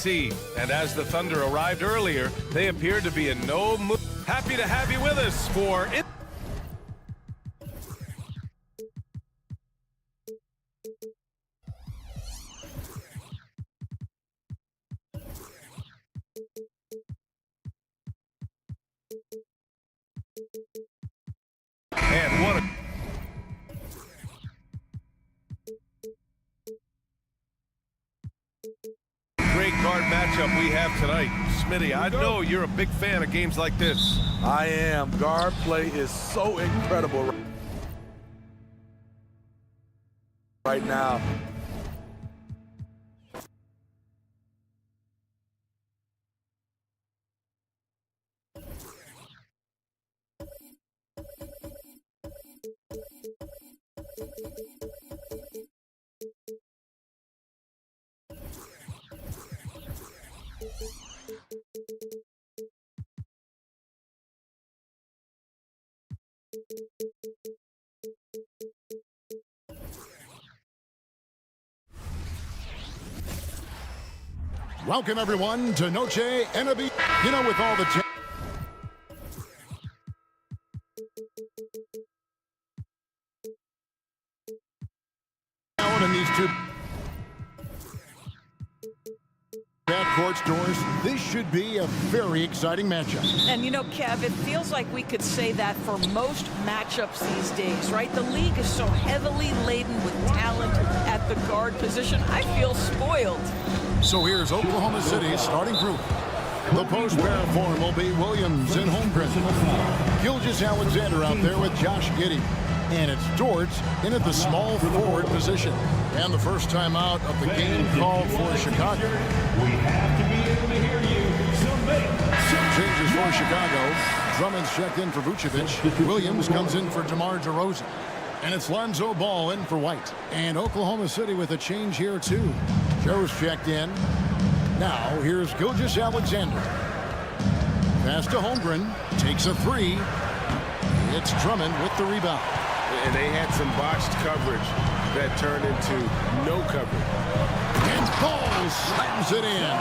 see. And as the Thunder arrived earlier, they appeared to be in no mood. Happy to have you with us for it. And what a great guard matchup we have tonight. Smitty, I know you're a big fan of games like this. I am. Guard play is so incredible right now. Welcome, everyone, to Noche Enemy. You know, with all the talent in these two backcourt stores, this should be a very exciting matchup. And you know, Kev, it feels like we could say that for most matchups these days, right? The league is so heavily laden with talent at the guard position. I feel spoiled. So here's Oklahoma City's starting group. The post pair form will be Williams and Holmgren. Gilgeous-Alexander out there with Josh Giddey. And it's George in at the small forward position. And the first time out of the game called for Chicago. We have to be able to hear you, so make some changes for Chicago. Drummond's checked in for Vucevic. Williams comes in for DeMar DeRozan. And it's Lonzo Ball in for White. And Oklahoma City with a change here, too. Joe's checked in. Now, here's Gilgeous-Alexander. Pass to Holmgren. Takes a three. It's Drummond with the rebound. And they had some botched coverage that turned into no coverage. And Ball slams it in.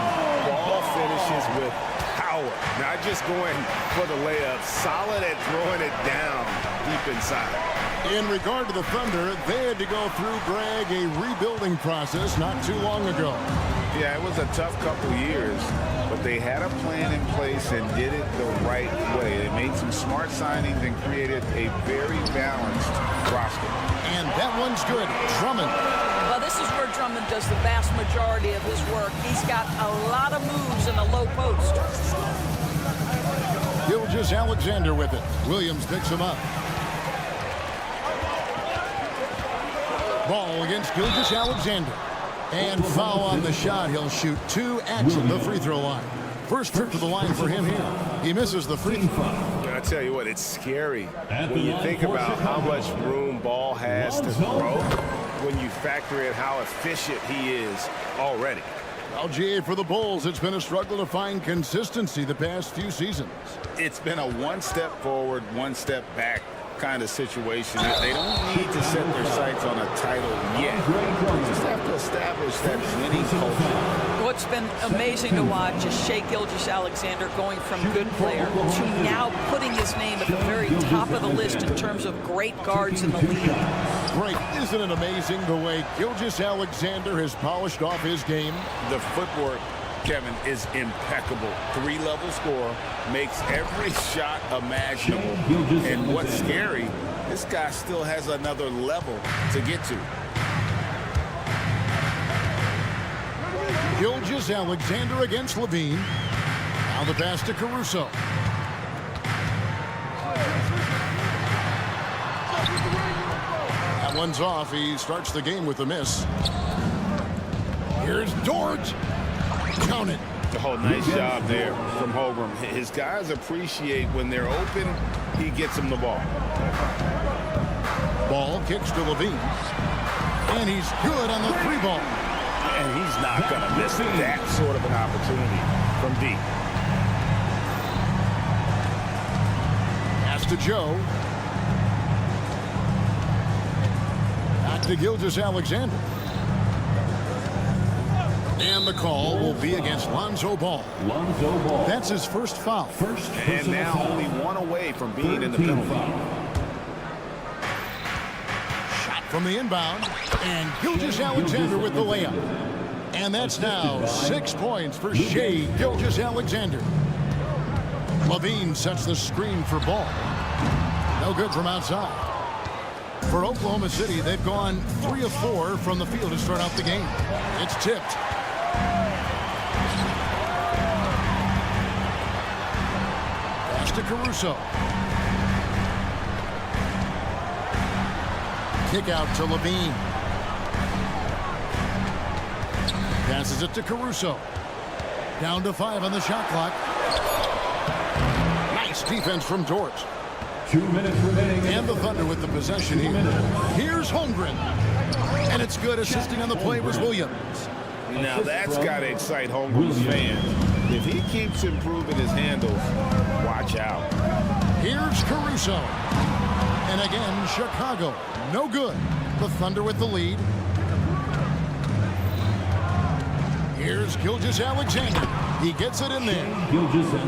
Ball finishes with power. Not just going for the layup. Solid at throwing it down deep inside. In regard to the Thunder, they had to go through, Greg, a rebuilding process not too long ago. Yeah, it was a tough couple years, but they had a plan in place and did it the right way. They made some smart signings and created a very balanced roster. And that one's good. Drummond. Well, this is where Drummond does the vast majority of his work. He's got a lot of moves in the low post. Gilgeous-Alexander with it. Williams picks him up. Ball against Gilgeous-Alexander. And foul on the shot. He'll shoot two at the free throw line. First trip to the line for him here. He misses the free throw. I tell you what, it's scary when you think about how much room Ball has to throw, when you factor in how efficient he is already. Well, GA, for the Bulls, it's been a struggle to find consistency the past few seasons. It's been a one step forward, one step back kind of situation. They don't need to set their sights on a title yet. They just have to establish that winning culture. What's been amazing to watch is Shai Gilgeous-Alexander going from good player to now putting his name at the very top of the list in terms of great guards in the league. Great. Isn't it amazing the way Gilgeous-Alexander has polished off his game? The footwork, Kevin, is impeccable. Three-level scorer, makes every shot imaginable. And what's scary, this guy still has another level to get to. Gilgeous-Alexander against Levine. Now the pass to Caruso. That one's off. He starts the game with a miss. Here's George. Count it. Oh, nice job there from Holmgren. His guys appreciate when they're open, he gets them the ball. Ball kicks to Levine. And he's good on the three ball. And he's not going to miss that sort of an opportunity from deep. Pass to Joe. Back to Gilgeous-Alexander. And the call will be against Lonzo Ball. That's his first foul. And now only one away from being in the penalty. Shot from the inbound. And Gilgeous-Alexander with the layup. And that's now 6 points for Shai Gilgeous-Alexander. Levine sets the screen for Ball. No good from outside. For Oklahoma City, they've gone 3 of 4 from the field to start out the game. It's tipped. Pass to Caruso. Kick out to Levine. Passes it to Caruso. Down to 5 on the shot clock. Nice defense from George. 2 minutes remaining. And the Thunder with the possession here. Here's Holmgren. And it's good. Assisting on the play was Williams. Now that's got to excite Holmgren's fans. If he keeps improving his handles, watch out. Here's Caruso. And again, Chicago. No good. The Thunder with the lead. Here's Gilgeous-Alexander. He gets it in there.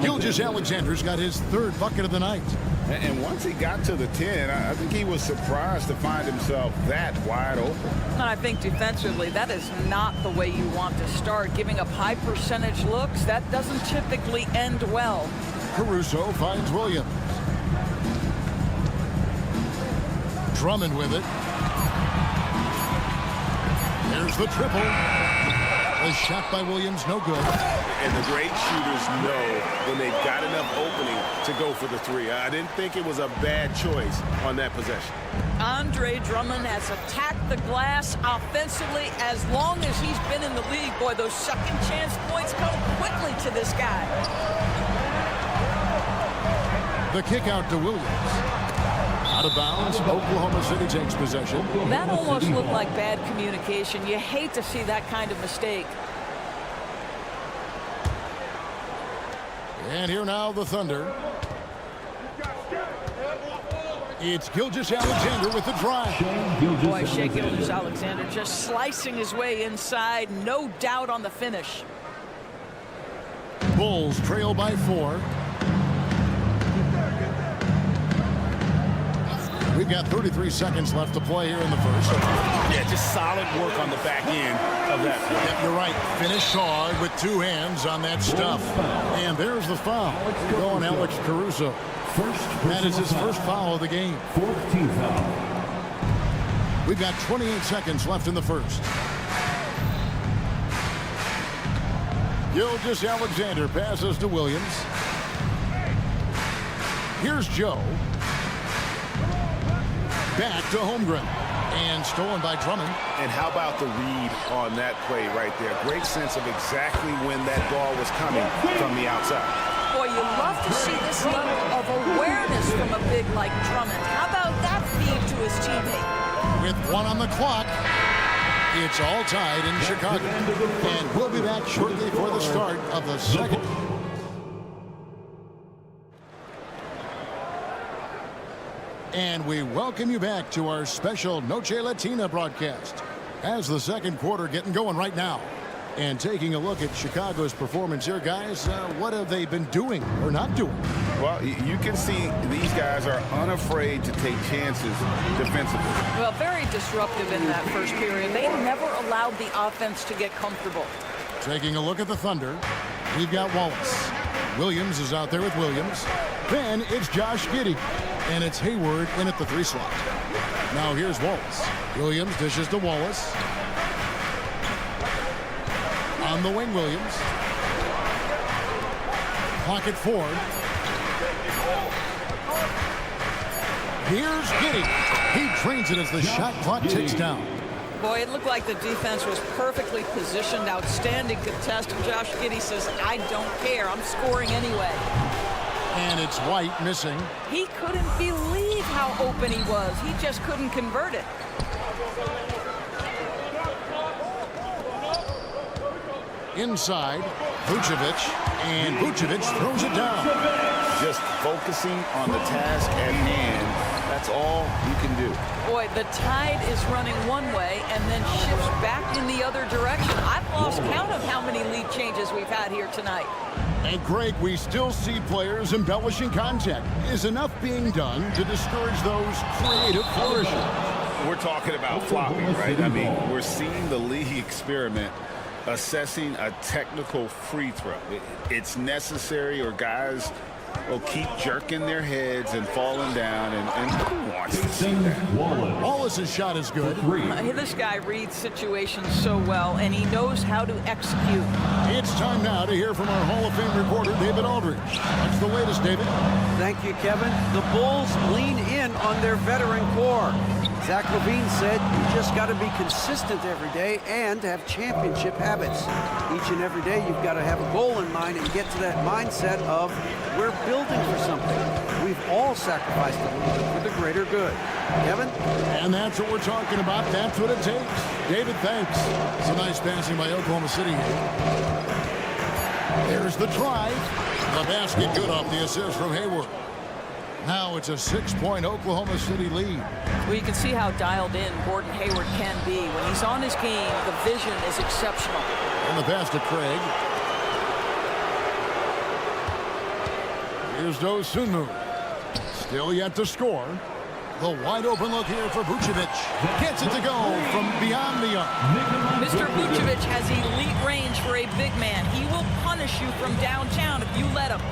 Gilgeous-Alexander's got his 3rd bucket of the night. And once he got to the 10, I think he was surprised to find himself that wide open. And I think defensively, that is not the way you want to start. Giving up high percentage looks, that doesn't typically end well. Caruso finds Williams. Drummond with it. There's the triple. A shot by Williams, no good. And the great shooters know when they've got enough opening to go for the 3. I didn't think it was a bad choice on that possession. Andre Drummond has attacked the glass offensively as long as he's been in the league. Boy, those second chance points come quickly to this guy. The kick out to Williams. Out of bounds, Oklahoma City takes possession. That almost looked like bad communication. You hate to see that kind of mistake. And here now the Thunder. It's Gilgeous-Alexander with the drive. Boy, Shai Gilgeous-Alexander just slicing his way inside. No doubt on the finish. Bulls trail by 4. We've got 33 seconds left to play here in the first. Yeah, just solid work on the back end of that play. Yep, you're right. Finish hard with 2 hands on that stuff. And there's the foul. Going Alex Caruso. That is his first foul of the game. 4th team foul. We've got 28 seconds left in the first. Gilgeous-Alexander passes to Williams. Here's Joe. Back to Holmgren. And stolen by Drummond. And how about the read on that play right there? Great sense of exactly when that ball was coming from the outside. Boy, you love to see this level of awareness from a big like Drummond. How about that feed to his teammate? With 1 on the clock, it's all tied in Chicago. And we'll be back shortly for the start of the second. And we welcome you back to our special Noche Latina broadcast. As the second quarter getting going right now. And taking a look at Chicago's performance here, guys, what have they been doing or not doing? Well, you can see these guys are unafraid to take chances defensively. Well, very disruptive in that first period. They never allowed the offense to get comfortable. Taking a look at the Thunder, we've got Wallace. Williams is out there with Williams. Then it's Josh Giddey. And it's Hayward in at the 3 slot. Now here's Wallace. Williams dishes to Wallace. On the wing, Williams. Pocket 4. Here's Giddey. He trains it as the shot clock ticks down. Boy, it looked like the defense was perfectly positioned. Outstanding contest. And Josh Giddey says, I don't care. I'm scoring anyway. And it's White missing. He couldn't believe how open he was. He just couldn't convert it. Inside, Vucevic, and Vucevic throws it down. Just focusing on the task at hand. That's all you can do. Boy, the tide is running one way and then shifts back in the other direction. I've lost count of how many lead changes we've had here tonight. And Greg, we still see players embellishing contact. Is enough being done to discourage those creative flourishes? We're talking about flopping, right? I mean, we're seeing the league experiment assessing a technical free throw. It's necessary, or guys will keep jerking their heads and falling down, and who wants to see that? Wallace's shot is good. This guy reads situations so well, and he knows how to execute. It's time now to hear from our Hall of Fame reporter, David Aldridge. What's the latest, David? Thank you, Kevin. The Bulls lean in on their veteran core. Zach LaVine said, you just got to be consistent every day and have championship habits. Each and every day, you've got to have a goal in mind and get to that mindset of, we're building for something. We've all sacrificed a little bit for the greater good. Kevin? And that's what we're talking about. That's what it takes. David, thanks. Some nice passing by Oklahoma City here. There's the drive. The basket good off the assist from Hayward. Now it's a 6-point Oklahoma City lead. Well, you can see how dialed in Gordon Hayward can be. When he's on his game, the vision is exceptional. And the pass to Craig. Here's Dosunmu. Still yet to score. The wide open look here for Vucevic. Gets it to go from beyond the arc. Mr. Vucevic has elite range for a big man. He will punish you from downtown if you let him.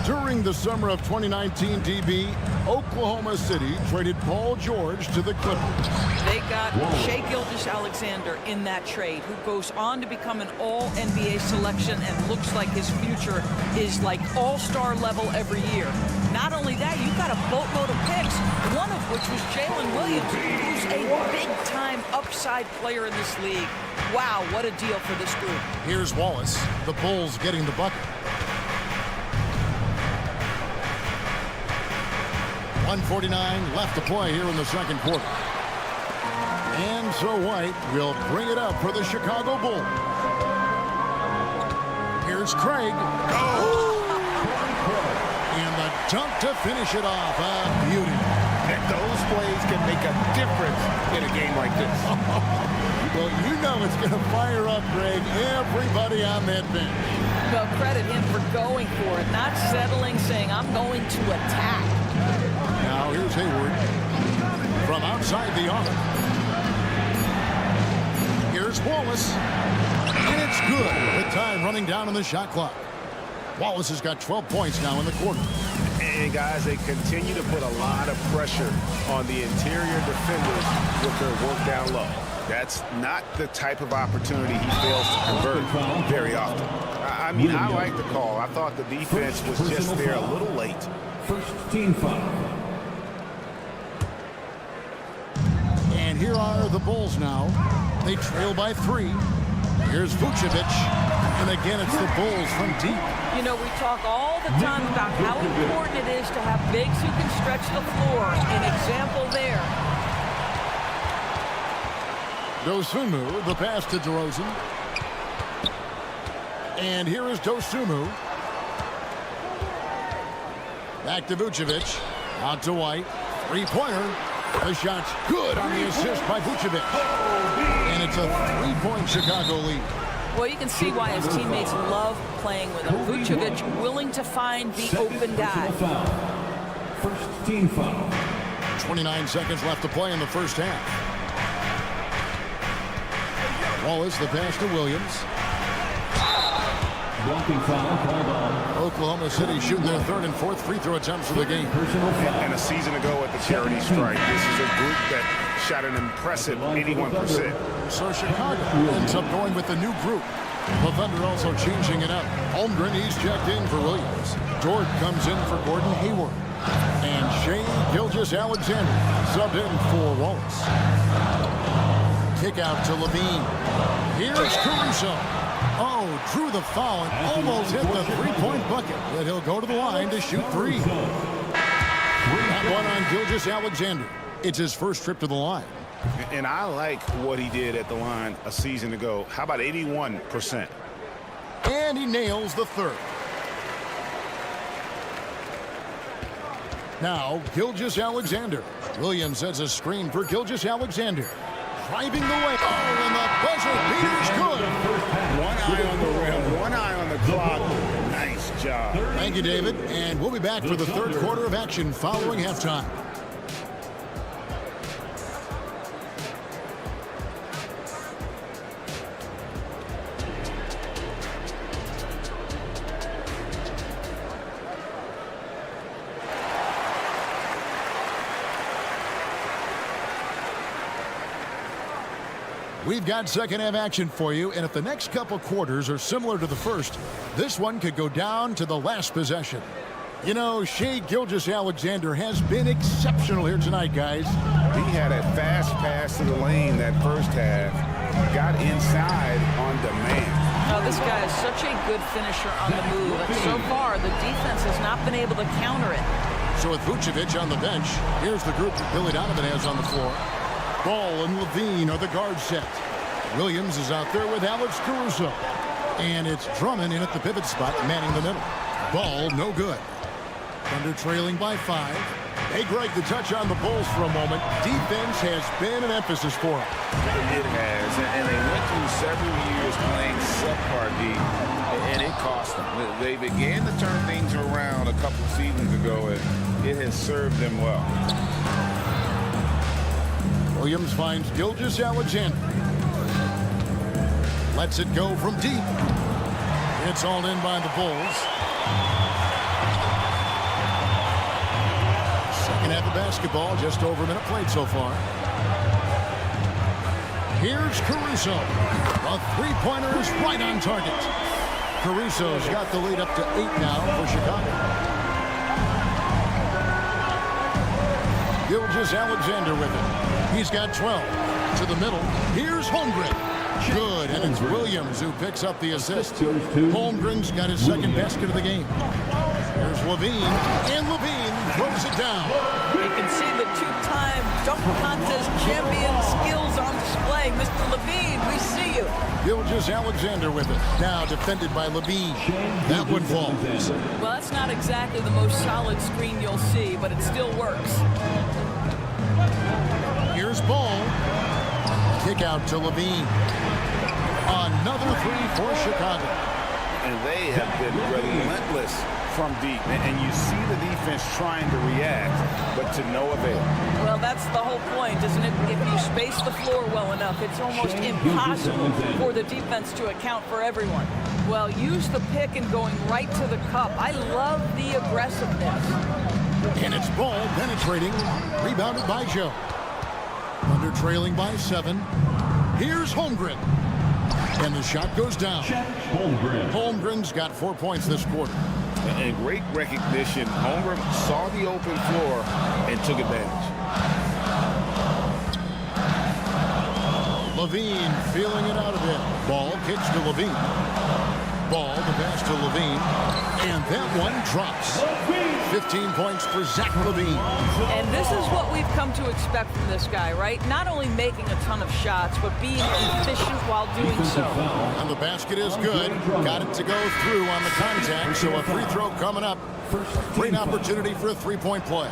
During the summer of 2019, DB, Oklahoma City traded Paul George to the Clippers. They got Shai Gilgeous-Alexander in that trade, who goes on to become an all-NBA selection and looks like his future is like all-star level every year. Not only that, you've got a boatload of picks, one of which was Jalen Williams, who's a big-time upside player in this league. Wow, what a deal for this group. Here's Wallace. The Bulls getting the bucket. 1:49 left to play here in the second quarter. And so White will bring it up for the Chicago Bulls. Here's Craig. And the dunk to finish it off. A beauty. And those plays can make a difference in a game like this. Well, you know it's going to fire up, Greg, everybody on that bench. Well, credit him for going for it, not settling, saying, I'm going to attack. Now here's Hayward from outside the arc. Here's Wallace. And it's good with time running down on the shot clock. Wallace has got 12 points now in the quarter. And guys, they continue to put a lot of pressure on the interior defenders with their work down low. That's not the type of opportunity he fails to convert very often. I mean, I like the call. I thought the defense was just there a little late. First team foul. And here are the Bulls now. They trail by 3. Here's Vucevic. And again, it's the Bulls from deep. You know, we talk all the time about how important it is to have bigs who can stretch the floor. An example there. Dosunmu, the pass to DeRozan. And here is Dosunmu. Back to Vucevic. Out to White. Three-pointer. The shot's good on the assist by Vucevic. And it's a 3-point Chicago lead. Well, you can see why his teammates love playing with him. Vucevic willing to find the open guy. First team foul. 29 seconds left to play in the first half. Wallace, the pass to Williams. Blocking foul called on. Oklahoma City shooting their third and fourth free throw attempts of the game. Personal foul. And a season ago at the charity strike, this is a group that shot an impressive 81%. So Chicago ends up going with the new group. The Thunder also changing it up. Holmgren, he's checked in for Williams. Dort comes in for Gordon Hayward. And Shai Gilgeous-Alexander subbed in for Wallace. Kick out to Levine. Here's Caruso. Oh, drew the foul and almost hit the three-point bucket. But he'll go to the line to shoot 3. That one on Gilgeous-Alexander. It's his first trip to the line. And I like what he did at the line a season ago. How about 81%? And he nails the third. Now, Gilgeous-Alexander. Williams sets a screen for Gilgeous-Alexander. Driving the way. Oh, and the buzzer beater's good. One eye on the rim, one eye on the clock. Nice job. Thank you, David. And we'll be back for the third quarter of action following halftime. We've got second half action for you, and if the next couple quarters are similar to the first, this one could go down to the last possession. You know, Shai Gilgeous-Alexander has been exceptional here tonight, guys. He had a fast pass to the lane that first half, got inside on demand. Oh, this guy is such a good finisher on the move, and so far the defense has not been able to counter it. So with Vucevic on the bench, here's the group that Billy Donovan has on the floor. Ball and Levine are the guard set. Williams is out there with Alex Caruso. And it's Drummond in at the pivot spot, manning the middle. Ball, no good. Thunder trailing by 5. Hey, Greg, the touch on the Bulls for a moment. Defense has been an emphasis for them. It has, and they went through several years playing subpar D, and it cost them. They began to turn things around a couple seasons ago, and it has served them well. Williams finds Gilgeous-Alexander. Lets it go from deep. It's all in by the Bulls. Second half of basketball, just over a minute played so far. Here's Caruso. A three-pointer is right on target. Caruso's got the lead up to 8 now for Chicago. Gilgeous-Alexander with it. He's got 12. To the middle. Here's Holmgren. Good, and it's Williams who picks up the assist. Holmgren's got his second basket of the game. Here's Levine, and Levine throws it down. You can see the two-time dunk contest champion skills on display. Mr. Levine, we see you. Gilgeous-Alexander with it. Now defended by Levine. That one falls. Well, that's not exactly the most solid screen you'll see, but it still works. Here's Ball. Kick out to Levine. Another three for Chicago. And they have been relentless from deep. And you see the defense trying to react, but to no avail. Well, that's the whole point, isn't it? If you space the floor well enough, it's almost impossible for the defense to account for everyone. Well, use the pick and going right to the cup. I love the aggressiveness. And it's Ball penetrating. Rebounded by Joe. Under trailing by 7. Here's Holmgren. And the shot goes down. Holmgren's got 4 points this quarter. And great recognition. Holmgren saw the open floor and took advantage. Levine feeling it out a bit. Ball kicks to Levine. Ball, the pass to Levine. And that one drops. 15 points for Zach Levine. And this is what we've come to expect from this guy, right? Not only making a ton of shots, but being efficient while doing so. And the basket is good. Got it to go through on the contact, so a free throw coming up. Great opportunity for a three-point play.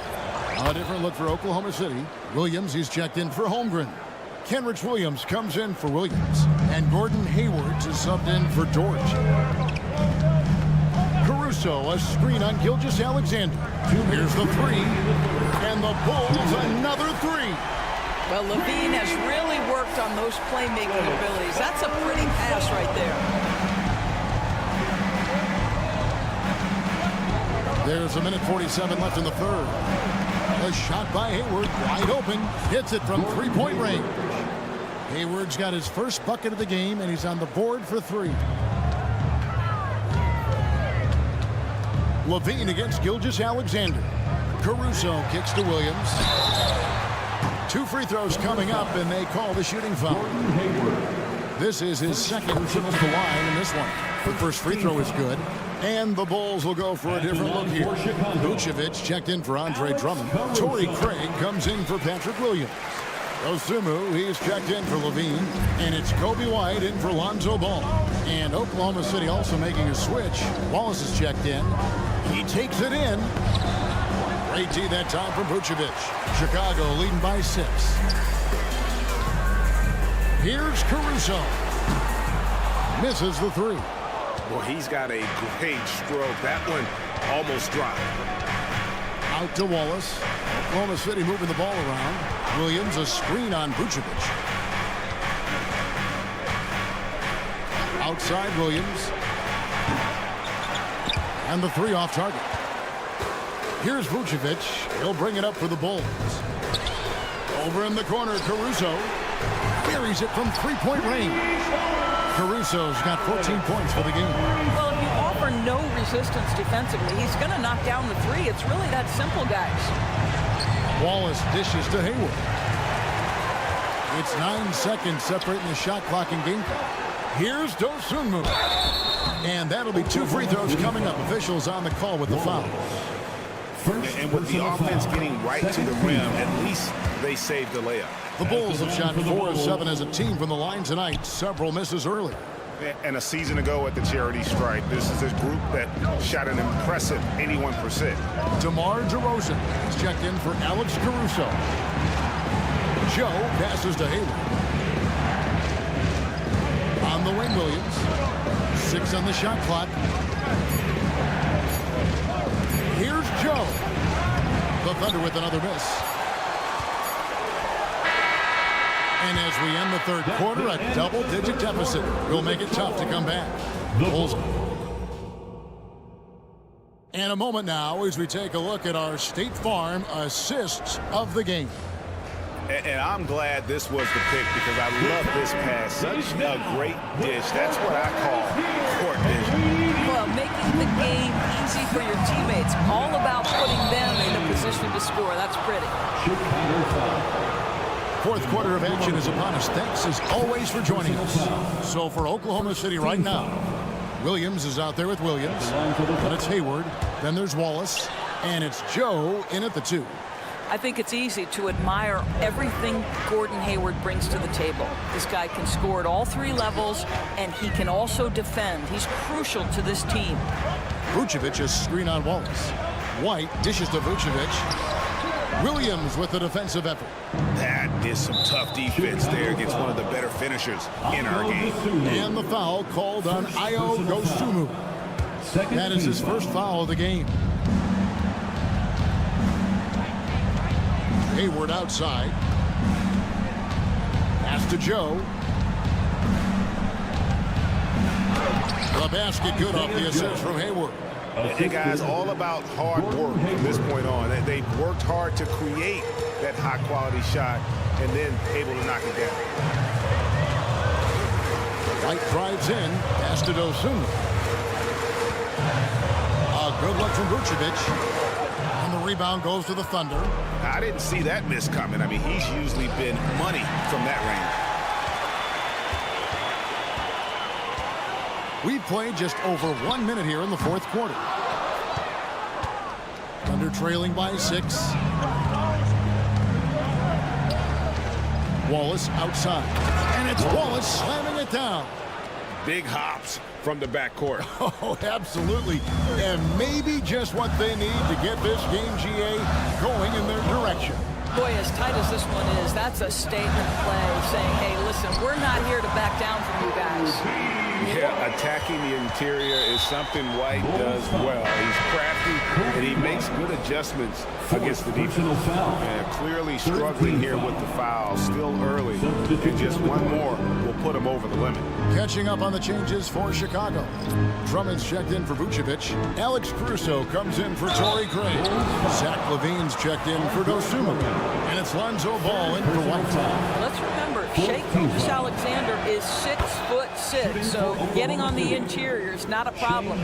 A different look for Oklahoma City. Williams, he's checked in for Holmgren. Kenrich Williams comes in for Williams. And Gordon Hayward is subbed in for George. Caruso, a screen on Gilgeous-Alexander. Here's the three. And the Bulls, another three. Well, Levine has really worked on those playmaking abilities. That's a pretty pass right there. There's a minute 47 left in the third. A shot by Hayward, wide open. Hits it from three-point range. Hayward's got his first bucket of the game, and he's on the board for 3. Levine against Gilgeous-Alexander. Caruso kicks to Williams. 2 free throws coming up, and they call the shooting foul. This is his second from the line in this one. The first free throw is good. And the Bulls will go for a different look here. Vucevic checked in for Andre Drummond. Torrey Craig comes in for Patrick Williams. Osumu, he's checked in for Levine. And it's Kobe White in for Lonzo Ball. And Oklahoma City also making a switch. Wallace is checked in. He takes it in. Great D that time from Vucevic. Chicago leading by 6. Here's Caruso. Misses the 3. Well, he's got a great stroke. That one almost dropped. Out to Wallace. Oklahoma City moving the ball around. Williams a screen on Vucevic. Outside Williams. And the 3 off target. Here's Vucevic. He'll bring it up for the Bulls. Over in the corner, Caruso buries it from 3-point range. Caruso's got 14 points for the game. Well, if you offer no resistance defensively, he's going to knock down the 3. It's really that simple, guys. Wallace dishes to Hayward. It's 9 seconds separating the shot clock and game clock. Here's Dosunmu. And that'll be 2 free throws coming up. Officials on the call with the foul. And with the offense getting right to the rim, at least they saved the layup. The Bulls have shot 4 of 7 as a team from the line tonight. Several misses earlier. And a season ago at the charity stripe, this is a group that shot an impressive 81%. DeMar DeRozan is checked in for Alex Caruso. Joe passes to Hayward. On the wing, Williams. 6 on the shot clock. Here's Joe. The Thunder with another miss. And as we end the 3rd quarter, a double-digit deficit will make it tough to come back. Bulls. And a moment now as we take a look at our State Farm assists of the game. And I'm glad this was the pick because I love this pass. Such a great dish. That's what I call court vision. Well, making the game easy for your teammates. All about putting them in a position to score. That's pretty. 4th quarter of action is upon us. Thanks as always for joining us. So for Oklahoma City right now, Williams is out there with Williams. But it's Hayward. Then there's Wallace. And it's Joe in at the 2. I think it's easy to admire everything Gordon Hayward brings to the table. This guy can score at all 3 levels, and he can also defend. He's crucial to this team. Vucevic is screen on Wallace. White dishes to Vucevic. Williams with the defensive effort. That is some tough defense there against one of the better finishers in our game. And the foul called on Ayo Dosunmu. That is his first foul of the game. Hayward outside. Pass to Joe. The basket good off the assist from Hayward. And guys, all about hard work from this point on. They've worked hard to create that high-quality shot and then able to knock it down. White drives in. Pass to Dosunmu. A good look from Vucevic. And the rebound goes to the Thunder. I didn't see that miss coming. I mean, he's usually been money from that range. We've played just over 1 minute here in the 4th quarter. Thunder trailing by 6. Wallace outside. And it's Wallace slamming it down. Big hops from the backcourt. Oh, absolutely. And maybe just what they need to get this game, GA, going in their direction. Boy, as tight as this one is, that's a statement play saying, hey, listen, we're not here to back down from you guys. Yeah, attacking the interior is something White does well. He's crafty, and he makes good adjustments against the defense. And clearly struggling here with the foul, still early. And just one more will put him over the limit. Catching up on the changes for Chicago. Drummond's checked in for Vucevic. Alex Caruso comes in for Torrey Craig. Zach LaVine's checked in for Dosunmu. And it's Lonzo Ball in for White. Let's remember, Shai Gilgeous-Alexander is 6'6", so getting on the interior is not a problem.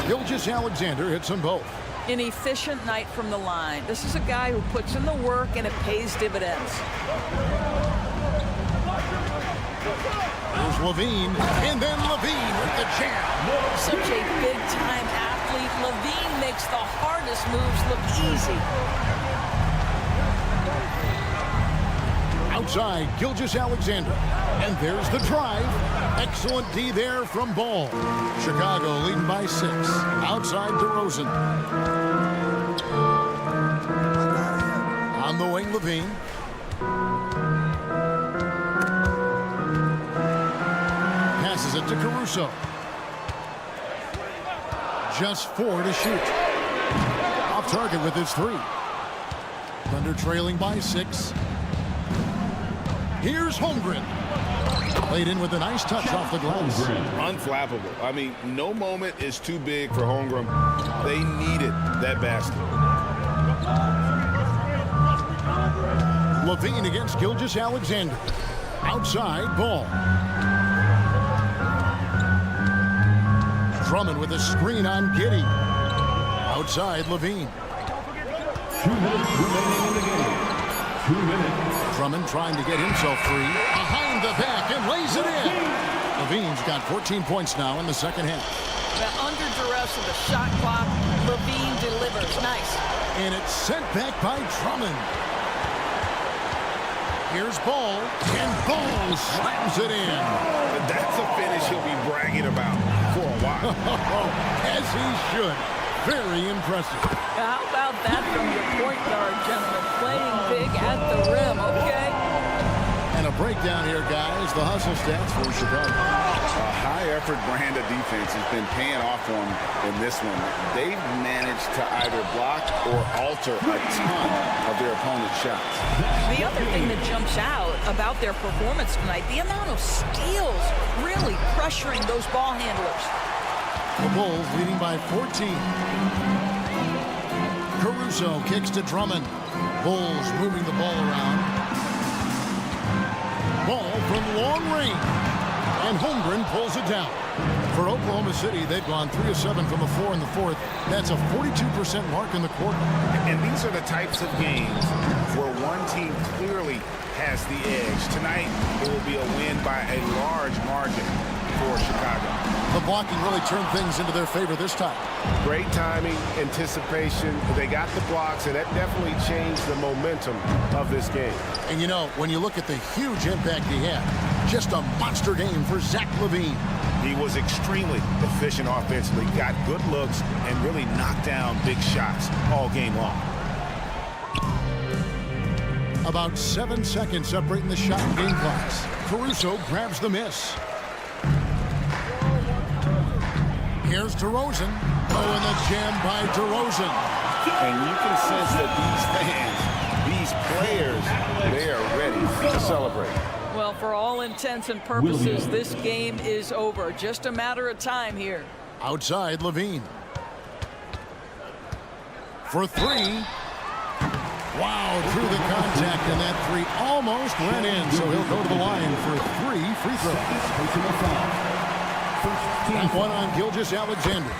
Gilgeous-Alexander hits them both. An efficient night from the line. This is a guy who puts in the work and it pays dividends. There's LaVine, and then LaVine with the jam. Such a big-time athlete. LaVine makes the hardest moves look easy. Outside, Gilgeous-Alexander. And there's the drive. Excellent D there from Ball. Chicago leading by 6. Outside DeRozan. Levine. Passes it to Caruso. Just 4 to shoot. Off target with his 3. Thunder trailing by 6. Here's Holmgren. Played in with a nice touch off the glass. Unflappable. I mean, no moment is too big for Holmgren. They needed that basket. Levine against Gilgeous-Alexander. Outside, Ball. Drummond with a screen on Giddey. Outside, Levine. 2 minutes remaining in the game. 2 minutes. Drummond trying to get himself free. Behind the back and lays it in. Levine's got 14 points now in the second half. Now, under duress of the shot clock, Levine delivers. Nice. And it's sent back by Drummond. Here's Ball, and Ball slams it in. That's a finish he'll be bragging about for a while. As he should. Very impressive. How about that from your point guard, gentlemen? Playing big at the rim, okay? And a breakdown here, guys. The hustle stats for Chicago. A high-effort brand of defense has been paying off for them in this one. They've managed to either block or alter a ton of their opponent's shots. The other thing that jumps out about their performance tonight, the amount of steals really pressuring those ball handlers. The Bulls leading by 14. Caruso kicks to Drummond. Bulls moving the ball around. Ball from long range. And Holmgren pulls it down. For Oklahoma City, they've gone 3 of 7 from the floor in the fourth. That's a 42% mark in the quarter. And these are the types of games where one team clearly has the edge. Tonight, it will be a win by a large margin for Chicago. The blocking really turned things into their favor this time. Great timing, anticipation. They got the blocks, and that definitely changed the momentum of this game. And you know, when you look at the huge impact he had, just a monster game for Zach LaVine. He was extremely efficient offensively, got good looks, and really knocked down big shots all game long. About 7 seconds separating the shot and game clocks. Caruso grabs the miss. Here's DeRozan. Oh, and the jam by DeRozan. And you can sense that these fans, these players, they are ready to celebrate. Well, for all intents and purposes, this game is over. Just a matter of time here. Outside, Levine. For 3. Wow, through the contact, and that 3 almost went in. So he'll go to the line for 3 free throws. That one on Gilgeous-Alexander.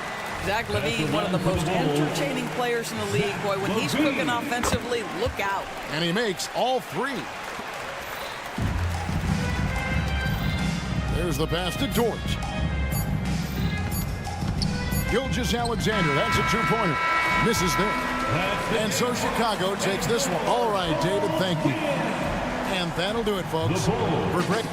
Zach LaVine, one of the most entertaining players in the league. Boy, when he's cooking offensively, look out. And he makes all 3. There's the pass to George. Gilgeous-Alexander, that's a 2-pointer. Misses there. And so Chicago takes this one. All right, David, thank you. And that'll do it, folks. For Greg.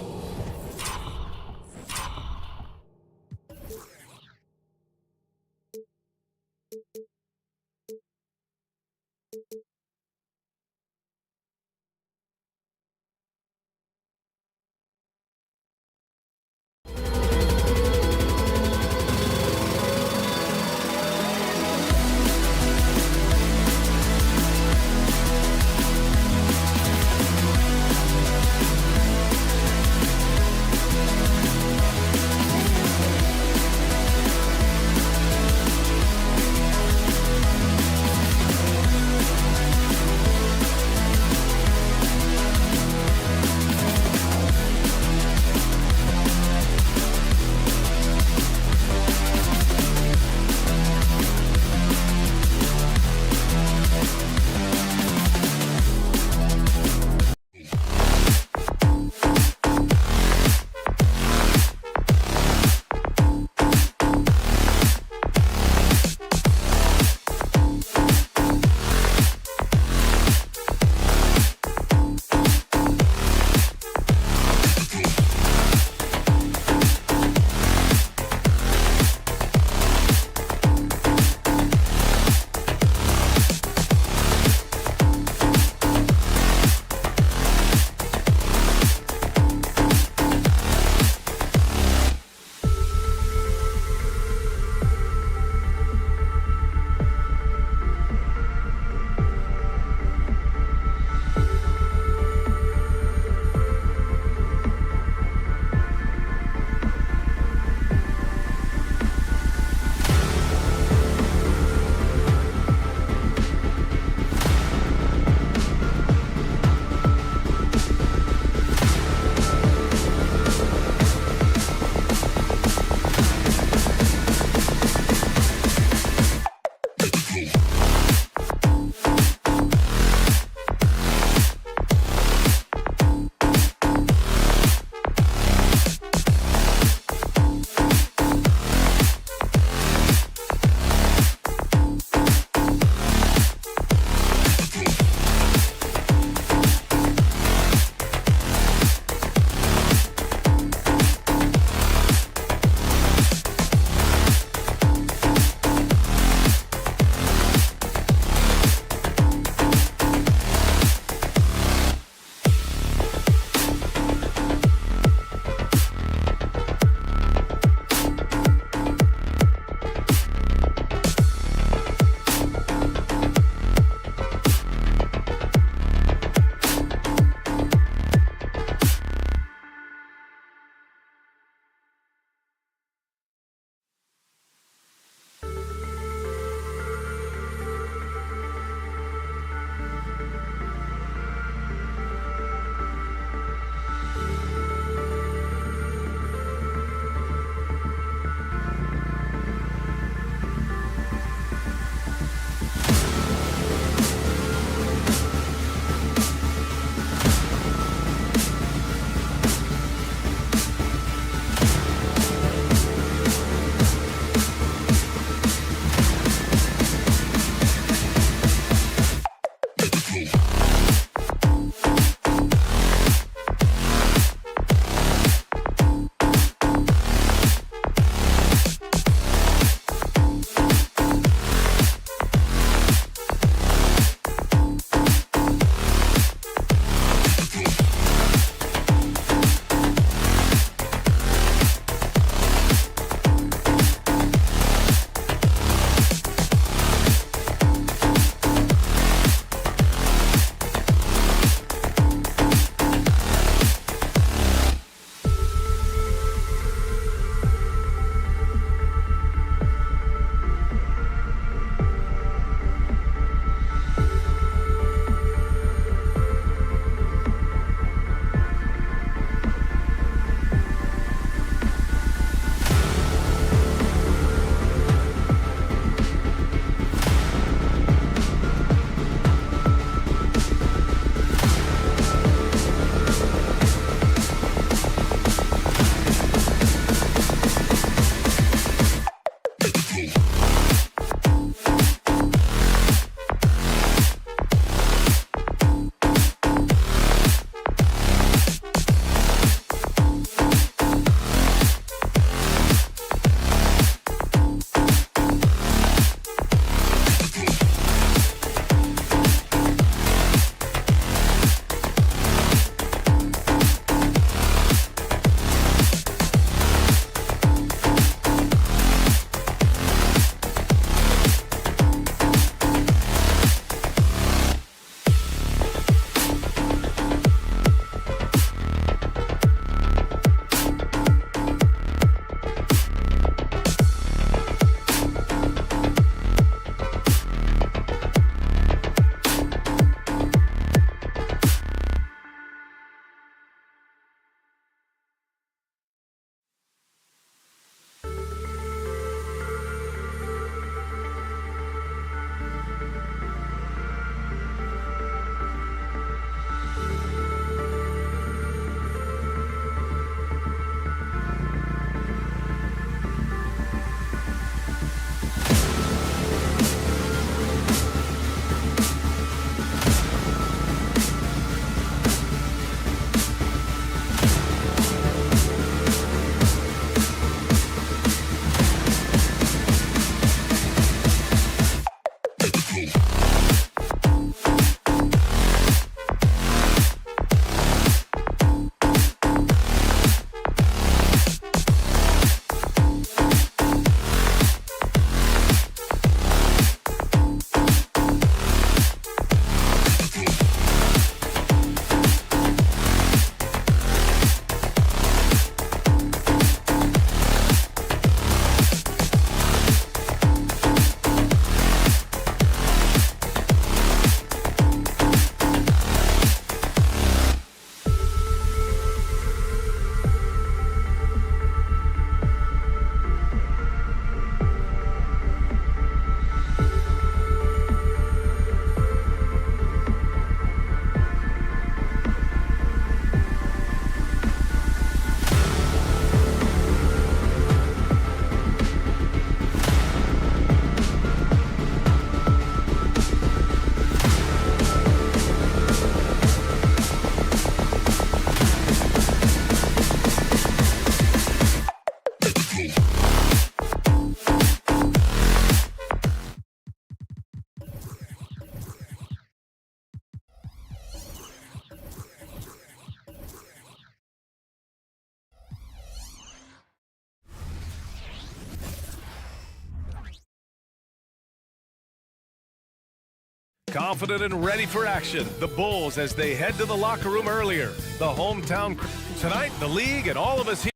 Confident and ready for action. The Bulls as they head to the locker room earlier. The hometown tonight, the league and all of us here.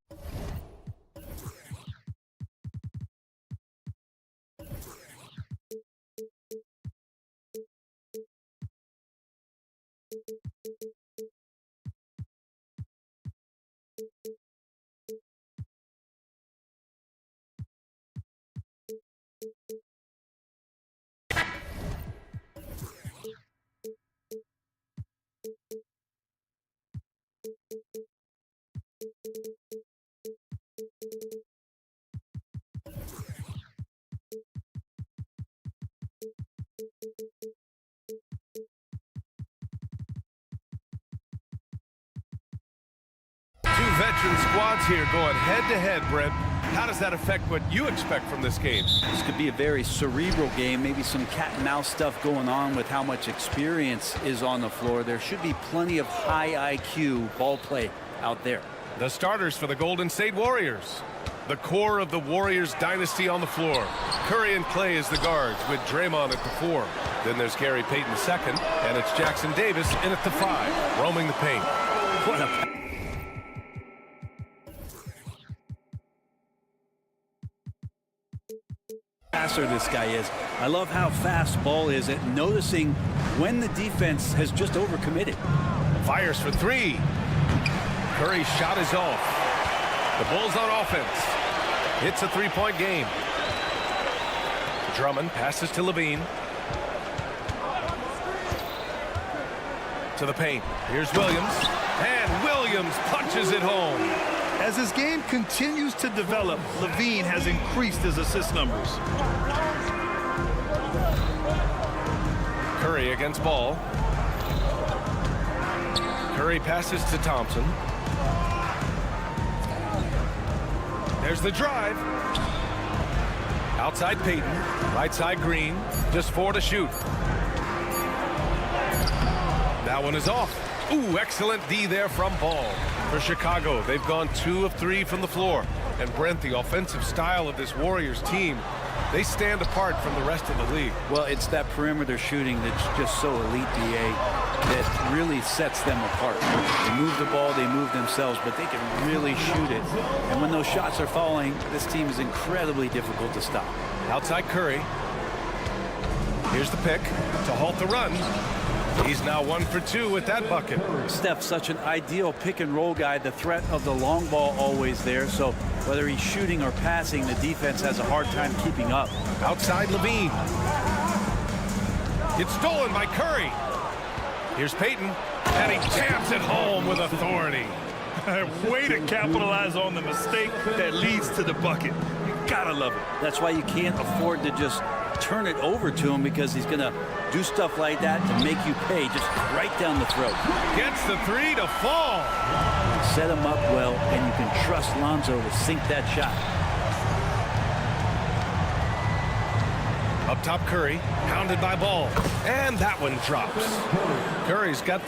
Two veteran squads here going head-to-head, Brent. How does that affect what you expect from this game? This could be a very cerebral game, maybe some cat-and-mouse stuff going on with how much experience is on the floor. There should be plenty of high IQ ball play out there. The starters for the Golden State Warriors. The core of the Warriors dynasty on the floor. Curry and Clay as the guards with Draymond at the 4. Then there's Gary Payton second, and it's Jackson Davis in at the 5, roaming the paint. What a passer this guy is. I love how fast ball is at noticing when the defense has just overcommitted. Fires for 3. Curry's shot is off. The Bulls on offense. It's a 3-point game. Drummond passes to Levine. To the paint. Here's Williams. And Williams punches it home. As his game continues to develop, Levine has increased his assist numbers. Curry against Ball. Curry passes to Thompson. There's the drive. Outside Payton. Right side Green. Just 4 to shoot. That one is off. Ooh, excellent D there from Ball. For Chicago, they've gone 2 of 3 from the floor. And Brent, the offensive style of this Warriors team, they stand apart from the rest of the league. Well, it's that perimeter shooting that's just so elite, BA, that really sets them apart. They move the ball, they move themselves, but they can really shoot it. And when those shots are falling, this team is incredibly difficult to stop. Outside Curry. Here's the pick to halt the run. He's now 1 for 2 with that bucket. Steph's such an ideal pick and roll guy. The threat of the long ball always there. So whether he's shooting or passing, the defense has a hard time keeping up. Outside Levine. It's stolen by Curry. Here's Payton. And he jams it home with authority. Way to capitalize on the mistake that leads to the bucket. You gotta love it. That's why you can't afford to just turn it over to him, because he's going to do stuff like that to make you pay just right down the throat. Gets the 3 to fall. Set him up well, and you can trust Lonzo to sink that shot. Up top Curry, pounded by Ball. And that one drops. Curry's got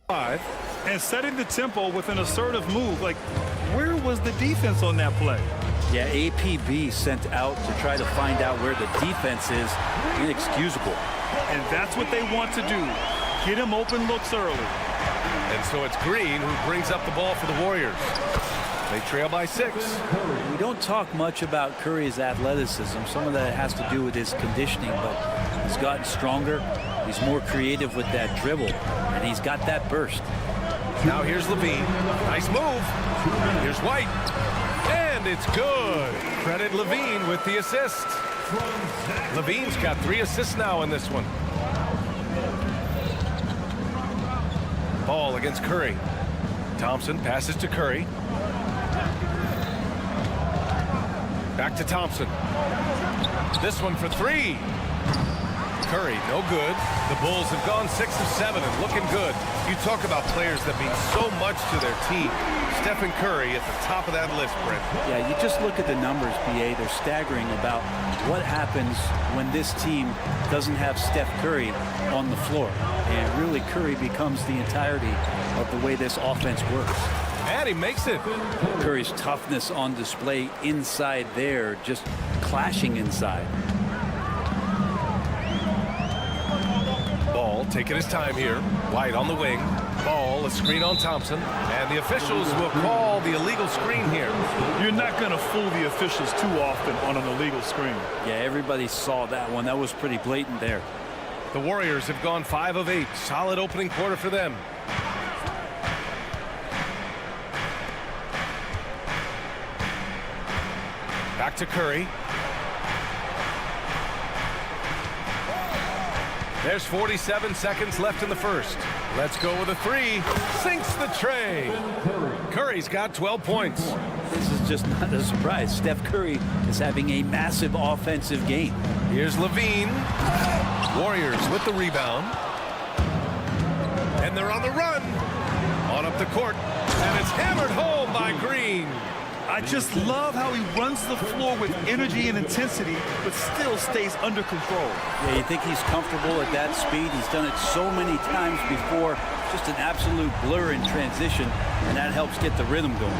5. And setting the tempo with an assertive move. Like, where was the defense on that play? Yeah, APB sent out to try to find out where the defense is. Inexcusable. And that's what they want to do. Get him open looks early. And so it's Green who brings up the ball for the Warriors. They trail by 6. We don't talk much about Curry's athleticism. Some of that has to do with his conditioning, but he's gotten stronger. He's more creative with that dribble, and he's got that burst. Now here's Levine. Nice move. Here's White. And it's good. Credit Levine with the assist. Levine's got 3 assists now in this one. Ball against Curry. Thompson passes to Curry. Back to Thompson. This one for 3. Curry, no good. The Bulls have gone 6 of 7 and looking good. You talk about players that mean so much to their team. Stephen Curry at the top of that list, Brent. Yeah, you just look at the numbers, BA. They're staggering about what happens when this team doesn't have Steph Curry on the floor. And really, Curry becomes the entirety of the way this offense works. And he makes it. Curry's toughness on display inside there, just clashing inside. Ball taking his time here. White on the wing. Ball, a screen on Thompson. And the officials will call the illegal screen here. You're not going to fool the officials too often on an illegal screen. Yeah, everybody saw that one. That was pretty blatant there. The Warriors have gone 5 of 8. Solid opening quarter for them. Back to Curry. There's 47 seconds left in the first. Let's go with a 3. Sinks the tray. Curry's got 12 points. This is just not a surprise. Steph Curry is having a massive offensive game. Here's Levine. Warriors with the rebound. And they're on the run. On up the court. And it's hammered home by Green. I just love how he runs the floor with energy and intensity, but still stays under control. Yeah, you think he's comfortable at that speed. He's done it so many times before. Just an absolute blur in transition, and that helps get the rhythm going.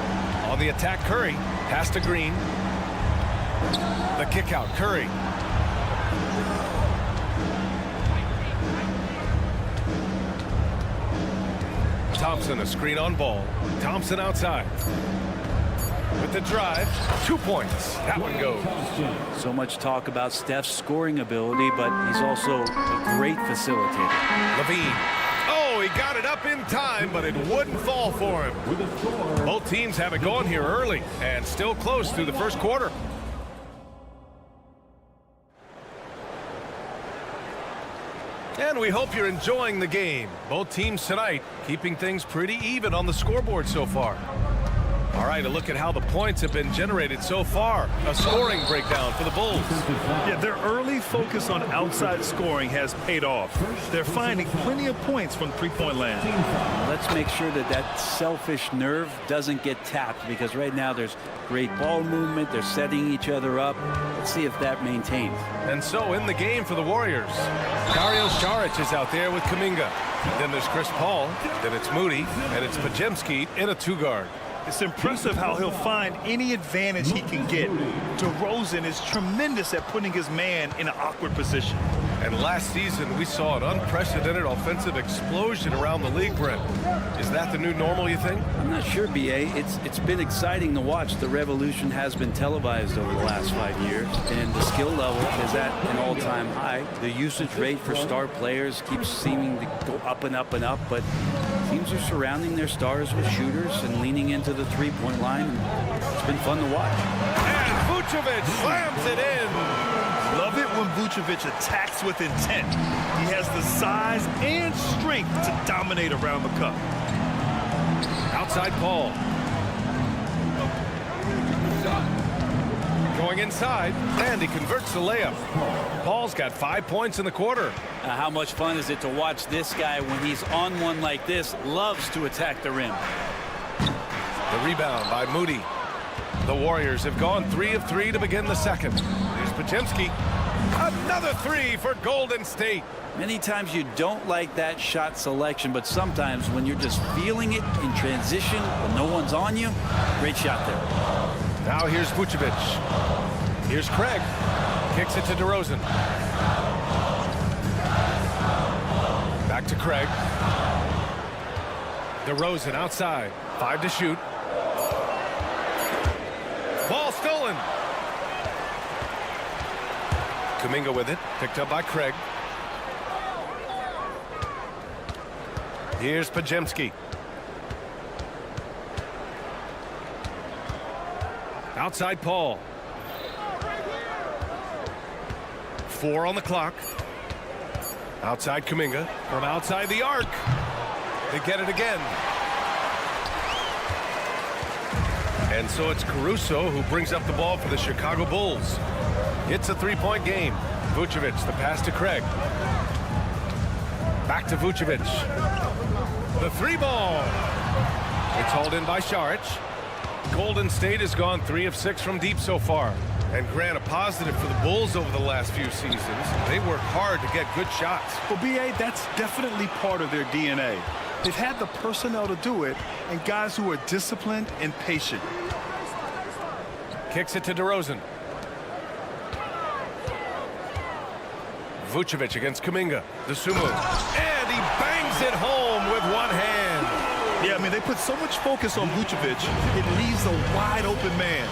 On the attack, Curry. Pass to Green. The kick out, Curry. Thompson, a screen on Ball. Thompson outside. With the drive, 2 points. That one goes. So much talk about Steph's scoring ability, but he's also a great facilitator. Levine. Oh, he got it up in time, but it wouldn't fall for him. Both teams have it going here early and still close through the first quarter. And we hope you're enjoying the game. Both teams tonight keeping things pretty even on the scoreboard so far. All right, a look at how the points have been generated so far. A scoring breakdown for the Bulls. Yeah, their early focus on outside scoring has paid off. They're finding plenty of points from three-point land. Let's make sure that that selfish nerve doesn't get tapped, because right now there's great ball movement. They're setting each other up. Let's see if that maintains. And so in the game for the Warriors, Dario Saric is out there with Kuminga. Then there's Chris Paul. Then it's Moody. And it's Podziemski in a 2-guard. It's impressive how he'll find any advantage he can get. DeRozan is tremendous at putting his man in an awkward position. And last season, we saw an unprecedented offensive explosion around the league, Brent. Is that the new normal, you think? I'm not sure, B.A. It's been exciting to watch. The revolution has been televised over the last 5 years, and the skill level is at an all-time high. The usage rate for star players keeps seeming to go up and up and up, but teams are surrounding their stars with shooters and leaning into the three-point line. It's been fun to watch. And Vucevic slams it in. Love it when Vucevic attacks with intent. He has the size and strength to dominate around the cup. Outside Paul. Going inside, and he converts the layup. Paul's got 5 points in the quarter. How much fun is it to watch this guy when he's on one like this? Loves to attack the rim. The rebound by Moody. The Warriors have gone 3 of 3 to begin the second. Here's Podziemski. Another 3 for Golden State. Many times you don't like that shot selection, but sometimes when you're just feeling it in transition, when no one's on you, great shot there. Now here's Vucevic. Here's Craig. Kicks it to DeRozan. Back to Craig. DeRozan outside. 5 to shoot. Ball stolen. Kuminga with it. Picked up by Craig. Here's Podziemski. Outside Paul. 4 on the clock. Outside Kuminga. From outside the arc. They get it again. And so it's Caruso who brings up the ball for the Chicago Bulls. It's a 3-point game. Vucevic, the pass to Craig. Back to Vucevic. The 3-ball. It's hauled in by Saric. Golden State has gone 3 of 6 from deep so far. And Grant, a positive for the Bulls over the last few seasons. They work hard to get good shots. Well, B.A., that's definitely part of their DNA. They've had the personnel to do it, and guys who are disciplined and patient. Kicks it to DeRozan. Vucevic against Kuminga. DeSumo. And he bangs it home with one hand. Yeah, I mean, they put so much focus on Vucevic, it leaves a wide open man.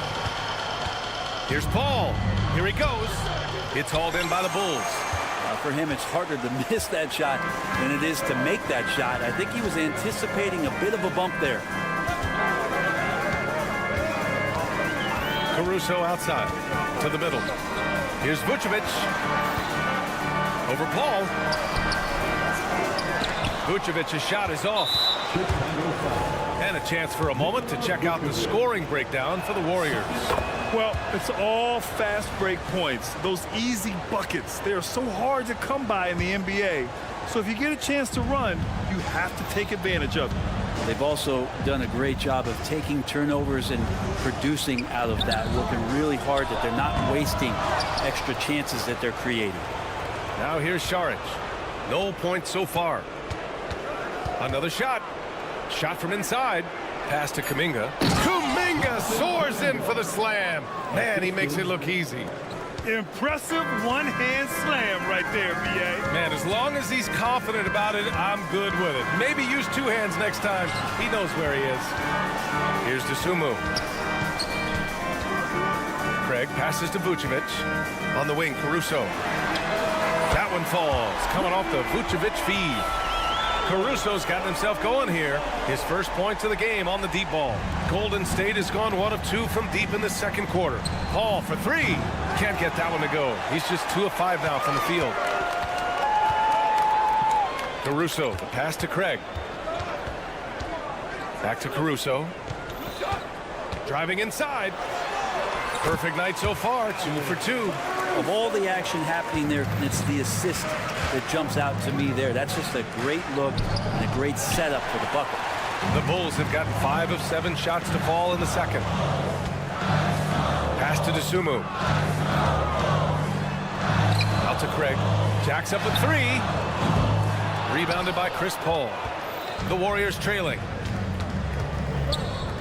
Here's Paul. Here he goes. It's hauled in by the Bulls. For him, it's harder to miss that shot than it is to make that shot. I think he was anticipating a bit of a bump there. Caruso outside to the middle. Here's Vucevic. Over Paul. Vucevic's shot is off. And a chance for a moment to check out the scoring breakdown for the Warriors. Well, it's all fast break points. Those easy buckets, they are so hard to come by in the NBA. So if you get a chance to run, you have to take advantage of it. They've also done a great job of taking turnovers and producing out of that, working really hard that they're not wasting extra chances that they're creating. Now here's Šarić. No points so far. Another shot. Shot from inside. Pass to Kuminga. Kuminga soars in for the slam. Man, he makes it look easy. Impressive one-hand slam right there, B.A. Man, as long as he's confident about it, I'm good with it. Maybe use two hands next time. He knows where he is. Here's DeSumo. Craig passes to Vucevic. On the wing, Caruso. That one falls. Coming off the Vucevic feed. Caruso's gotten himself going here. His first points of the game on the deep ball. Golden State has gone 1 of 2 from deep in the second quarter. Paul for 3. Can't get that one to go. He's just 2 of 5 now from the field. Caruso, the pass to Craig. Back to Caruso. Driving inside. Perfect night so far, 2 for 2. Of all the action happening there, it's the assist that jumps out to me there. That's just a great look and a great setup for the bucket. The Bulls have gotten 5 of 7 shots to fall in the second. Pass to DeSumo. Out to Craig. Jacks up with 3. Rebounded by Chris Paul. The Warriors trailing.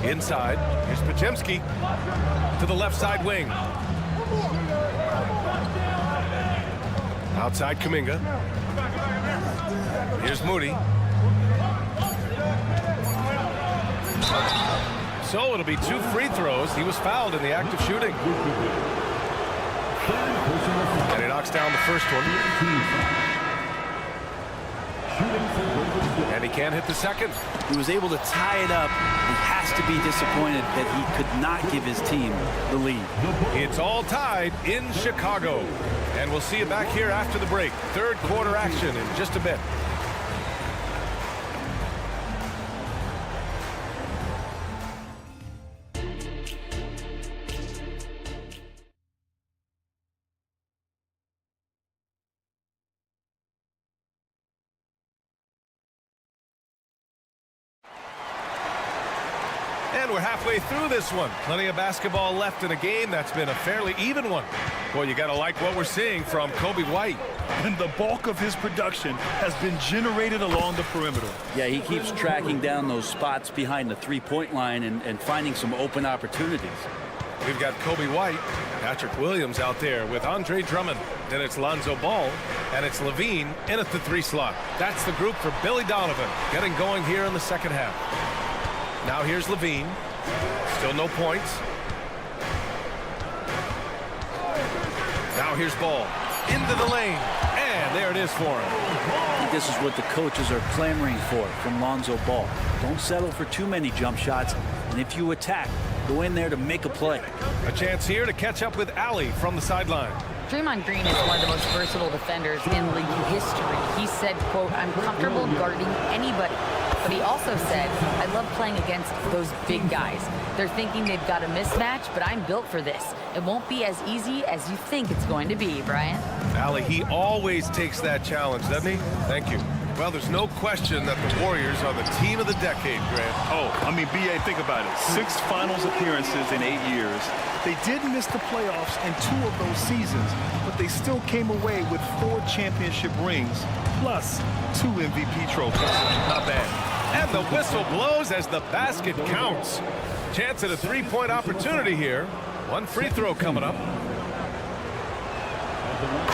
Inside. Here's Podziemski to the left side wing. Outside Kuminga. Here's Moody. So it'll be 2 free throws. He was fouled in the act of shooting. And he knocks down the first one. And he can't hit the second. He was able to tie it up. He has to be disappointed that he could not give his team the lead. It's all tied in Chicago. And we'll see you back here after the break. Third quarter action in just a bit. And we're halfway through this one. Plenty of basketball left in a game that's been a fairly even one. Well, you got to like what we're seeing from Coby White. And the bulk of his production has been generated along the perimeter. Yeah, he keeps tracking down those spots behind the three-point line and finding some open opportunities. We've got Coby White, Patrick Williams out there with Andre Drummond. Then it's Lonzo Ball, and it's Levine in at the 3 slot. That's the group for Billy Donovan getting going here in the second half. Now here's Levine. Still no points. Now here's Ball. Into the lane. And there it is for him. I think this is what the coaches are clamoring for from Lonzo Ball. Don't settle for too many jump shots. And if you attack, go in there to make a play. A chance here to catch up with Ali from the sideline. Draymond Green is one of the most versatile defenders in league history. He said, quote, "I'm comfortable guarding anybody." But he also said, "I love playing against those big guys. They're thinking they've got a mismatch, but I'm built for this. It won't be as easy as you think it's going to be," Brian. Ali, he always takes that challenge, doesn't he? Thank you. Well, there's no question that the Warriors are the team of the decade, Grant. Oh, I mean, B.A., think about it. 6 finals appearances in 8 years. They did miss the playoffs in 2 of those seasons, but they still came away with 4 championship rings, plus 2 MVP trophies. Not bad. And the whistle blows as the basket counts. Chance at a 3-point opportunity here. 1 free throw coming up.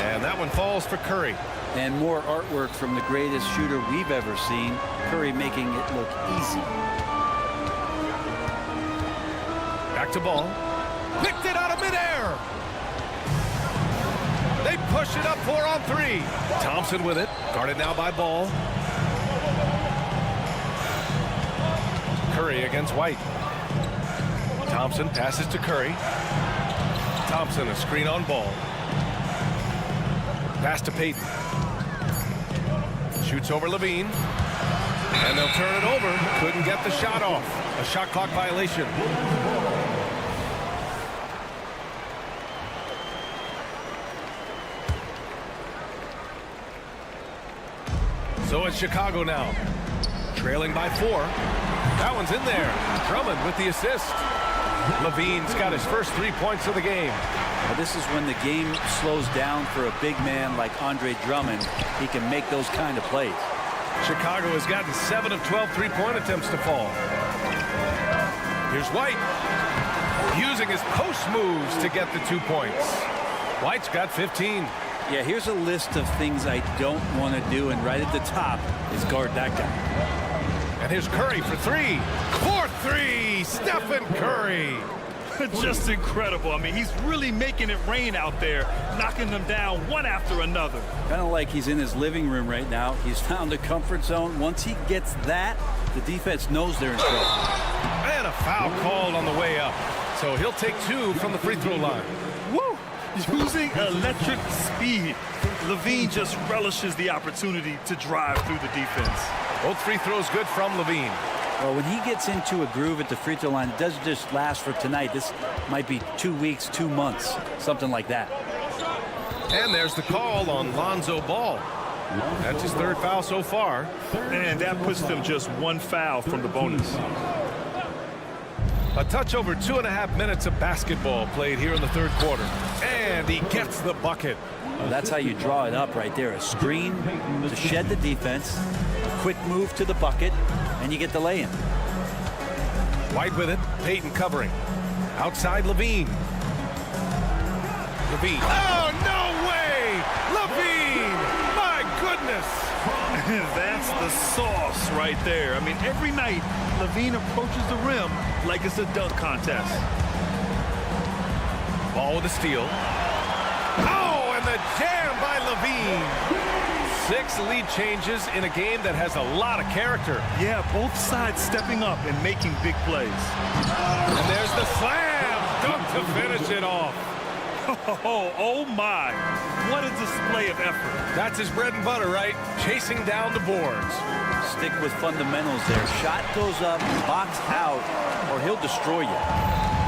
And that one falls for Curry. And more artwork from the greatest shooter we've ever seen. Curry making it look easy. Back to Ball. Picked it out of midair. They push it up 4-on-3. Thompson with it. Guarded now by Ball. Curry against White. Thompson passes to Curry. Thompson, a screen on Ball. Pass to Payton. Shoots over Levine. And they'll turn it over. Couldn't get the shot off. A shot clock violation. So it's Chicago now. Trailing by 4. That one's in there. Drummond with the assist. Levine's got his first 3 points of the game. Well, this is when the game slows down for a big man like Andre Drummond. He can make those kind of plays. Chicago has gotten 7 of 12 3-point attempts to fall. Here's White. Using his post moves to get the 2 points. White's got 15. Yeah, here's a list of things I don't want to do, and right at the top is guard that guy. And here's Curry for 3. 4-3, Stephen Curry. Just incredible. I mean, he's really making it rain out there, knocking them down one after another. Kind of like he's in his living room right now. He's found a comfort zone. Once he gets that, the defense knows they're in trouble. And a foul called on the way up. So he'll take 2 from the free throw line. Woo! Using electric speed. Levine just relishes the opportunity to drive through the defense. Both free throws good from Levine. Well, when he gets into a groove at the free throw line, it doesn't just last for tonight. This might be 2 weeks, 2 months, something like that. And there's the call on Lonzo Ball. That's his 3rd foul so far. And that puts them just 1 foul from the bonus. A touch over 2.5 minutes of basketball played here in the 3rd quarter. And he gets the bucket. Well, that's how you draw it up right there. A screen to shed the defense, a quick move to the bucket, and you get the lay-in. White with it. Payton covering. Outside Levine. Levine. Oh, no way! Levine! My goodness! That's the sauce right there. I mean, every night, Levine approaches the rim like it's a dunk contest. Ball with a steal. Oh, and the jam by Levine. 6 lead changes in a game that has a lot of character. Yeah, both sides stepping up and making big plays. And there's the slam dunk to finish it off. Oh my, what a display of effort. That's his bread and butter, right? Chasing down the boards. Stick with fundamentals there. Shot goes up, box out, or he'll destroy you.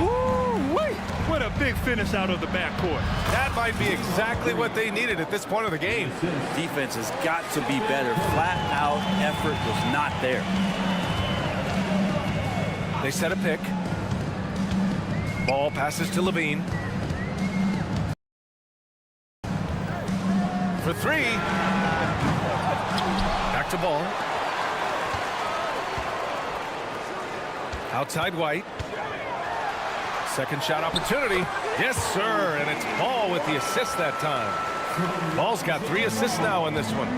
Woo-wee. What a big finish out of the backcourt. That might be exactly what they needed at this point of the game. Defense has got to be better. Flat out effort was not there. They set a pick. Ball passes to Levine. For 3. Back to Ball. Outside White. Second shot opportunity. Yes, sir. And it's Ball with the assist that time. Ball's got 3 assists now in this one.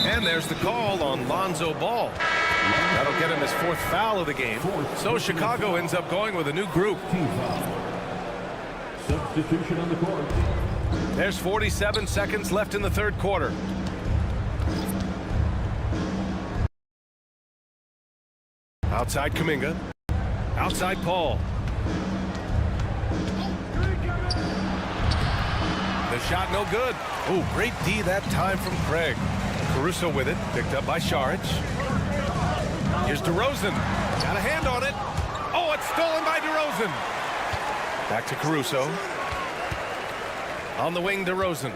And there's the call on Lonzo Ball. That'll get him his 4th foul of the game. So Chicago ends up going with a new group. Substitution on the court. There's 47 seconds left in the 3rd quarter. Outside Kuminga. Outside Paul. The shot no good. Oh, great D that time from Craig. Caruso with it. Picked up by Saric. Here's DeRozan. Got a hand on it. Oh, it's stolen by DeRozan. Back to Caruso. On the wing, DeRozan.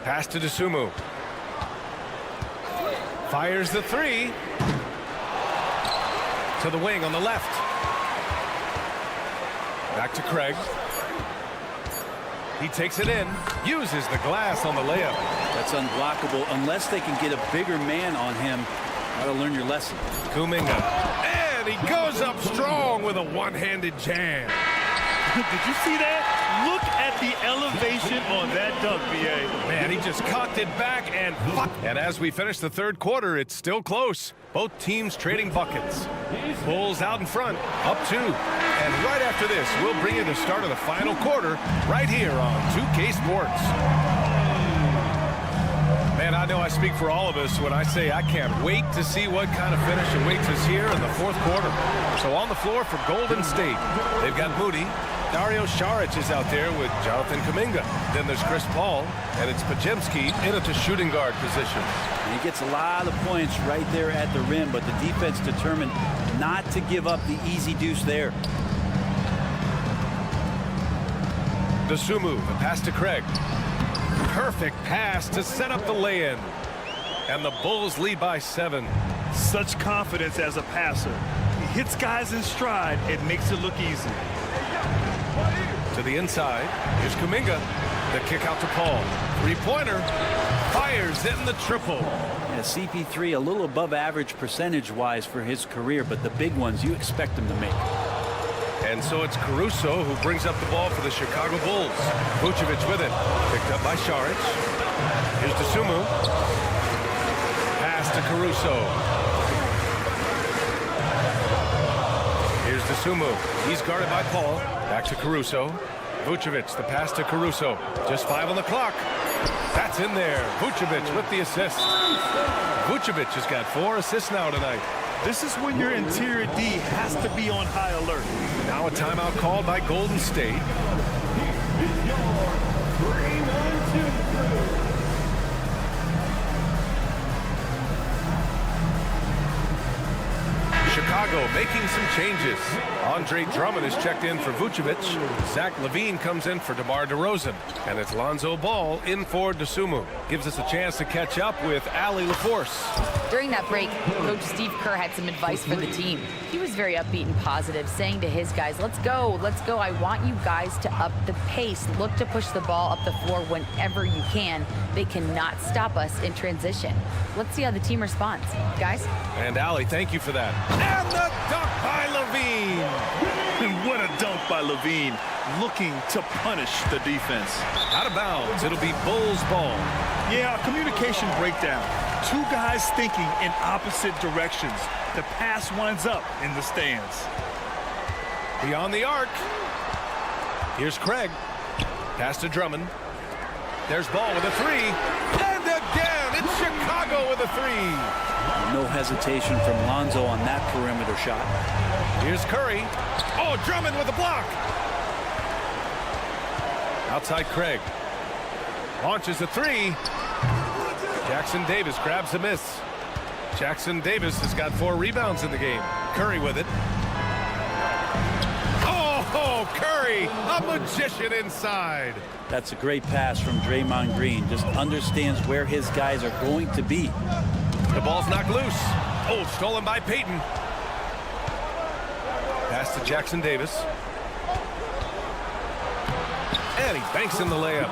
Pass to DeSumo. Fires the 3. To the wing on the left. Back to Craig. He takes it in. Uses the glass on the layup. That's unblockable unless they can get a bigger man on him. Gotta learn your lesson. Kuminga. And he goes up strong with a one-handed jam. Did you see that? Look at the elevation on that dunk, BA. Man, he just cocked it back and And as we finish the third quarter, it's still close. Both teams trading buckets. Bulls out in front, up 2. And right after this, we'll bring you the start of the final quarter right here on 2K Sports. Man, I know I speak for all of us when I say I can't wait to see what kind of finish awaits us here in the fourth quarter. So on the floor for Golden State, they've got Moody. Dario Saric is out there with Jonathan Kuminga. Then there's Chris Paul, and it's Pajemski in at the shooting guard position. And he gets a lot of points right there at the rim, but the defense determined not to give up the easy deuce there. Dosunmu, the pass to Craig. Perfect pass to set up the lay-in. And the Bulls lead by 7. Such confidence as a passer. He hits guys in stride. It makes it look easy. To the inside, here's Kuminga. The kick out to Paul. Three-pointer, fires in the triple. Yeah, CP3 a little above average percentage-wise for his career, but the big ones you expect him to make. And so it's Caruso who brings up the ball for the Chicago Bulls. Vucevic with it. Picked up by Saric. Here's Dosunmu. Pass to Caruso. Here's Dosunmu. He's guarded by Paul. Back to Caruso. Vucevic, the pass to Caruso. Just 5 on the clock. That's in there. Vucevic with the assist. Vucevic has got 4 assists now tonight. This is when your interior D has to be on high alert. Now a timeout called by Golden State. Chicago making some changes. Andre Drummond is checked in for Vucevic. Zach LaVine comes in for DeMar DeRozan. And it's Lonzo Ball in for Dosunmu. Gives us a chance to catch up with Allie LaForce. During that break, Coach Steve Kerr had some advice for the team. He was very upbeat and positive, saying to his guys, let's go. I want you guys to up the pace. Look to push the ball up the floor whenever you can. They cannot stop us in transition. Let's see how the team responds. Guys? And Allie, thank you for that. And the dunk by LaVine. And what a dunk by LaVine, looking to punish the defense. Out of bounds, it'll be Bulls ball. Yeah, a communication breakdown. 2 guys thinking in opposite directions. The pass winds up in the stands. Beyond the arc. Here's Craig. Pass to Drummond. There's Ball with a 3. And again, it's Chicago with a 3. No hesitation from Lonzo on that perimeter shot. Here's Curry. Oh, Drummond with a block. Outside Craig. Launches a 3. Jackson Davis grabs the miss. Jackson Davis has got 4 rebounds in the game. Curry with it. Oh, Curry, a magician inside. That's a great pass from Draymond Green. Just understands where his guys are going to be. The ball's knocked loose. Oh, stolen by Payton. Pass to Jackson Davis. And he banks in the layup.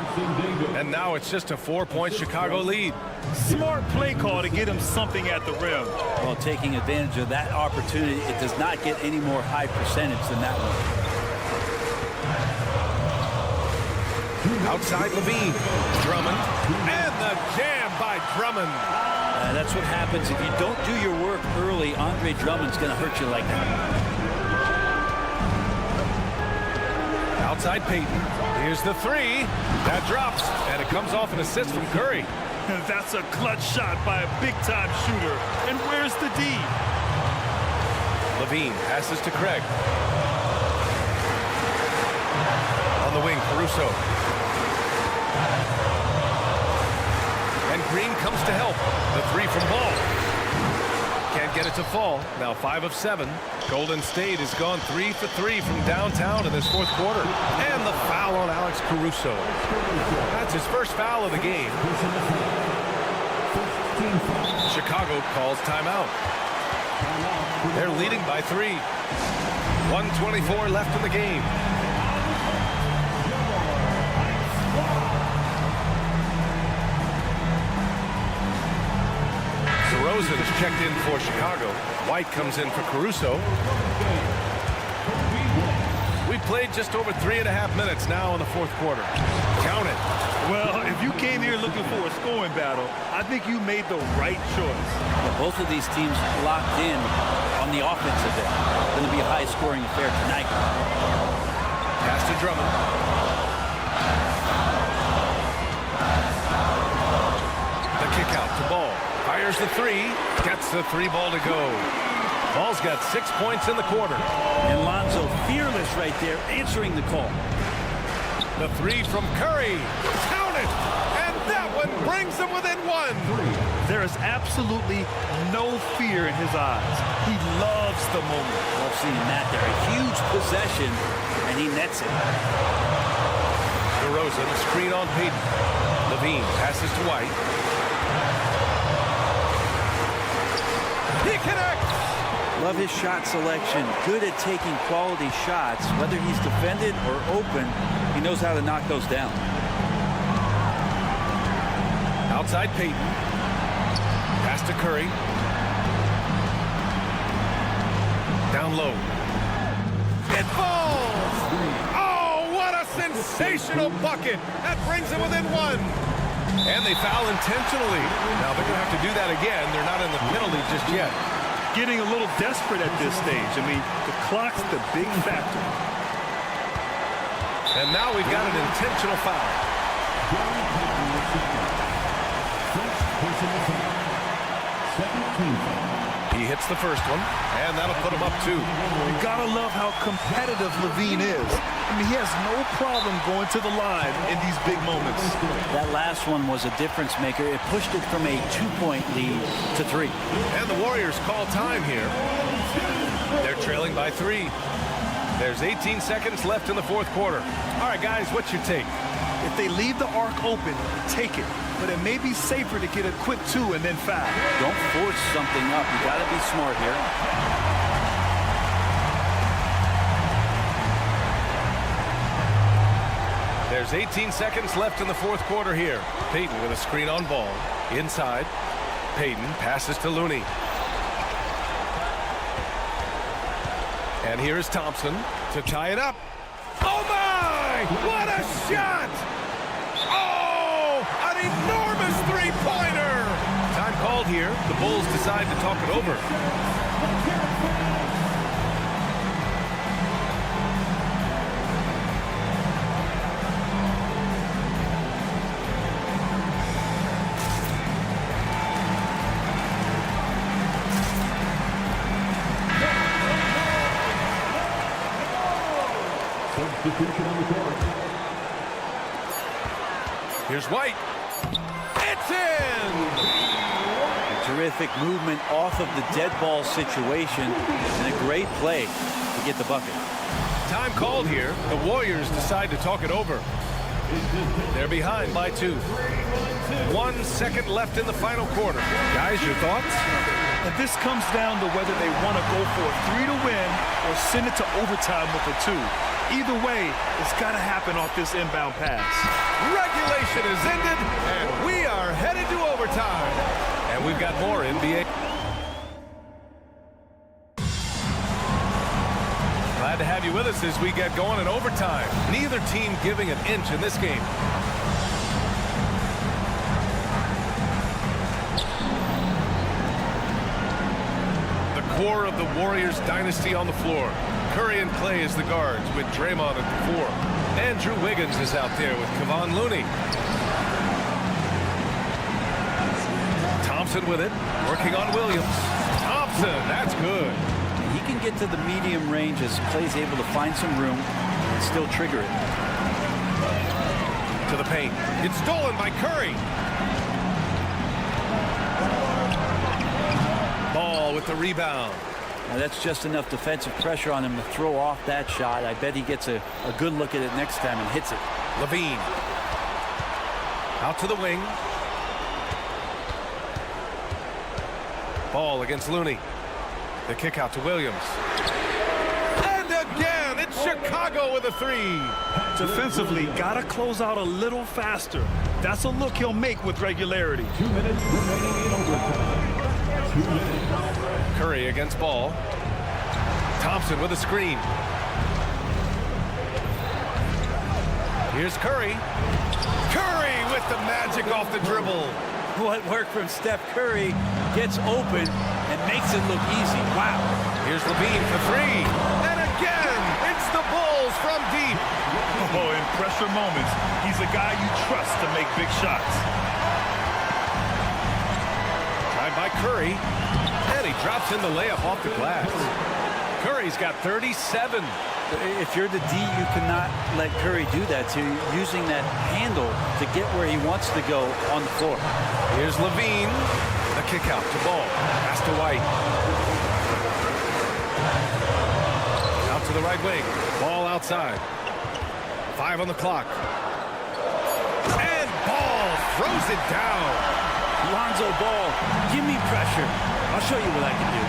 And now it's just a 4-point Chicago lead. Smart play call to get him something at the rim. Well, taking advantage of that opportunity, it does not get any more high percentage than that one. Outside LaVine. Drummond. And the jam by Drummond. That's what happens if you don't do your work early. Andre Drummond's going to hurt you like that. Outside Payton. Here's the 3. That drops. And it comes off an assist from Curry. That's a clutch shot by a big-time shooter. And where's the D? LaVine passes to Craig. On the wing, Caruso. And Green comes to help. The 3 from Ball. Can't get it to fall. Now 5 of 7. Golden State has gone 3 for 3 from downtown in this fourth quarter. And the foul on Alex Caruso. That's his first foul of the game. Chicago calls timeout. They're leading by 3. 1:24 left in the game. DeRozan is checked in for Chicago. White comes in for Caruso. We played just over 3.5 minutes now in the fourth quarter. Count it. Well, if you came here looking for a scoring battle, I think you made the right choice. Well, both of these teams locked in on the offensive end. Going to be a high-scoring affair tonight. Pass to Drummond. The kick out to Ball. Fires the three. Gets the three ball to go. Ball's got 6 points in the quarter. And Lonzo fearless right there, answering the call. The three from Curry. Count it! And that one brings them within one. There is absolutely no fear in his eyes. He loves the moment. Love seeing that there. A huge possession, and he nets it. DeRozan, the screen on Payton. Levine passes to White. He connects! Love his shot selection. Good at taking quality shots. Whether he's defended or open, he knows how to knock those down. Outside Payton. Pass to Curry. Down low. It falls! Oh, what a sensational bucket! That brings it within one. And they foul intentionally. Now they're going to have to do that again. They're not in the penalty just yet. Getting a little desperate at this stage. I mean, the clock's the big factor. And now we've got an intentional foul. He hits the first one, and that'll put him up 2. You gotta love how competitive Levine is. I mean, he has no problem going to the line in these big moments. That last one was a difference maker. It pushed it from a 2-point lead to 3. And the Warriors call time here. They're trailing by 3. There's 18 seconds left in the fourth quarter. All right, guys, what's your take? If they leave the arc open, take it. But it may be safer to get a quick 2 and then foul. Don't force something up. You got to be smart here. There's 18 seconds left in the fourth quarter here. Payton with a screen on Ball. Inside. Payton passes to Looney. And here is Thompson to tie it up. Oh, my! What a shot! Oh, an enormous three-pointer! Time called here. The Bulls decide to talk it over. Here's White. It's in! Terrific movement off of the dead ball situation and a great play to get the bucket. Time called here. The Warriors decide to talk it over. They're behind by 2. 1 second left in the final quarter. Guys, your thoughts? And this comes down to whether they want to go for a 3 to win or send it to overtime with a 2. Either way, it's got to happen off this inbound pass. Regulation is ended, and we are headed to overtime. And we've got more NBA. Glad to have you with us as we get going in overtime. Neither team giving an inch in this game. The core of the Warriors dynasty on the floor. Curry and Clay as the guards with Draymond at the 4. Andrew Wiggins is out there with Kevon Looney. Thompson with it, working on Williams. Thompson, that's good. He can get to the medium range as Clay's able to find some room and still trigger it. To the paint. It's stolen by Curry. Ball with the rebound. Now that's just enough defensive pressure on him to throw off that shot. I bet he gets a good look at it next time and hits it. Levine. Out to the wing. Ball against Looney. The kick out to Williams. And again, it's Chicago with a 3. Defensively, got to close out a little faster. That's a look he'll make with regularity. 2 minutes remaining in overtime. Curry against Ball. Thompson with a screen. Here's Curry. Curry with the magic off the dribble. What worked from Steph Curry gets open and makes it look easy. Wow. Here's Levine for three. And again, it's the Bulls from deep. Oh, in pressure moments, he's a guy you trust to make big shots. Tried by Curry. And he drops in the layup off the glass. Curry's got 37. If you're the D, you cannot let Curry do that to you, using that handle to get where he wants to go on the floor. Here's Levine. The kick out to Ball. Pass to White. Out to the right wing. Ball outside. 5 on the clock. And Ball throws it down. Lonzo Ball, give me pressure. I'll show you what I can do.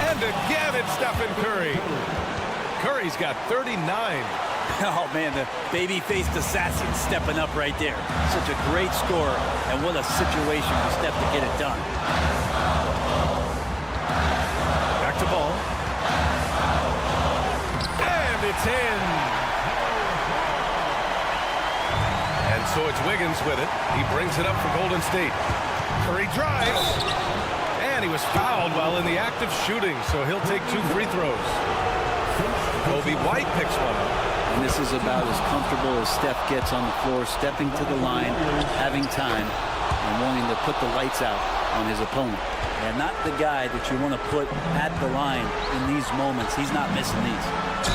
And again, it's Stephen Curry. Curry's got 39. Oh, man, the baby-faced assassin stepping up right there. Such a great score, and what a situation for Steph to get it done. Back to Ball. And it's in. And so it's Wiggins with it. He brings it up for Golden State. Curry drives. And he was fouled while in the act of shooting, so he'll take 2 free throws. Kobe White picks one up. And this is about as comfortable as Steph gets on the floor, stepping to the line, having time, and wanting to put the lights out on his opponent. And not the guy that you want to put at the line in these moments. He's not missing these.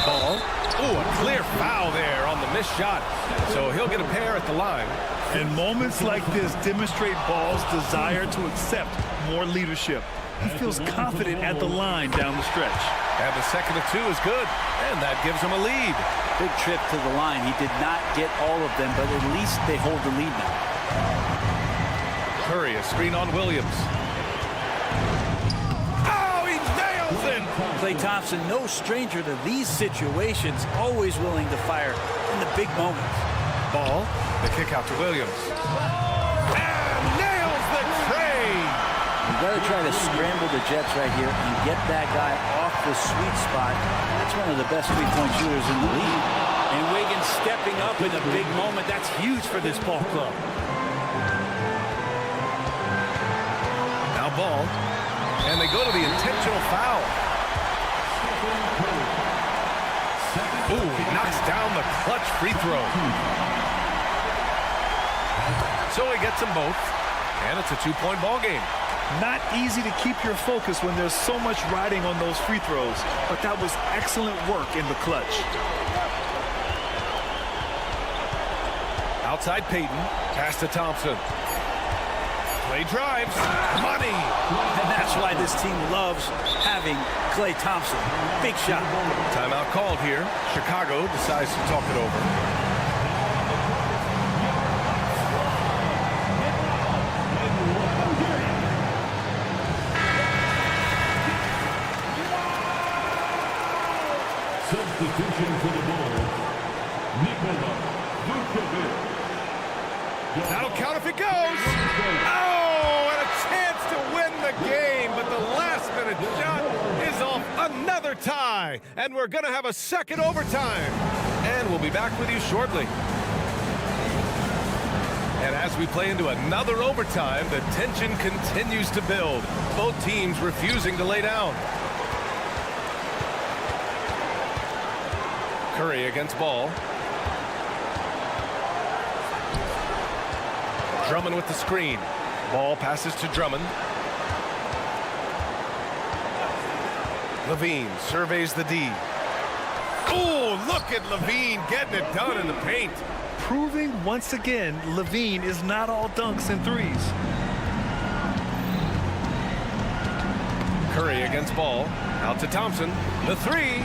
Ball. Ooh, a clear foul there on the missed shot. So he'll get a pair at the line. And moments like this demonstrate Ball's desire to accept more leadership. He feels confident at the line down the stretch. And the second of 2 is good. And that gives him a lead. Big trip to the line. He did not get all of them, but at least they hold the lead now. Curry, a screen on Williams. Oh, he nails it! Klay Thompson, no stranger to these situations, always willing to fire in the big moments. Ball, the kick out to Williams. And nails the tray! You've got to try to scramble the Jets right here and get that guy off the sweet spot. That's one of the best three-point shooters in the league. And Wiggins stepping up in a big moment. That's huge for this ball club. Now Ball, and they go to the intentional foul. Ooh, he knocks down the clutch free throw. So he gets them both, and it's a 2-point ball game. Not easy to keep your focus when there's so much riding on those free throws, but that was excellent work in the clutch. Outside Payton, pass to Thompson. Klay drives, money! And that's why this team loves having Klay Thompson. Big shot. Timeout called here. Chicago decides to talk it over. Substitution for the Bulls, Nikola Vucevic. That'll count if it goes. Oh, and a chance to win the game, but the last-minute shot is off. Another tie, and we're going to have a second overtime. And we'll be back with you shortly. And as we play into another overtime, the tension continues to build. Both teams refusing to lay down. Curry against Ball. Drummond with the screen. Ball passes to Drummond. Levine surveys the D. Oh, look at Levine getting it done in the paint. Proving once again, Levine is not all dunks and threes. Curry against Ball. Out to Thompson. The three.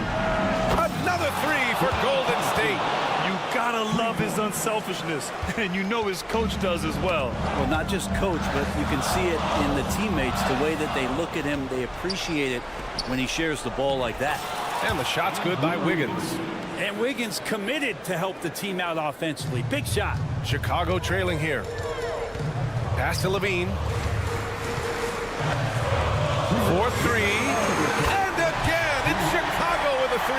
Another three for Golden State. You gotta love his unselfishness, and you know his coach does as well. Well, not just coach, but you can see it in the teammates, the way that they look at him. They appreciate it when he shares the ball like that. And the shot's good by Wiggins. And Wiggins committed to help the team out offensively. Big shot. Chicago trailing here. Pass to Levine. 4-3. And again, it's Chicago with a 3.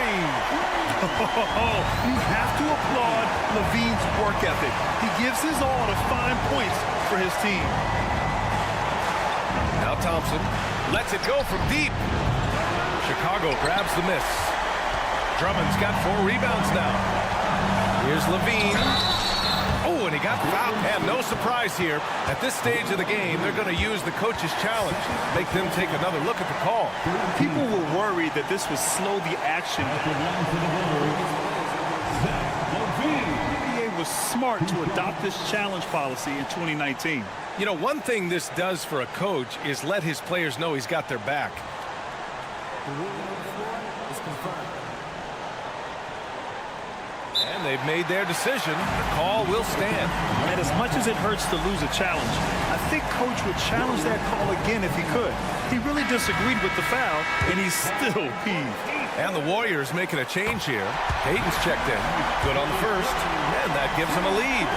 You have to applaud Levine's work ethic. He gives his all to find points for his team. Now Thompson lets it go from deep. Chicago grabs the miss. Drummond's got 4 rebounds now. Here's Levine. Oh, and he got fouled. And no surprise here. At this stage of the game, they're going to use the coach's challenge. Make them take another look at the call. People were worried that this would slow the action. The NBA was smart to adopt this challenge policy in 2019. You know, one thing this does for a coach is let his players know he's got their back. And they've made their decision. The call will stand. And as much as it hurts to lose a challenge, I think Coach would challenge that call again if he could. He really disagreed with the foul, and he's still peeved. And the Warriors making a change here. Payton's checked in. Good on the first. And that gives him a lead.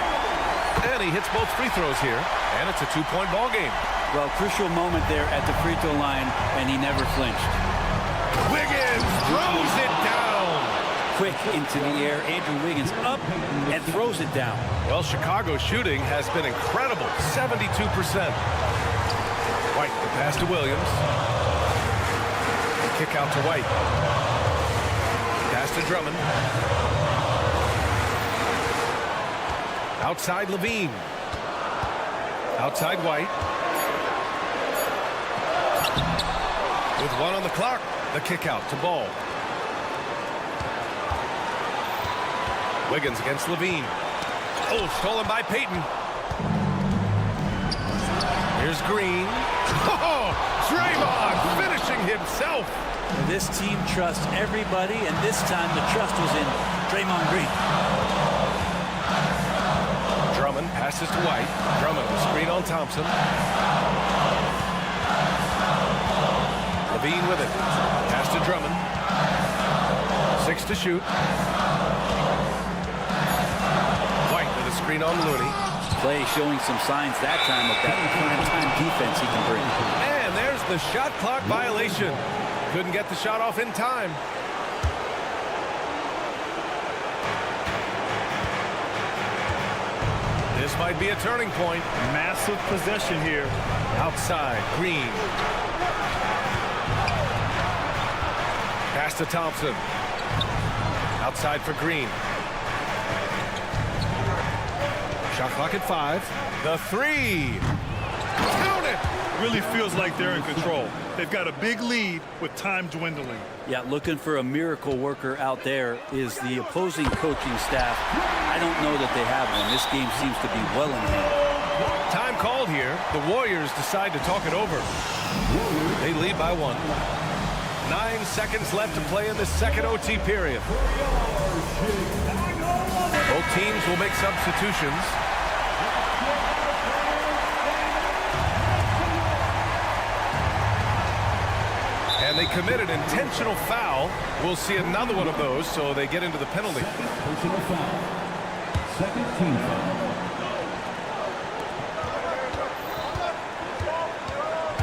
And he hits both free throws here. And it's a 2-point ball game. Well, crucial moment there at the free throw line, and he never flinched. Wiggins throws it down. Quick into the air. Andrew Wiggins up and throws it down. Well, Chicago's shooting has been incredible. 72%. White, the pass to Williams. Kick out to White. Pass to Drummond. Outside Levine. Outside White. With 1 on the clock, the kick out to Ball. Wiggins against Levine. Oh, stolen by Payton. Here's Green. Oh, Draymond finishing himself. This team trusts everybody, and this time the trust was in Draymond Green. Drummond passes to White. Drummond, the screen on Thompson. Levine with it. Pass to Drummond. 6 to shoot. White with a screen on Looney. Clay showing some signs that time of that prime-time defense he can bring. And there's the shot clock violation. Couldn't get the shot off in time. This might be a turning point. Massive possession here. Outside, Green. Pass to Thompson. Outside for Green. Shot clock at 5. The 3. Count it! Really feels like they're in control. They've got a big lead with time dwindling. Yeah, looking for a miracle worker out there is the opposing coaching staff. I don't know that they have one. This game seems to be well in hand. Time called here. The Warriors decide to talk it over. They lead by 1. 9 seconds left to play in the second OT period. Both teams will make substitutions. And they committed intentional foul. We'll see another one of those, so they get into the penalty. Personal foul. Second team foul.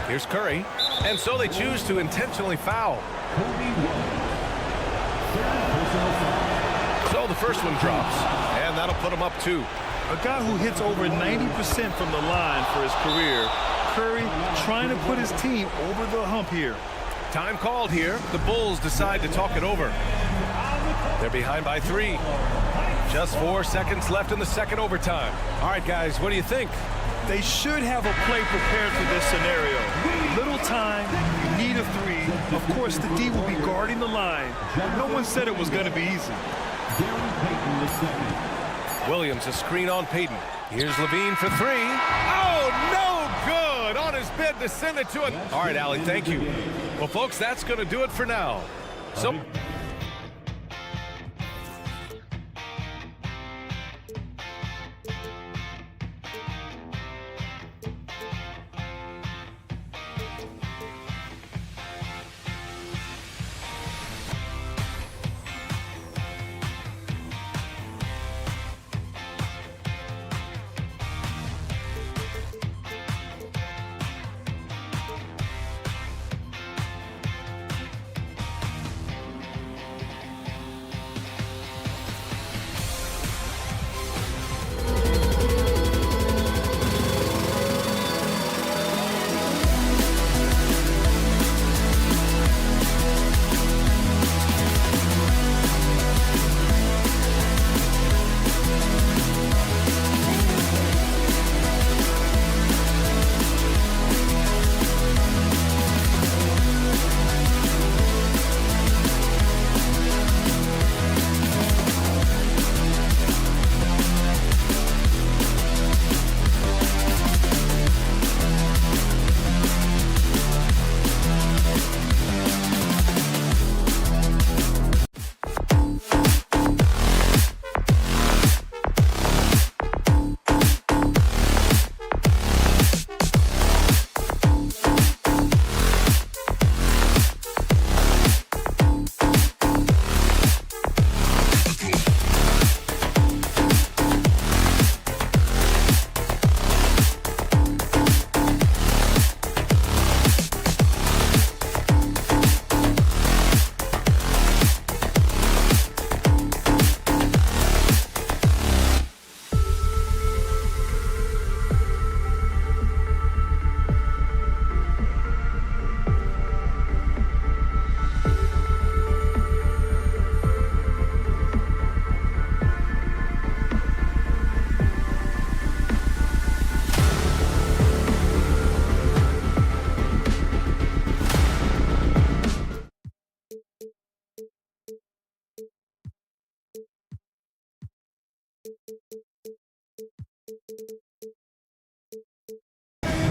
Here's Curry. And so they choose to intentionally foul. So the first one drops. And that'll put him up 2. A guy who hits over 90% from the line for his career. Curry trying to put his team over the hump here. Time called here. The Bulls decide to talk it over. They're behind by 3. Just 4 seconds left in the second overtime. All right, guys, what do you think? They should have a play prepared for this scenario. Little time, you need a 3. Of course, the D will be guarding the line. No one said it was going to be easy. Williams, a screen on Payton. Here's Levine for 3. Oh, no good! On his bid to send it to it. All right, Allie, thank you. Well, folks, that's going to do it for now. So...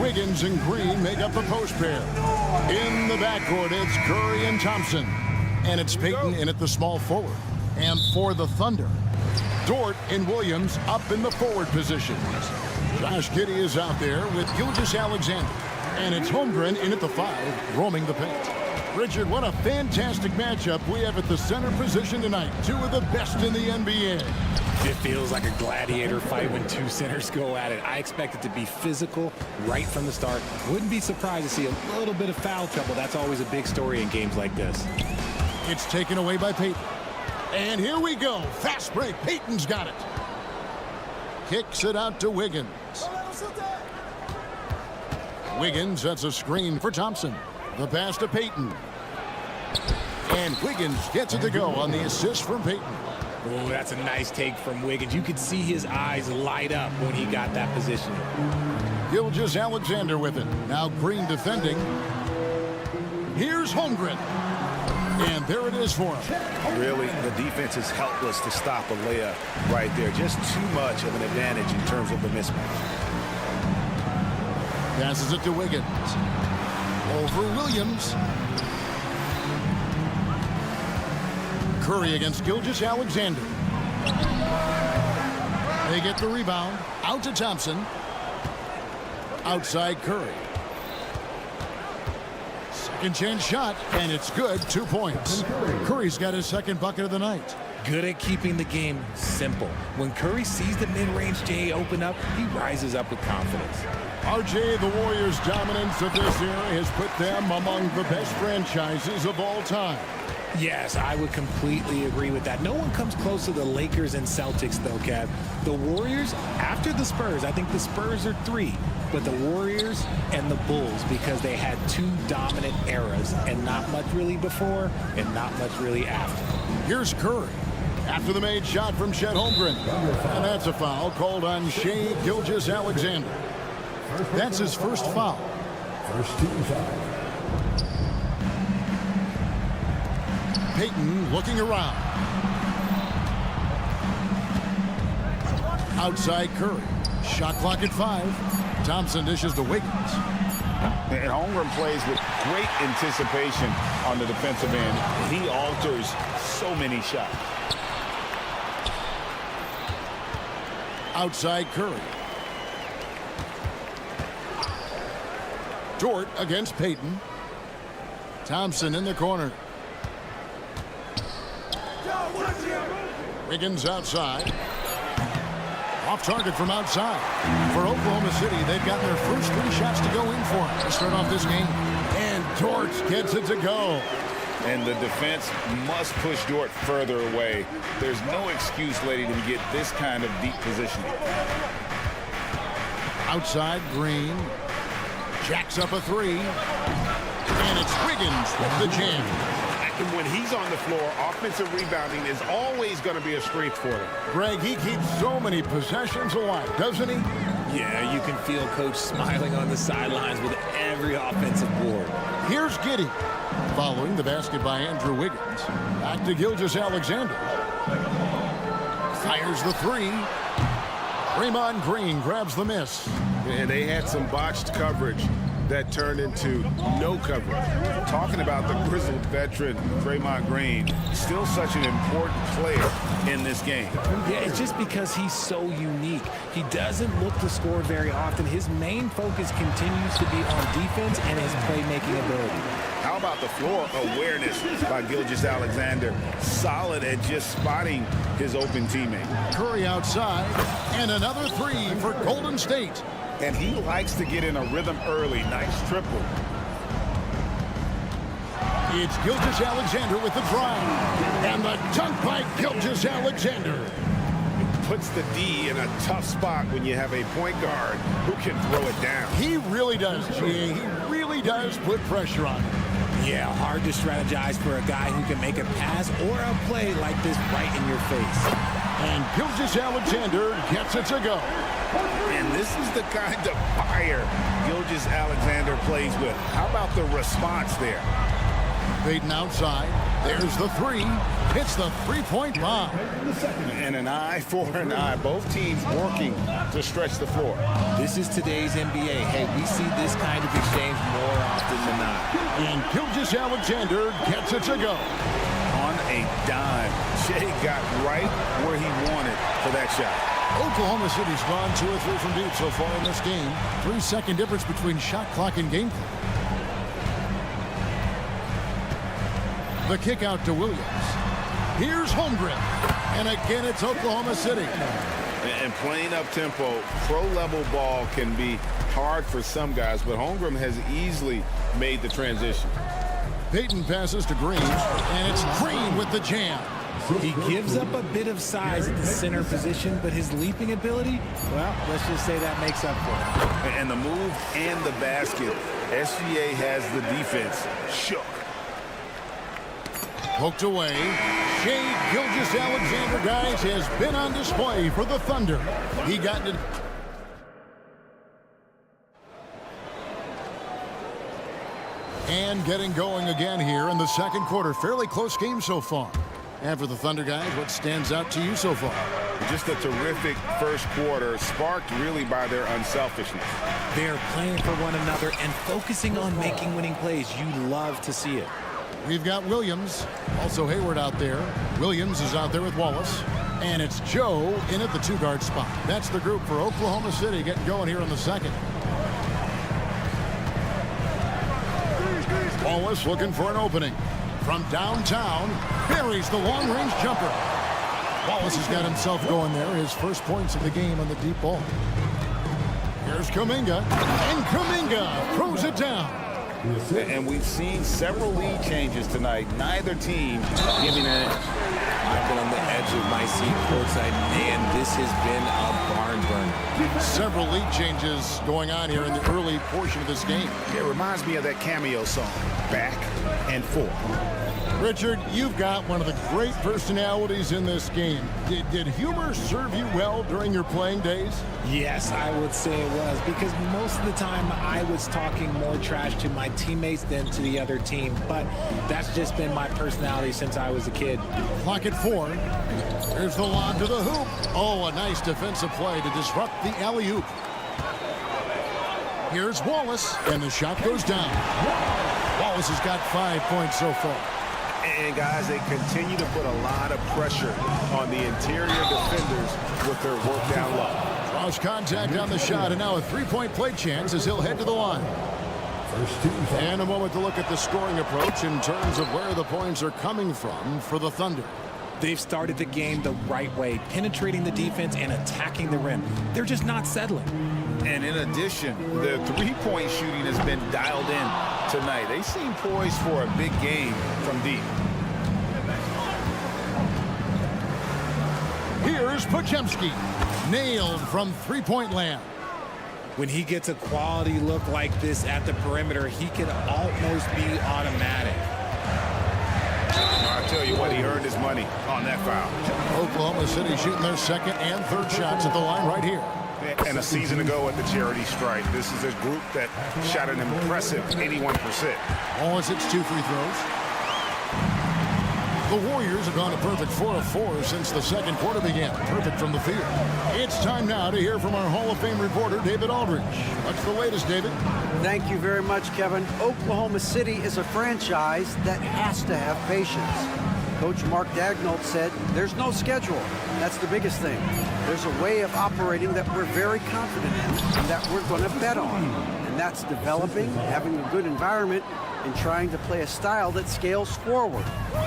Wiggins and Green make up the post pair. In the backcourt, it's Curry and Thompson. And it's Payton in at the small forward. And for the Thunder, Dort and Williams up in the forward positions. Josh Giddey is out there with Gilgeous-Alexander. And it's Holmgren in at the 5, roaming the paint. Richard, what a fantastic matchup we have at the center position tonight. Two of the best in the NBA. It feels like a gladiator fight when two centers go at it. I expect it to be physical right from the start. Wouldn't be surprised to see a little bit of foul trouble. That's always a big story in games like this. It's taken away by Payton. And here we go. Fast break. Payton's got it. Kicks it out to Wiggins. Wiggins sets a screen for Thompson. The pass to Payton. And Wiggins gets it to go on the assist from Payton. Oh, that's a nice take from Wiggins. You could see his eyes light up when he got that position. Gilgeous-Alexander with it. Now Green defending. Here's Holmgren. And there it is for him. Really, the defense is helpless to stop a layup right there. Just too much of an advantage in terms of the mismatch. Passes it to Wiggins. Over Williams. Curry against Gilgeous-Alexander. They get the rebound. Out to Thompson. Outside Curry. Second chance shot, and it's good. 2 points. Curry's got his second bucket of the night. Good at keeping the game simple. When Curry sees the mid-range J open up, he rises up with confidence. RJ, the Warriors' dominance of this era has put them among the best franchises of all time. Yes, I would completely agree with that. No one comes close to the Lakers and Celtics, though, Kev. The Warriors, after the Spurs, I think the Spurs are 3, but the Warriors and the Bulls, because they had 2 dominant eras, and not much really before and not much really after. Here's Curry after the made shot from Chet Holmgren. And that's a foul called on Shai Gilgeous-Alexander. That's his first foul. First team foul. Payton looking around. Outside Curry. Shot clock at 5. Thompson dishes to Wiggins. And Holmgren plays with great anticipation on the defensive end. He alters so many shots. Outside Curry. Dort against Payton. Thompson in the corner. Wiggins outside. Off target from outside. For Oklahoma City, they've gotten their first 3 shots to go in for it to start off this game. And Dort gets it to go. And the defense must push Dort further away. There's no excuse letting him get this kind of deep positioning. Outside Green. Jacks up a 3. And it's Wiggins with the jam. And when he's on the floor, offensive rebounding is always going to be a strength for him. Greg, he keeps so many possessions alive, doesn't he? Yeah, you can feel Coach smiling on the sidelines with every offensive board. Here's Giddey. Following the basket by Andrew Wiggins. Back to Gilgeous-Alexander. Fires the 3. Draymond Green grabs the miss. And they had some botched coverage that turned into no coverage. Talking about the grizzled veteran, Draymond Green, still such an important player in this game. Yeah, it's just because he's so unique. He doesn't look to score very often. His main focus continues to be on defense and his playmaking ability. How about the floor awareness by Gilgeous-Alexander? Solid at just spotting his open teammate. Curry outside, and another 3 for Golden State. And he likes to get in a rhythm early. Nice triple. It's Gilgeous-Alexander with the drive. And the dunk by Gilgeous-Alexander. Puts the D in a tough spot when you have a point guard who can throw it down. He really does, G.A. He really does put pressure on him. Yeah, hard to strategize for a guy who can make a pass or a play like this right in your face. And Gilgeous-Alexander gets it to go. And this is the kind of fire Gilgeous-Alexander plays with. How about the response there? Venom outside. There's the three. Hits the three-point bomb. And an eye for an eye. Both teams working to stretch the floor. This is today's NBA. Hey, we see this kind of exchange more often than not. And Gilgeous-Alexander gets it to go. On a dime. Shea got right where he wanted for that shot. Oklahoma City's gone 2 or 3 from deep so far in this game. 3-second difference between shot clock and game clock. The kick out to Williams. Here's Holmgren. And again, it's Oklahoma City. And playing up-tempo, pro-level ball can be hard for some guys, but Holmgren has easily made the transition. Payton passes to Green, and it's Green with the jam. He gives up a bit of size at the center position, but his leaping ability, well, let's just say that makes up for it. And the move and the basket, SGA has the defense shook. Poked away. Shea Gilgeous-Alexander, guys, has been on display for the Thunder. He got it. And getting going again here in the second quarter. Fairly close game so far. And for the Thunder guys, what stands out to you so far? Just a terrific first quarter, sparked really by their unselfishness. They're playing for one another and focusing on making winning plays. You love to see it. We've got Williams, also Hayward out there. Williams is out there with Wallace. And it's Joe in at the 2-guard spot. That's the group for Oklahoma City getting going here in the second. Wallace looking for an opening. From downtown, buries the long-range jumper. Wallace has got himself going there. His first points of the game on the deep ball. Here's Kuminga. And Kuminga throws it down. And we've seen several lead changes tonight. Neither team giving an inch. I've been on the edge of my seat courtside. Man, this has been a barn burner. Several lead changes going on here in the early portion of this game. It reminds me of that cameo song, Back and Forth. Richard, you've got one of the great personalities in this game. Did humor serve you well during your playing days? Yes, I would say it was, because most of the time I was talking more trash to my teammates than to the other team, but that's just been my personality since I was a kid. Clock at 4. Here's the lob to the hoop. Oh, a nice defensive play to disrupt the alley-oop. Here's Wallace, and the shot goes down. Wallace has got 5 points so far. And guys, they continue to put a lot of pressure on the interior defenders with their work down low. Draws contact on the shot, and now a 3-point play chance as he'll head to the line. And a moment to look at the scoring approach in terms of where the points are coming from for the Thunder. They've started the game the right way, penetrating the defense and attacking the rim. They're just not settling. And in addition, the three-point shooting has been dialed in tonight. They seem poised for a big game from deep. Here's Podziemski. Nailed from three-point land. When he gets a quality look like this at the perimeter, he could almost be automatic. I'll tell you what, he earned his money on that foul. Oklahoma City shooting their second and third shots at the line right here. And a season ago at the charity strike, this is a group that shot an impressive 81%. Wallace hits 2 free throws. The Warriors have gone a perfect 4 of 4 since the second quarter began. Perfect from the field. It's time now to hear from our Hall of Fame reporter, David Aldridge. What's the latest, David? Thank you very much, Kevin. Oklahoma City is a franchise that has to have patience. Coach Mark Daigneault said, there's no schedule. That's the biggest thing. There's a way of operating that we're very confident in and that we're going to bet on. And that's developing, having a good environment, and trying to play a style that scales forward.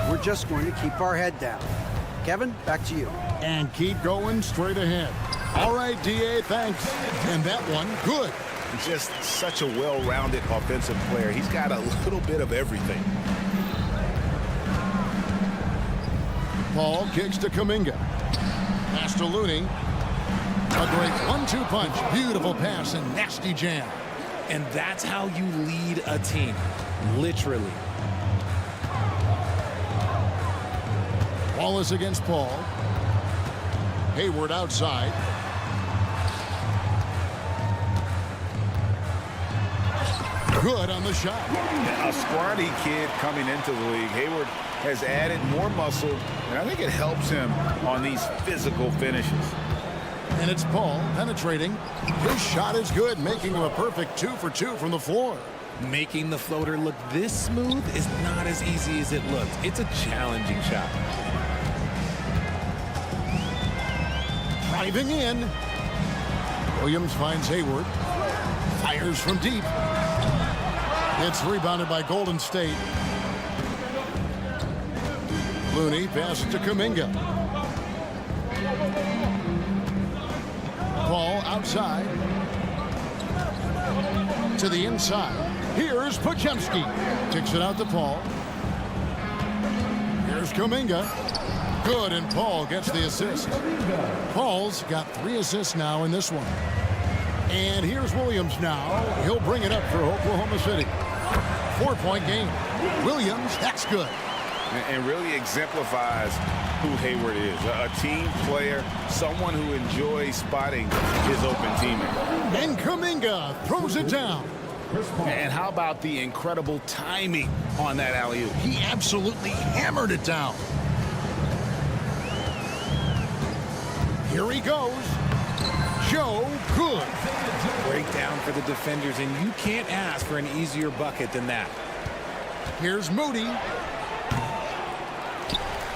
We're just going to keep our head down. Kevin, back to you. And keep going straight ahead. All right, D.A., thanks. And that one, good. Just such a well-rounded offensive player. He's got a little bit of everything. Paul kicks to Kuminga. Pass to Looney. A great 1-2 punch. Beautiful pass and nasty jam. And that's how you lead a team. Literally. Wallace against Paul. Hayward outside. Good on the shot. A scrawny kid coming into the league. Hayward has added more muscle, and I think it helps him on these physical finishes. And it's Paul penetrating. His shot is good, making him a perfect 2 for 2 from the floor. Making the floater look this smooth is not as easy as it looks. It's a challenging shot. Driving in. Williams finds Hayward. Fires from deep. It's rebounded by Golden State. Looney passes to Kuminga. Ball outside. To the inside. Here's Podziemski. Kicks it out to Paul. Here's Kuminga. Good, and Paul gets the assist. Paul's got 3 assists now in this one. And here's Williams now. He'll bring it up for Oklahoma City. 4-point game. Williams, that's good. And really exemplifies who Hayward is. A team player, someone who enjoys spotting his open teammate. And Kuminga throws it down. And how about the incredible timing on that alley-oop? He absolutely hammered it down. Here he goes. Joe, good. Breakdown for the defenders, and you can't ask for an easier bucket than that. Here's Moody.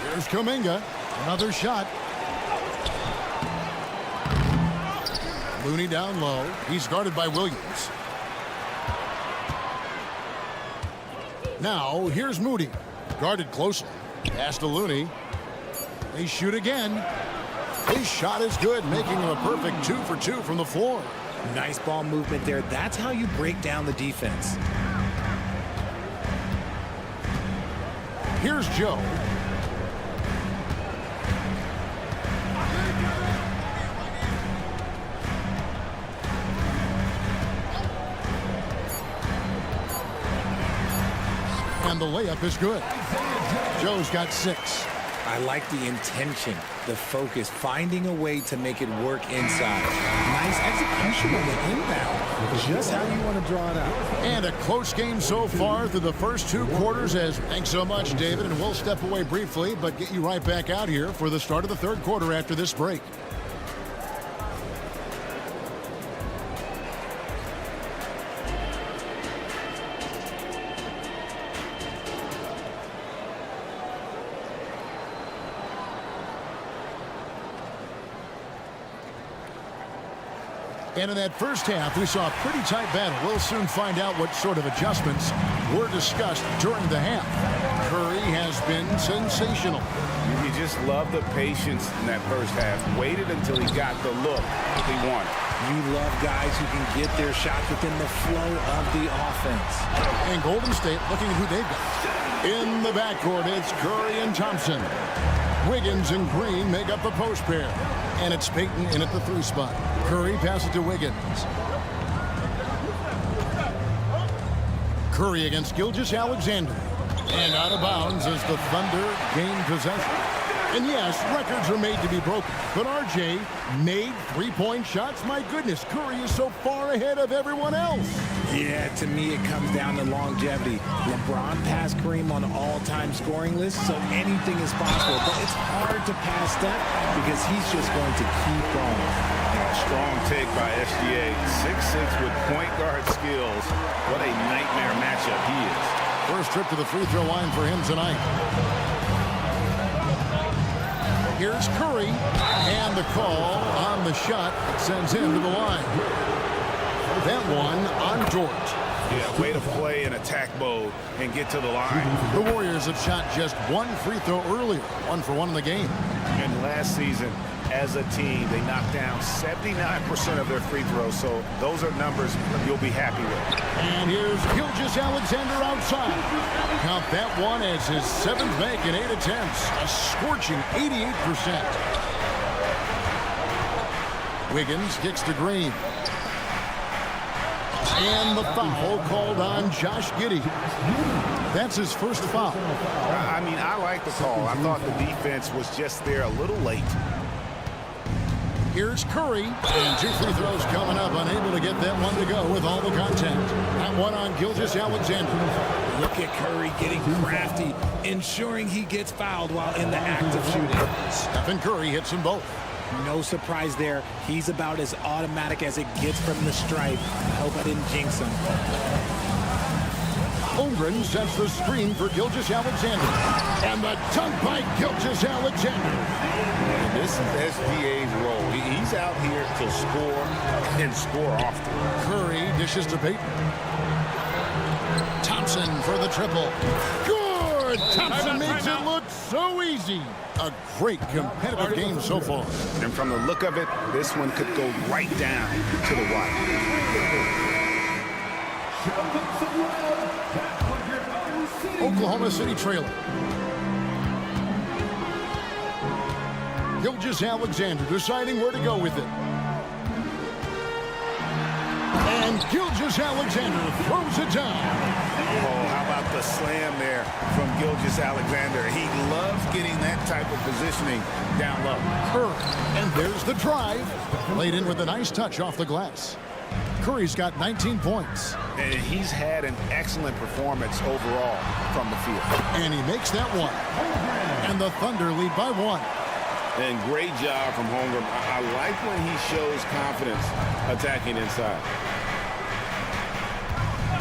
Here's Kuminga. Another shot. Looney down low. He's guarded by Williams. Now, here's Moody. Guarded closely. Pass to Looney. They shoot again. His shot is good, making him a perfect 2 for 2 from the floor. Nice ball movement there. That's how you break down the defense. Here's Joe. And the layup is good. Joe's got 6. I like the intention, the focus, finding a way to make it work inside. Nice execution on the inbound. Just how you want to draw it out. And a close game so far through the first 2 quarters. Thanks so much, David. And we'll step away briefly, but get you right back out here for the start of the 3rd quarter after this break. And in that first half, we saw a pretty tight battle. We'll soon find out what sort of adjustments were discussed during the half. Curry has been sensational. You just love the patience in that first half. Waited until he got the look he wanted. You love guys who can get their shots within the flow of the offense. And Golden State looking at who they've got. In the backcourt, it's Curry and Thompson. Wiggins and Green make up the post pair. And it's Payton in at the 3 spot. Curry passes to Wiggins. Curry against Gilgeous-Alexander. And out of bounds as the Thunder gain possession. And yes, records are made to be broken. But RJ made 3-point shots. My goodness, Curry is so far ahead of everyone else. Yeah, to me it comes down to longevity. LeBron passed Kareem on all-time scoring lists, so anything is possible. But it's hard to pass that because he's just going to keep going. Strong take by SGA. 6'6" with point guard skills. What a nightmare matchup he is. First trip to the free throw line for him tonight. Here's Curry, and the call on the shot sends him to the line. That one on George. Yeah, way to play in attack mode and get to the line. The Warriors have shot just 1 free throw earlier, 1 for 1 in the game. And last season, as a team, they knocked down 79% of their free throws, so those are numbers you'll be happy with. And here's Gilgeous-Alexander outside. Count that one as his 7th make in 8 attempts, a scorching 88%. Wiggins kicks to Green. And the foul called on Josh Giddey. That's his first foul. I mean, I like the call. I thought the defense was just there a little late. Here's Curry, and 2 free throws coming up, unable to get get that one to go with all the contact. That one on Gilgeous-Alexander. Look at Curry getting crafty, ensuring he gets fouled while in the act of shooting. Stephen Curry hits them both. No surprise there. He's about as automatic as it gets from the stripe. I hope I didn't jinx him. Holmgren sets the screen for Gilgeous-Alexander. And the dunk by Gilgeous-Alexander. And this is SGA's role. He's out here to score and score often. Curry dishes to Payton. Thompson for the triple. Good! Thompson makes it look so easy. A great competitive game so far. And from the look of it, this one could go right down to the wire. Oklahoma City trailer. Gilgeous-Alexander deciding where to go with it. And Gilgeous-Alexander throws it down. Oh, how about the slam there from Gilgeous-Alexander? He loves getting that type of positioning down low. And there's the drive. Laid in with a nice touch off the glass. Curry's got 19 points. And he's had an excellent performance overall from the field. And he makes that one. And the Thunder lead by 1. And great job from Holmgren. I like when he shows confidence attacking inside.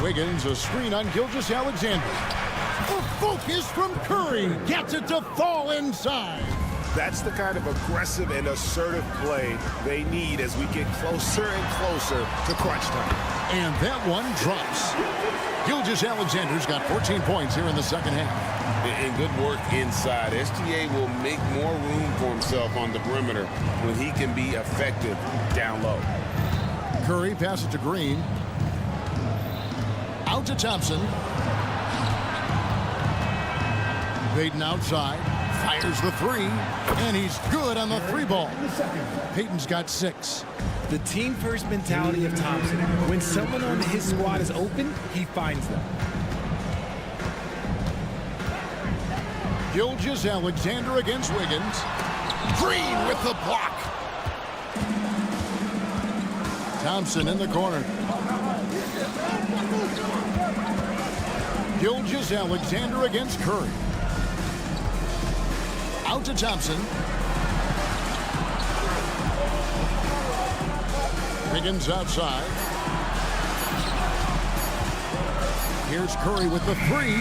Wiggins, a screen on Gilgeous-Alexander. A focus from Curry. Gets it to fall inside. That's the kind of aggressive and assertive play they need as we get closer and closer to crunch time. And that one drops. Gilgeous-Alexander's got 14 points here in the second half. And good work inside. SGA will make more room for himself on the perimeter when he can be effective down low. Curry passes to Green. Out to Thompson. Payton outside. Fires the three. And he's good on the three ball. Payton's got 6. The team-first mentality of Thompson. When someone on his squad is open, he finds them. Gilgeous-Alexander against Wiggins. Green with the block. Thompson in the corner. Gilgeous-Alexander against Curry. Out to Thompson. Wiggins outside. Here's Curry with the 3.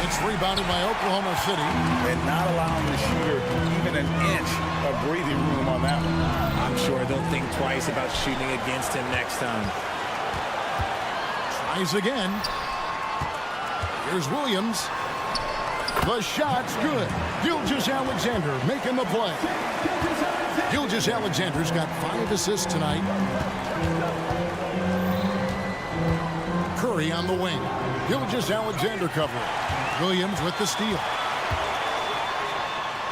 It's rebounded by Oklahoma City. And not allowing the shooter even an inch of breathing room on that one. I'm sure they'll think twice about shooting against him next time. Tries again. Here's Williams. The shot's good. Gilgeous-Alexander making the play. Gilgeous-Alexander's got 5 assists tonight. Curry on the wing. Gilgeous-Alexander covering. Williams with the steal.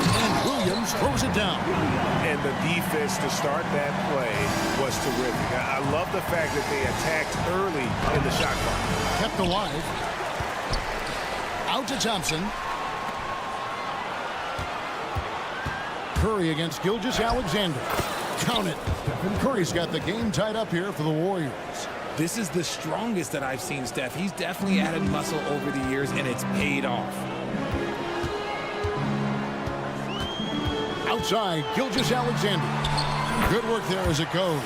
And Williams throws it down. And the defense to start that play was terrific. I love the fact that they attacked early in the shot clock. Kept alive. Out to Thompson. Curry against Gilgeous-Alexander. Count it. Curry's got the game tied up here for the Warriors. This is the strongest that I've seen Steph. He's definitely added muscle over the years, and it's paid off. Outside, Gilgeous-Alexander. Good work there as it goes.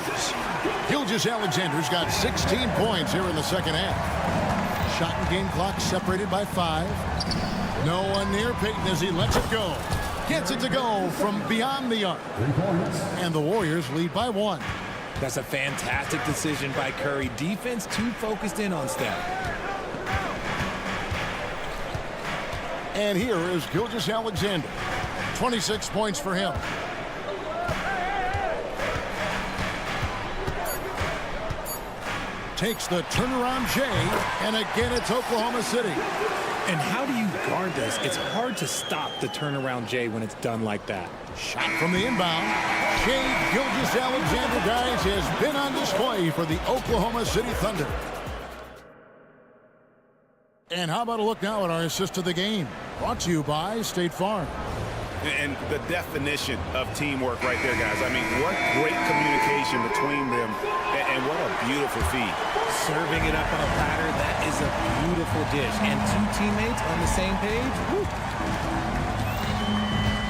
Gilgeous-Alexander's got 16 points here in the second half. Shot and game clock separated by 5. No one near Payton as he lets it go. Gets it to go from beyond the arc. And the Warriors lead by 1. That's a fantastic decision by Curry. Defense too focused in on Steph. And here is Gilgeous-Alexander. 26 points for him. Takes the turnaround J, and again it's Oklahoma City. And how do you guard this? It's hard to stop the turnaround J when it's done like that. Shot from the inbound. Shea Gilgeous-Alexander, guys, has been on display for the Oklahoma City Thunder. And how about a look now at our assist of the game? Brought to you by State Farm. And the definition of teamwork right there, guys. I mean, what great communication between them, and what a beautiful beautiful feed. Serving it up on a platter, that is a beautiful dish. And two teammates on the same page. Woo.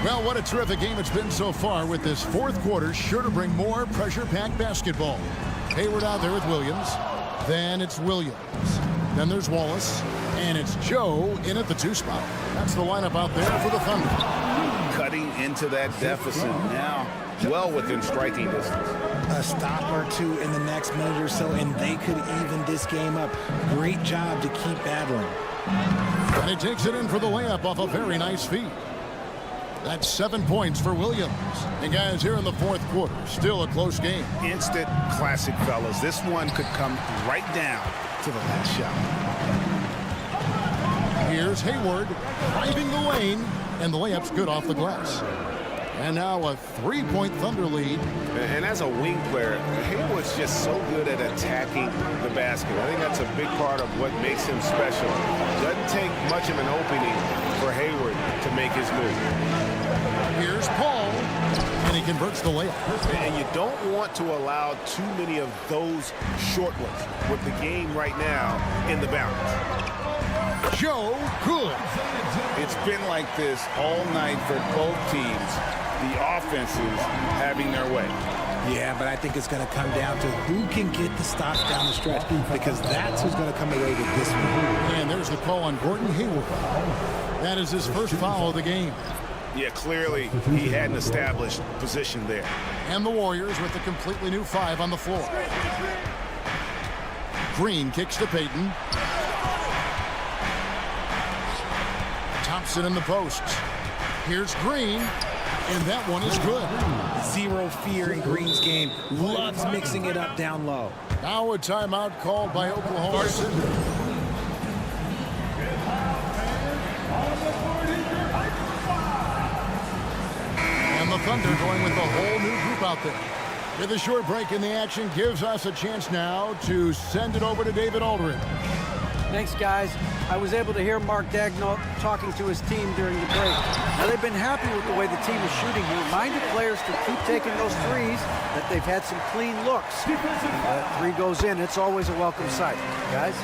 Well, what a terrific game it's been so far, with this fourth quarter sure to bring more pressure-packed basketball. Hayward out there with Williams. Then it's Williams. Then there's Wallace. And it's Joe in at the 2 spot. That's the lineup out there for the Thunder. Cutting into that deficit now, well within striking distance. A stop or two in the next minute or so, and they could even this game up. Great job to keep battling. And he takes it in for the layup off a very nice feed. That's 7 points for Williams. And guys, here in the fourth quarter, still a close game. Instant classic, fellas. This one could come right down to the last shot. Here's Hayward driving the lane, and the layup's good off the glass. And now a 3-point Thunder lead. And as a wing player, Hayward's just so good at attacking the basket. I think that's a big part of what makes him special. Doesn't take much of an opening for Hayward to make his move. Here's Paul, and he converts the layup. And you don't want to allow too many of those short ones with the game right now in the balance. Joe, good. It's been like this all night for both teams. The offenses having their way. Yeah, but I think it's going to come down to who can get the stops down the stretch, because that's who's going to come away with this one. And there's the call on Gordon Hayward. That is his first foul of the game. Yeah, clearly he had an established position there. And the Warriors with a completely new 5 on the floor. Green kicks to Payton. Thompson in the posts. Here's Green, and that one is good. Zero fear in Green's game. Loves mixing it up down low. Now a timeout called by Oklahoma City. And the Thunder going with a whole new group out there. With a short break in the action, gives us a chance now to send it over to David Aldridge. Thanks, guys. I was able to hear Mark Daigneault talking to his team during the break. Now, they've been happy with the way the team is shooting. He reminded players to keep taking those threes, that they've had some clean looks. That 3 goes in. It's always a welcome sight. Guys?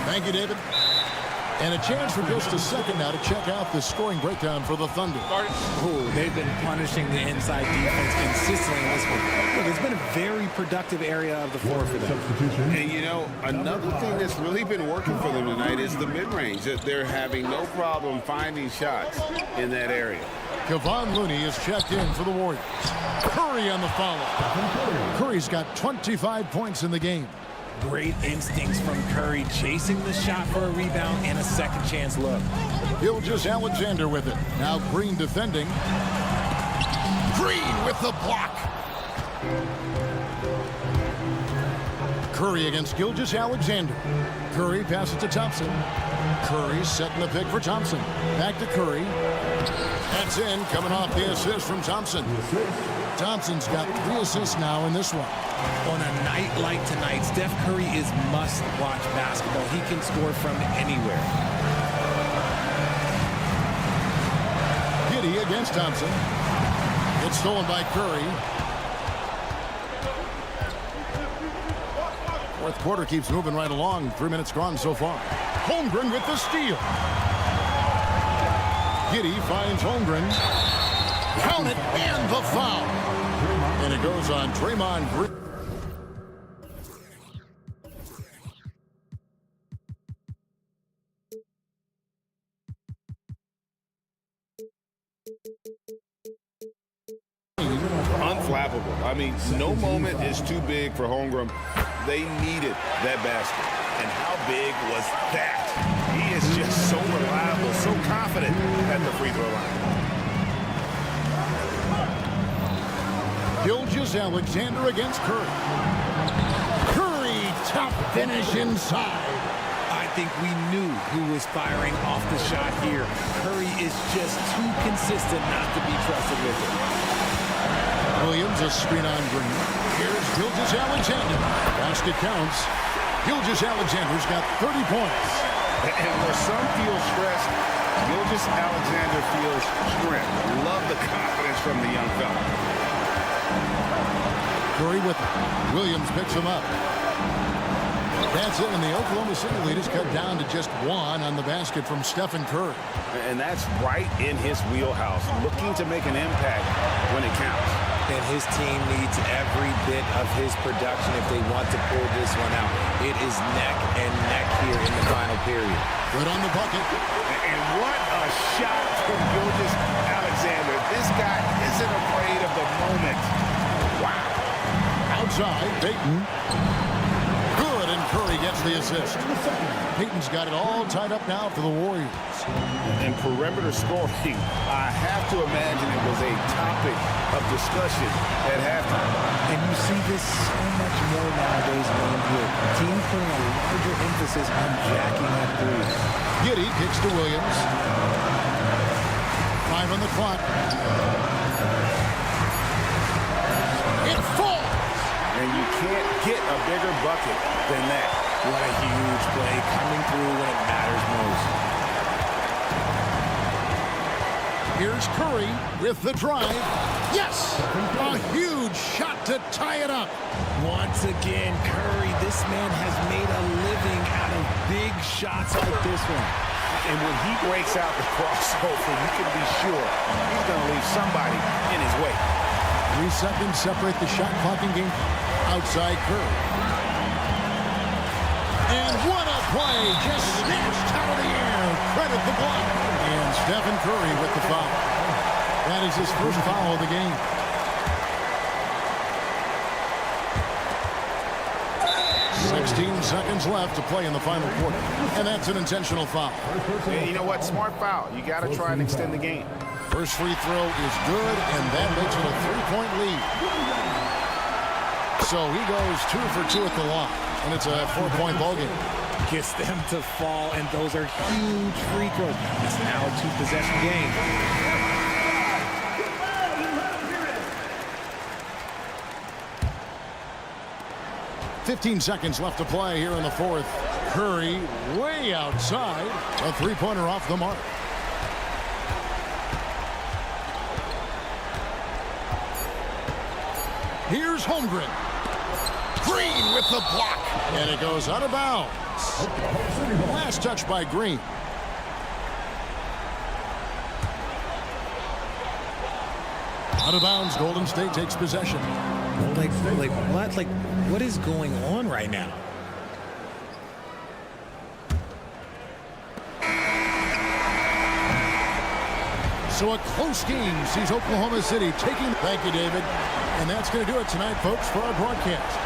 Thank you, David. And a chance for just a second now to check out the scoring breakdown for the Thunder. Oh, they've been punishing the inside defense consistently in this one. Look, it's been a very productive area of the floor for them. And, you know, another thing that's really been working for them tonight is the mid-range. They're having no problem finding shots in that area. Kevon Looney is checked in for the Warriors. Curry on the follow. Curry's got 25 points in the game. Great instincts from Curry, chasing the shot for a rebound and a second chance look. Gilgeous-Alexander with it. Now Green defending. Green with the block. Curry against Gilgeous-Alexander. Curry passes to Thompson. Curry setting the pick for Thompson. Back to Curry. That's in, coming off the assist from Thompson. Thompson's got 3 assists now in this one. On a night like tonight, Steph Curry is must-watch basketball. He can score from anywhere. Giddey against Thompson. It's stolen by Curry. Fourth quarter keeps moving right along. 3 minutes gone so far. Holmgren with the steal. Giddey finds Holmgren. Count it, and the foul. And it goes on Draymond Green. Unflappable. I mean, no moment is too big for Holmgren. They needed that basket. And how big was that? He is just so reliable, so confident at the free throw line. Gilgeous-Alexander against Curry. Curry, top finish inside. I think we knew who was firing off the shot here. Curry is just too consistent not to be trusted with it. Williams, a screen on Green. Here's Gilgeous-Alexander. Pass basket counts. Gilgeous Alexander's got 30 points. And where some feel stressed, Gilgeous Alexander feels strength. Love the confidence from the young fella. Curry with it. Williams picks him up. That's it, and the Oklahoma City lead is cut down to just 1 on the basket from Stephen Curry. And that's right in his wheelhouse, looking to make an impact when it counts. And his team needs every bit of his production if they want to pull this one out. It is neck and neck here in the final period. Good on the bucket. And what a shot from Gilgeous Alexander. This guy isn't afraid of the moment. Wow. Outside, Payton. Good, and Curry gets the assist. Payton's got it all tied up now for the Warriors. And perimeter scoring, I have to imagine it was a topic of discussion at halftime. And you see this so much more nowadays around here. Teams putting a larger emphasis on jacking up threes. Giddey kicks to Williams. 5 on the clock. It falls! And you can't get a bigger bucket than that. What a huge play coming through when it matters most. Here's Curry with the drive. Yes! A huge shot to tie it up. Once again, Curry, this man has made a living out of big shots like this one. And when he breaks out the crossover, you can be sure he's going to leave somebody in his way. 3 seconds separate the shot clock and game. Outside Curry. And what a play! Just snatched out of the air. Credit the block. And Stephen Curry with the foul. That is his first foul of the game. "16 seconds left to play in the final quarter. And that's an intentional foul. And you know what? Smart foul. You got to try and extend the game. First free throw is good, and that makes it a 3-point lead. So he goes 2 for 2 at the line, and it's a 4-point ball game. Gets them to fall, and those are huge free throws. It's now a 2-possession game. "15 seconds left to play here in the fourth. Curry way outside. A 3-pointer off the mark. Here's Holmgren. Green with the block. And it goes out of bounds. Last touch by Green. Out of bounds, Golden State takes possession. What is going on right now? So a close game sees Oklahoma City taking. Thank you, David. And that's going to do it tonight, folks, for our broadcast.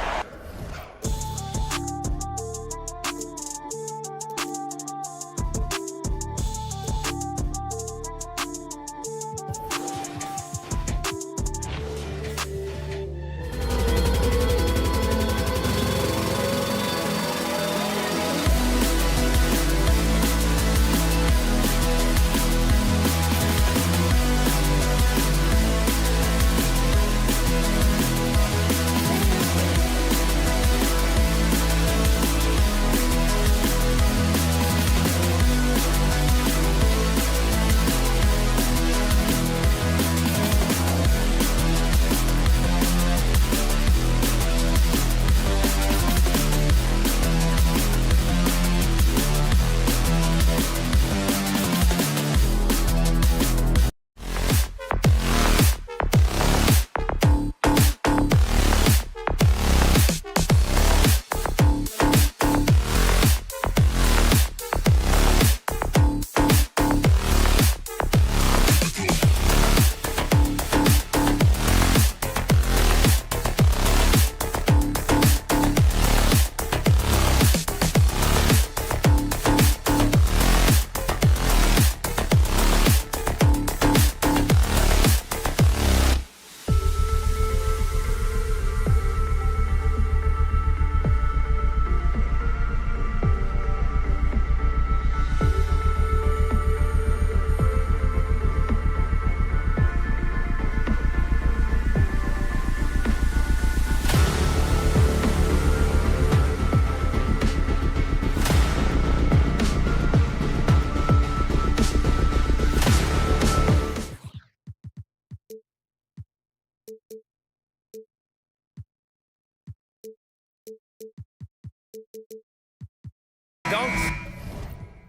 dunks,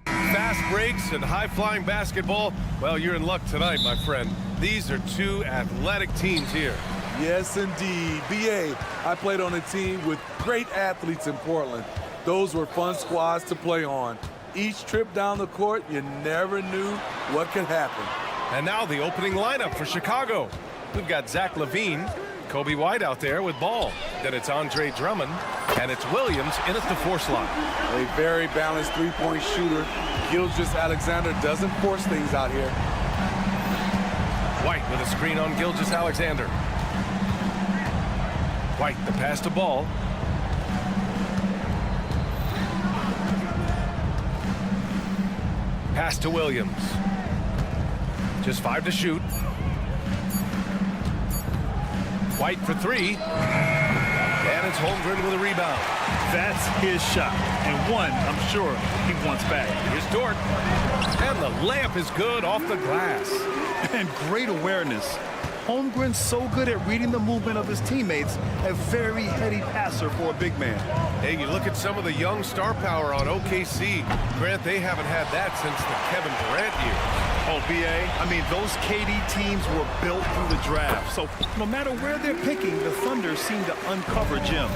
fast breaks, and high-flying basketball. Well, you're in luck tonight, my friend. These are two athletic teams here. Yes, indeed. BA, I played on a team with great athletes in Portland. Those were fun squads to play on. Each trip down the court, you never knew what could happen. And now the opening lineup for Chicago. We've got Zach LaVine, Kobe White out there with ball. Then it's Andre Drummond, and it's Williams in at the 4 slot. A very balanced three-point shooter. Gilgeous-Alexander doesn't force things out here. White with a screen on Gilgeous-Alexander. White, the pass to Ball. Pass to Williams. Just 5 to shoot. White for 3. And it's Holmgren with a rebound. That's his shot, and one I'm sure he wants back. Here's Dort. And the layup is good off the glass. And great awareness. Holmgren's so good at reading the movement of his teammates, a very heady passer for a big man. Hey, you look at some of the young star power on OKC. Grant, they haven't had that since the Kevin Durant years. Oh, BA, I mean, those KD teams were built through the draft. So no matter where they're picking, the Thunder seem to uncover gems.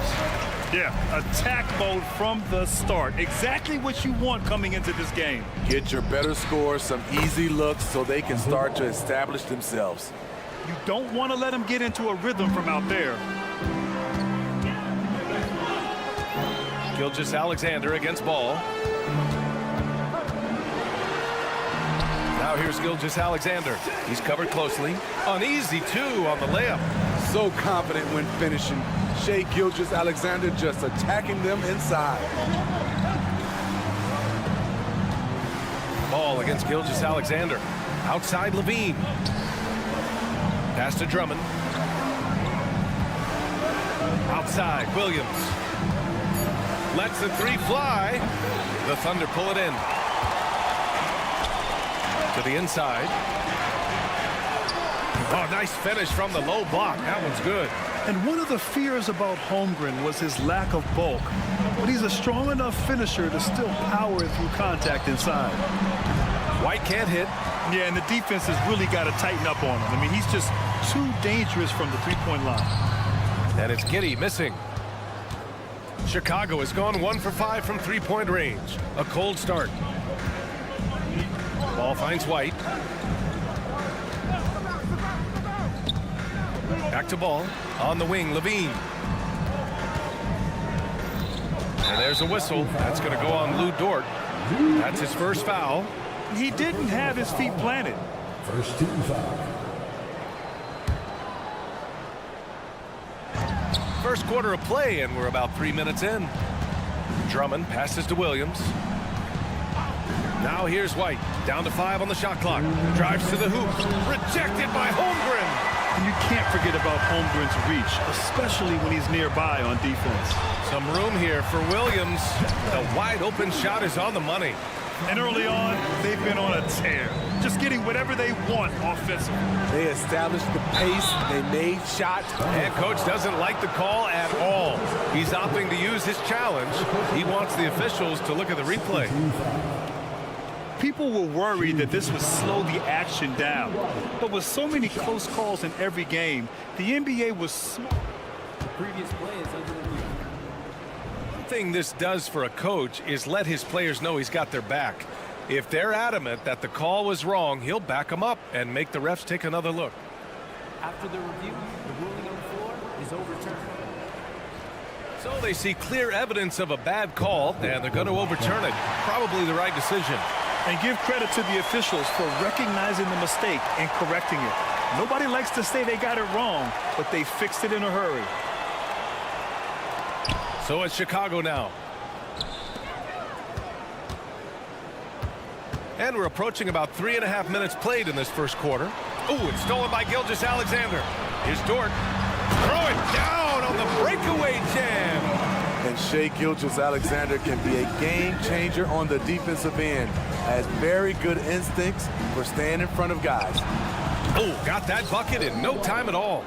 Yeah, attack mode from the start. Exactly what you want coming into this game. Get your better scores, some easy looks so they can start to establish themselves. You don't want to let them get into a rhythm from out there. Gilgeous-Alexander against Ball. Now here's Gilgeous-Alexander. He's covered closely. An easy 2 on the layup. So confident when finishing. Shai Gilgeous-Alexander just attacking them inside. Ball against Gilgeous-Alexander. Outside LaVine. Pass to Drummond. Outside, Williams. Lets the 3 fly. The Thunder pull it in. To the inside. Oh, nice finish from the low block. That one's good. And one of the fears about Holmgren was his lack of bulk. But he's a strong enough finisher to still power through contact inside. White can't hit. Yeah, and the defense has really got to tighten up on him. I mean, he's just too dangerous from the three-point line. And it's Giddey missing. Chicago has gone 1 for 5 from three-point range. A cold start. Ball finds White. Back to Ball. On the wing, LaVine. And there's a whistle. That's going to go on Lou Dort. That's his first foul. He didn't have his feet planted. First team foul. First quarter of play, and we're about 3 minutes in. Drummond passes to Williams. Now here's White. Down to 5 on the shot clock. Drives to the hoop. Rejected by Holmgren. And you can't forget about Holmgren's reach, especially when he's nearby on defense. Some room here for Williams. The wide open shot is on the money. And early on, they've been on a tear. Just getting whatever they want offensively. They established the pace. They made shots. Head coach doesn't like the call at all. He's opting to use his challenge. He wants the officials to look at the replay. People were worried that this would slow the action down. But with so many close calls in every game, the NBA was smart. The previous play is under the review. One thing this does for a coach is let his players know he's got their back. If they're adamant that the call was wrong, he'll back them up and make the refs take another look. After the review, the ruling on the floor is overturned. So they see clear evidence of a bad call, and they're going to overturn it. Probably the right decision. And give credit to the officials for recognizing the mistake and correcting it. Nobody likes to say they got it wrong, but they fixed it in a hurry. So it's Chicago now. And we're approaching about 3.5 minutes played in this first quarter. Oh, it's stolen by Gilgeous-Alexander. Here's Dort. Throw it down on the breakaway jam. And Shai Gilgeous-Alexander can be a game changer on the defensive end. Has very good instincts for staying in front of guys. Oh, got that bucket in no time at all.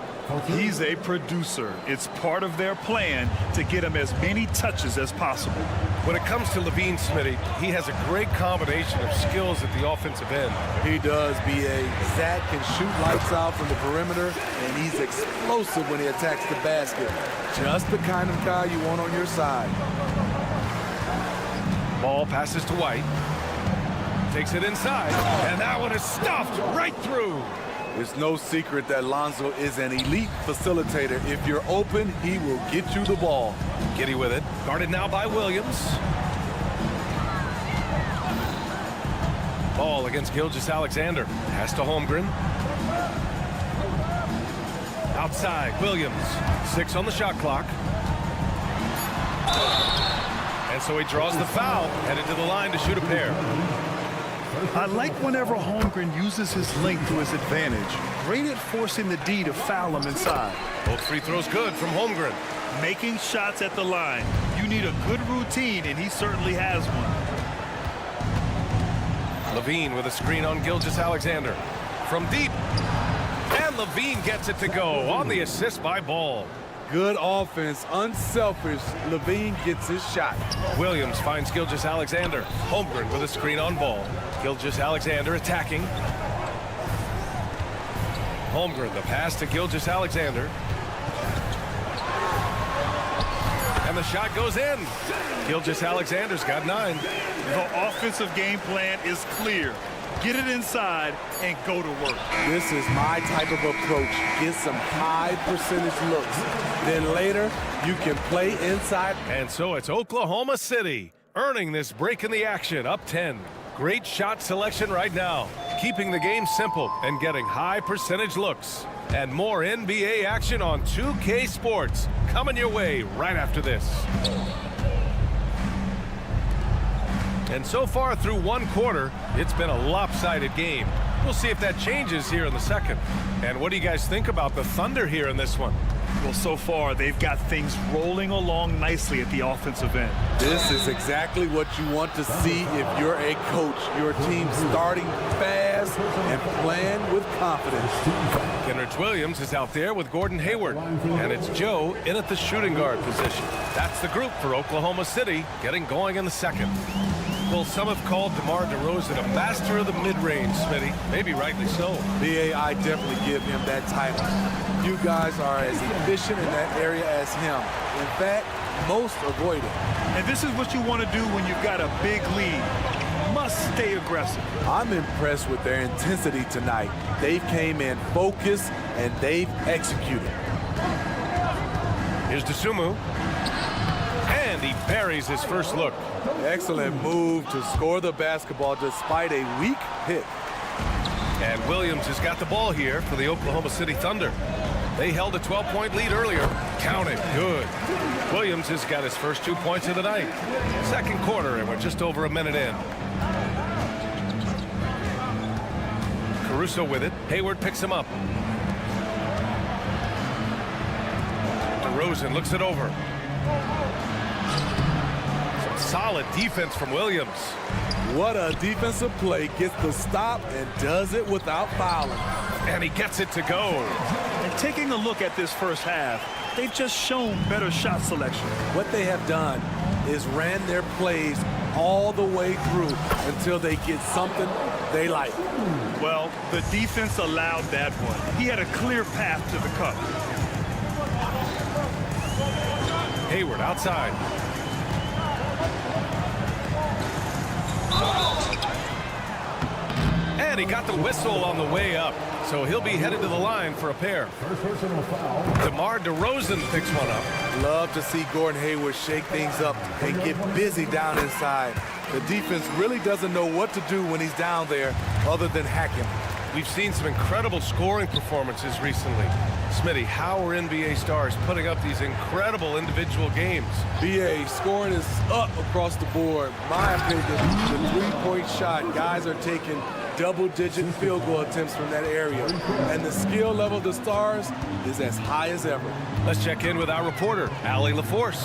He's a producer. It's part of their plan to get him as many touches as possible. When it comes to Levine, Smitty, he has a great combination of skills at the offensive end. He does, B.A. Zach can shoot lights out from the perimeter, and he's explosive when he attacks the basket. Just the kind of guy you want on your side. Ball passes to White. Takes it inside, and that one is stuffed right through. It's no secret that Lonzo is an elite facilitator. If you're open, he will get you the ball. Giddy with it. Guarded now by Williams. Ball against Gilgeous-Alexander. Pass to Holmgren. Outside, Williams. 6 on the shot clock. And so he draws the foul. Headed to the line to shoot a pair. I like whenever Holmgren uses his length to his advantage. Great at forcing the D to foul him inside. Both free throws good from Holmgren. Making shots at the line. You need a good routine, and he certainly has one. Levine with a screen on Gilgeous-Alexander. From deep. And Levine gets it to go on the assist by Ball. Good offense, unselfish. Levine gets his shot. Williams finds Gilgeous-Alexander. Holmgren with a screen on Ball. Gilgeous-Alexander attacking. Holmgren, the pass to Gilgeous-Alexander. And the shot goes in. Gilgeous-Alexander's got 9. The offensive game plan is clear. Get it inside and go to work. This is my type of approach. Get some high percentage looks. Then later, you can play inside. And so it's Oklahoma City earning this break in the action, up 10. Great shot selection right now, keeping the game simple and getting high percentage looks. And more NBA action on 2K Sports coming your way right after this. And so far through one quarter, it's been a lopsided game. We'll see if that changes here in the second. And what do you guys think about the Thunder here in this one? Well, so far, they've got things rolling along nicely at the offensive end. This is exactly what you want to see if you're a coach. Your team starting fast and playing with confidence. Kenrich Williams is out there with Gordon Hayward. And it's Joe in at the shooting guard position. That's the group for Oklahoma City getting going in the second. Well, some have called DeMar DeRozan a master of the mid-range, Smitty. Maybe rightly so. B.A., I definitely give him that title. You guys are as efficient in that area as him. In fact, most avoid it. And this is what you want to do when you've got a big lead. You must stay aggressive. I'm impressed with their intensity tonight. They came in focused, and they've executed. Here's Dosunmu. And he buries his first look. Excellent move to score the basketball despite a weak hit. And Williams has got the ball here for the Oklahoma City Thunder. They held a 12-point lead earlier. Count it. Good. Williams has got his first 2 points of the night. Second quarter, and we're just over a minute in. Caruso with it. Hayward picks him up. DeRozan looks it over. Some solid defense from Williams. What a defensive play. Gets the stop and does it without fouling. And he gets it to go. And taking a look at this first half, they've just shown better shot selection. What they have done is ran their plays all the way through until they get something they like. Well, the defense allowed that one. He had a clear path to the cup. Hayward outside. And he got the whistle on the way up. So he'll be headed to the line for a pair. DeMar DeRozan picks one up. Love to see Gordon Hayward shake things up and get busy down inside. The defense really doesn't know what to do when he's down there other than hack him. We've seen some incredible scoring performances recently. Smitty, how are NBA stars putting up these incredible individual games? BA, scoring is up across the board. My opinion, the three-point shot, guys are taking double-digit field goal attempts from that area. And the skill level of the Stars is as high as ever. Let's check in with our reporter, Allie LaForce.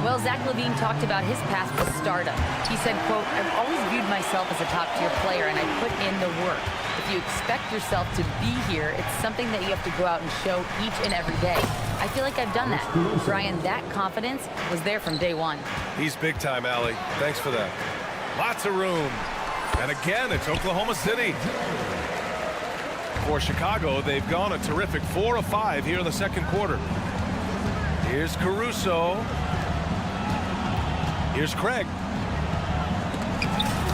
Well, Zach LaVine talked about his path to stardom. He said, quote, I've always viewed myself as a top-tier player, and I put in the work. If you expect yourself to be here, it's something that you have to go out and show each and every day. I feel like I've done that. Brian, that confidence was there from day one. He's big time, Allie. Thanks for that. Lots of room. And again, it's Oklahoma City. For Chicago, they've gone a terrific 4 of 5 here in the second quarter. Here's Caruso. Here's Craig.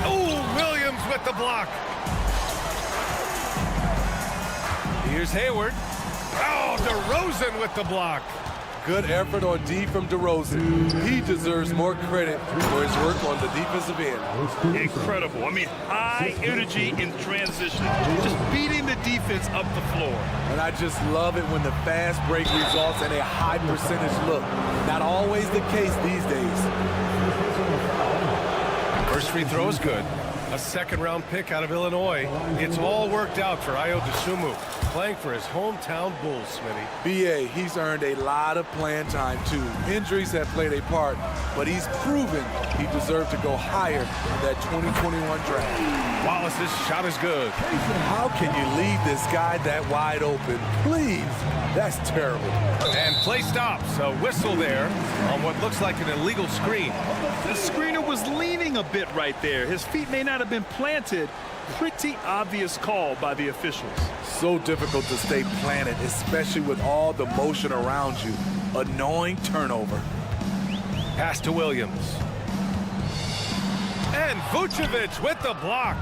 Oh, Williams with the block. Here's Hayward. Oh, DeRozan with the block. Good effort on D from DeRozan. He deserves more credit for his work on the defensive end. Incredible. I mean, high energy in transition. Just beating the defense up the floor. And I just love it when the fast break results in a high percentage look. Not always the case these days. First free throw is good. A second-round pick out of Illinois. It's all worked out for Ayo Dosunmu, playing for his hometown Bulls, Smitty. B.A., he's earned a lot of playing time, too. Injuries have played a part, but he's proven he deserved to go higher in that 2021 draft. Wallace's shot is good. How can you leave this guy that wide open? Please. That's terrible. And play stops. A whistle there on what looks like an illegal screen. The screener was leaning a bit right there. His feet may not have been planted. Pretty obvious call by the officials. So difficult to stay planted, especially with all the motion around you. Annoying turnover. Pass to Williams. And Vucevic with the block.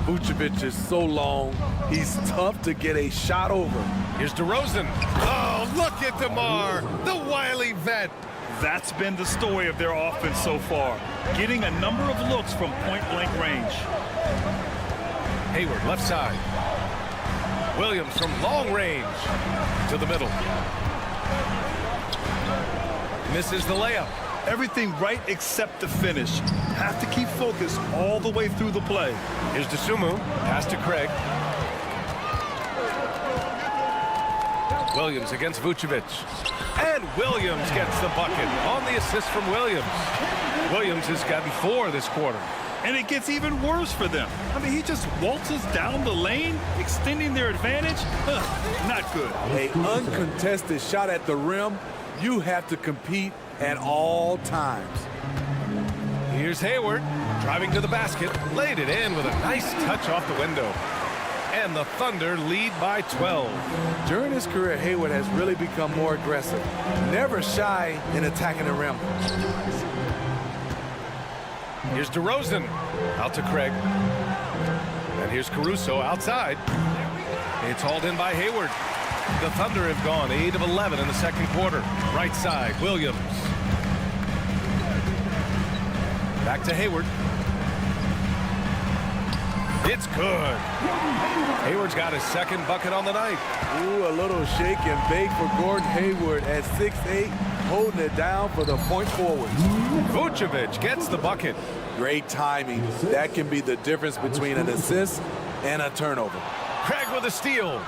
Vucevic is so long, he's tough to get a shot over. Here's DeRozan. Oh, look at DeMar, the wily vet. That's been the story of their offense so far, getting a number of looks from point-blank range. Hayward, left side. Williams from long range to the middle. Misses the layup. Everything right except the finish. Have to keep focused all the way through the play. Here's Dosunmu. Pass to Craig. Williams against Vucevic. And Williams gets the bucket on the assist from Williams. Williams has gotten 4 this quarter. And it gets even worse for them. I mean, he just waltzes down the lane, extending their advantage. Not good. An uncontested shot at the rim. You have to compete at all times. Here's Hayward driving to the basket, laid it in with a nice touch off the window. And the Thunder lead by 12. During his career, Hayward has really become more aggressive. Never shy in attacking the rim. Here's DeRozan out to Craig. And here's Caruso outside. It's hauled in by Hayward. The Thunder have gone 8 of 11 in the second quarter. Right side, Williams. Back to Hayward. It's good. Hayward's got his second bucket on the night. Ooh, a little shake and bake for Gordon Hayward at 6'8", holding it down for the point forward. Vucevic gets the bucket. Great timing. That can be the difference between an assist and a turnover. Craig with a steal.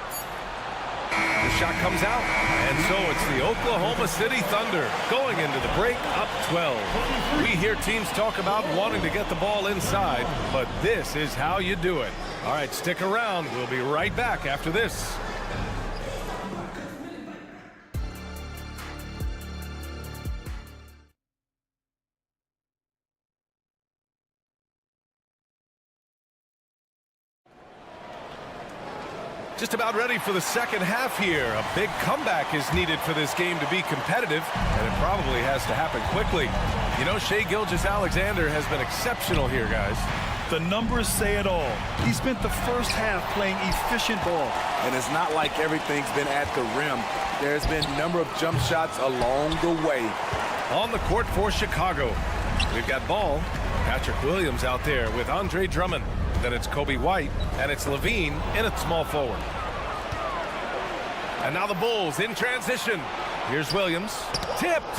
The shot comes out, and so it's the Oklahoma City Thunder going into the break up 12. We hear teams talk about wanting to get the ball inside, but this is how you do it. All right, stick around. We'll be right back after this. Just about ready for the second half here. A big comeback is needed for this game to be competitive, and it probably has to happen quickly. You know, Shai Gilgeous-Alexander has been exceptional here, guys. The numbers say it all. He spent the first half playing efficient ball. And it's not like everything's been at the rim. There's been a number of jump shots along the way. On the court for Chicago, we've got Ball, Patrick Williams out there with Andre Drummond. Then it's Kobe White, and it's LaVine in at small forward. And now the Bulls in transition. Here's Williams. Tipped.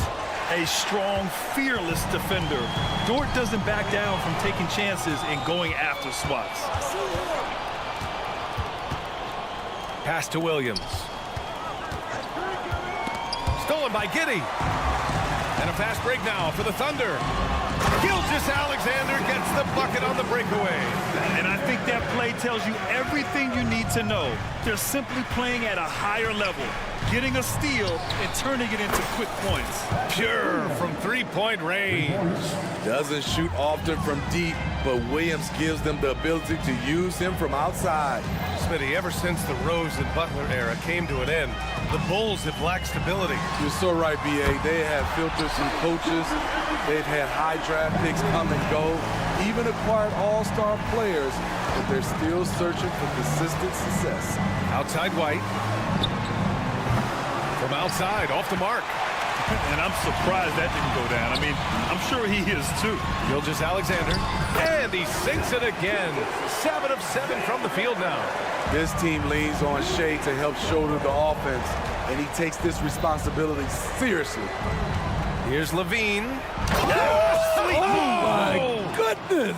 A strong, fearless defender. Dort doesn't back down from taking chances and going after spots. Pass to Williams. Stolen by Giddey. And a fast break now for the Thunder. Gilgeous-Alexander gets the bucket on the breakaway. And I think that play tells you everything you need to know. They're simply playing at a higher level, getting a steal and turning it into quick points. Pure from three-point range. Doesn't shoot often from deep, but Williams gives them the ability to use him from outside. Smitty, ever since the Rose and Butler era came to an end, the Bulls have lacked stability. You're so right, B.A. They have filtered some coaches. They've had high draft picks come and go, even acquired all-star players, but they're still searching for consistent success. Outside White. From outside, off the mark. And I'm surprised that didn't go down. I mean, I'm sure he is too. Gilgeous-Alexander. And he sinks it again. 7 of 7 from the field now. This team leans on Shea to help shoulder the offense, and he takes this responsibility seriously. Here's Levine. Oh my goodness!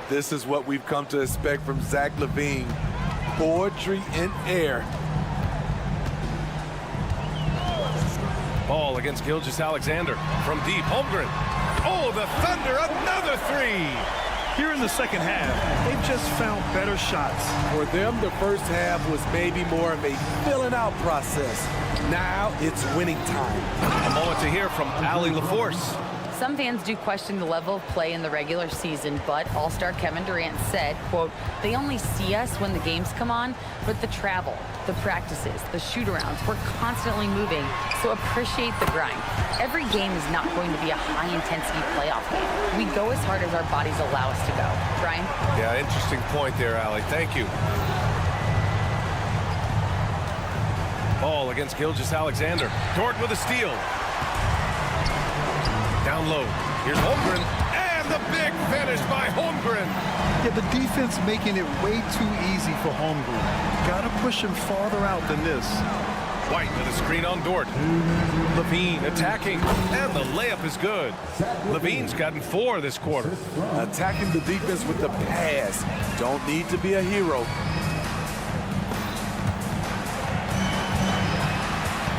This is what we've come to expect from Zach LaVine. Poetry in air. Ball against Gilgeous-Alexander from deep. Holmgren. Oh, the Thunder, another three. Here in the second half, they've just found better shots. For them, the first half was maybe more of a filling out process. Now it's winning time. A moment to hear from Allie LaForce. Some fans do question the level of play in the regular season, but All-Star Kevin Durant said, quote, they only see us when the games come on, but the travel, the practices, the shoot-arounds, we're constantly moving, so appreciate the grind. Every game is not going to be a high-intensity playoff game. We go as hard as our bodies allow us to go. Brian? Yeah, interesting point there, Allie. Thank you. Ball against Gilgeous-Alexander. Dort with a steal. Down low. Here's Holmgren. And the big finish by Holmgren. Yeah, the defense making it way too easy for Holmgren. Gotta push him farther out than this. White with a screen on Dort. Levine attacking. And the layup is good. Levine's gotten 4 this quarter. Attacking the defense with the pass. Don't need to be a hero.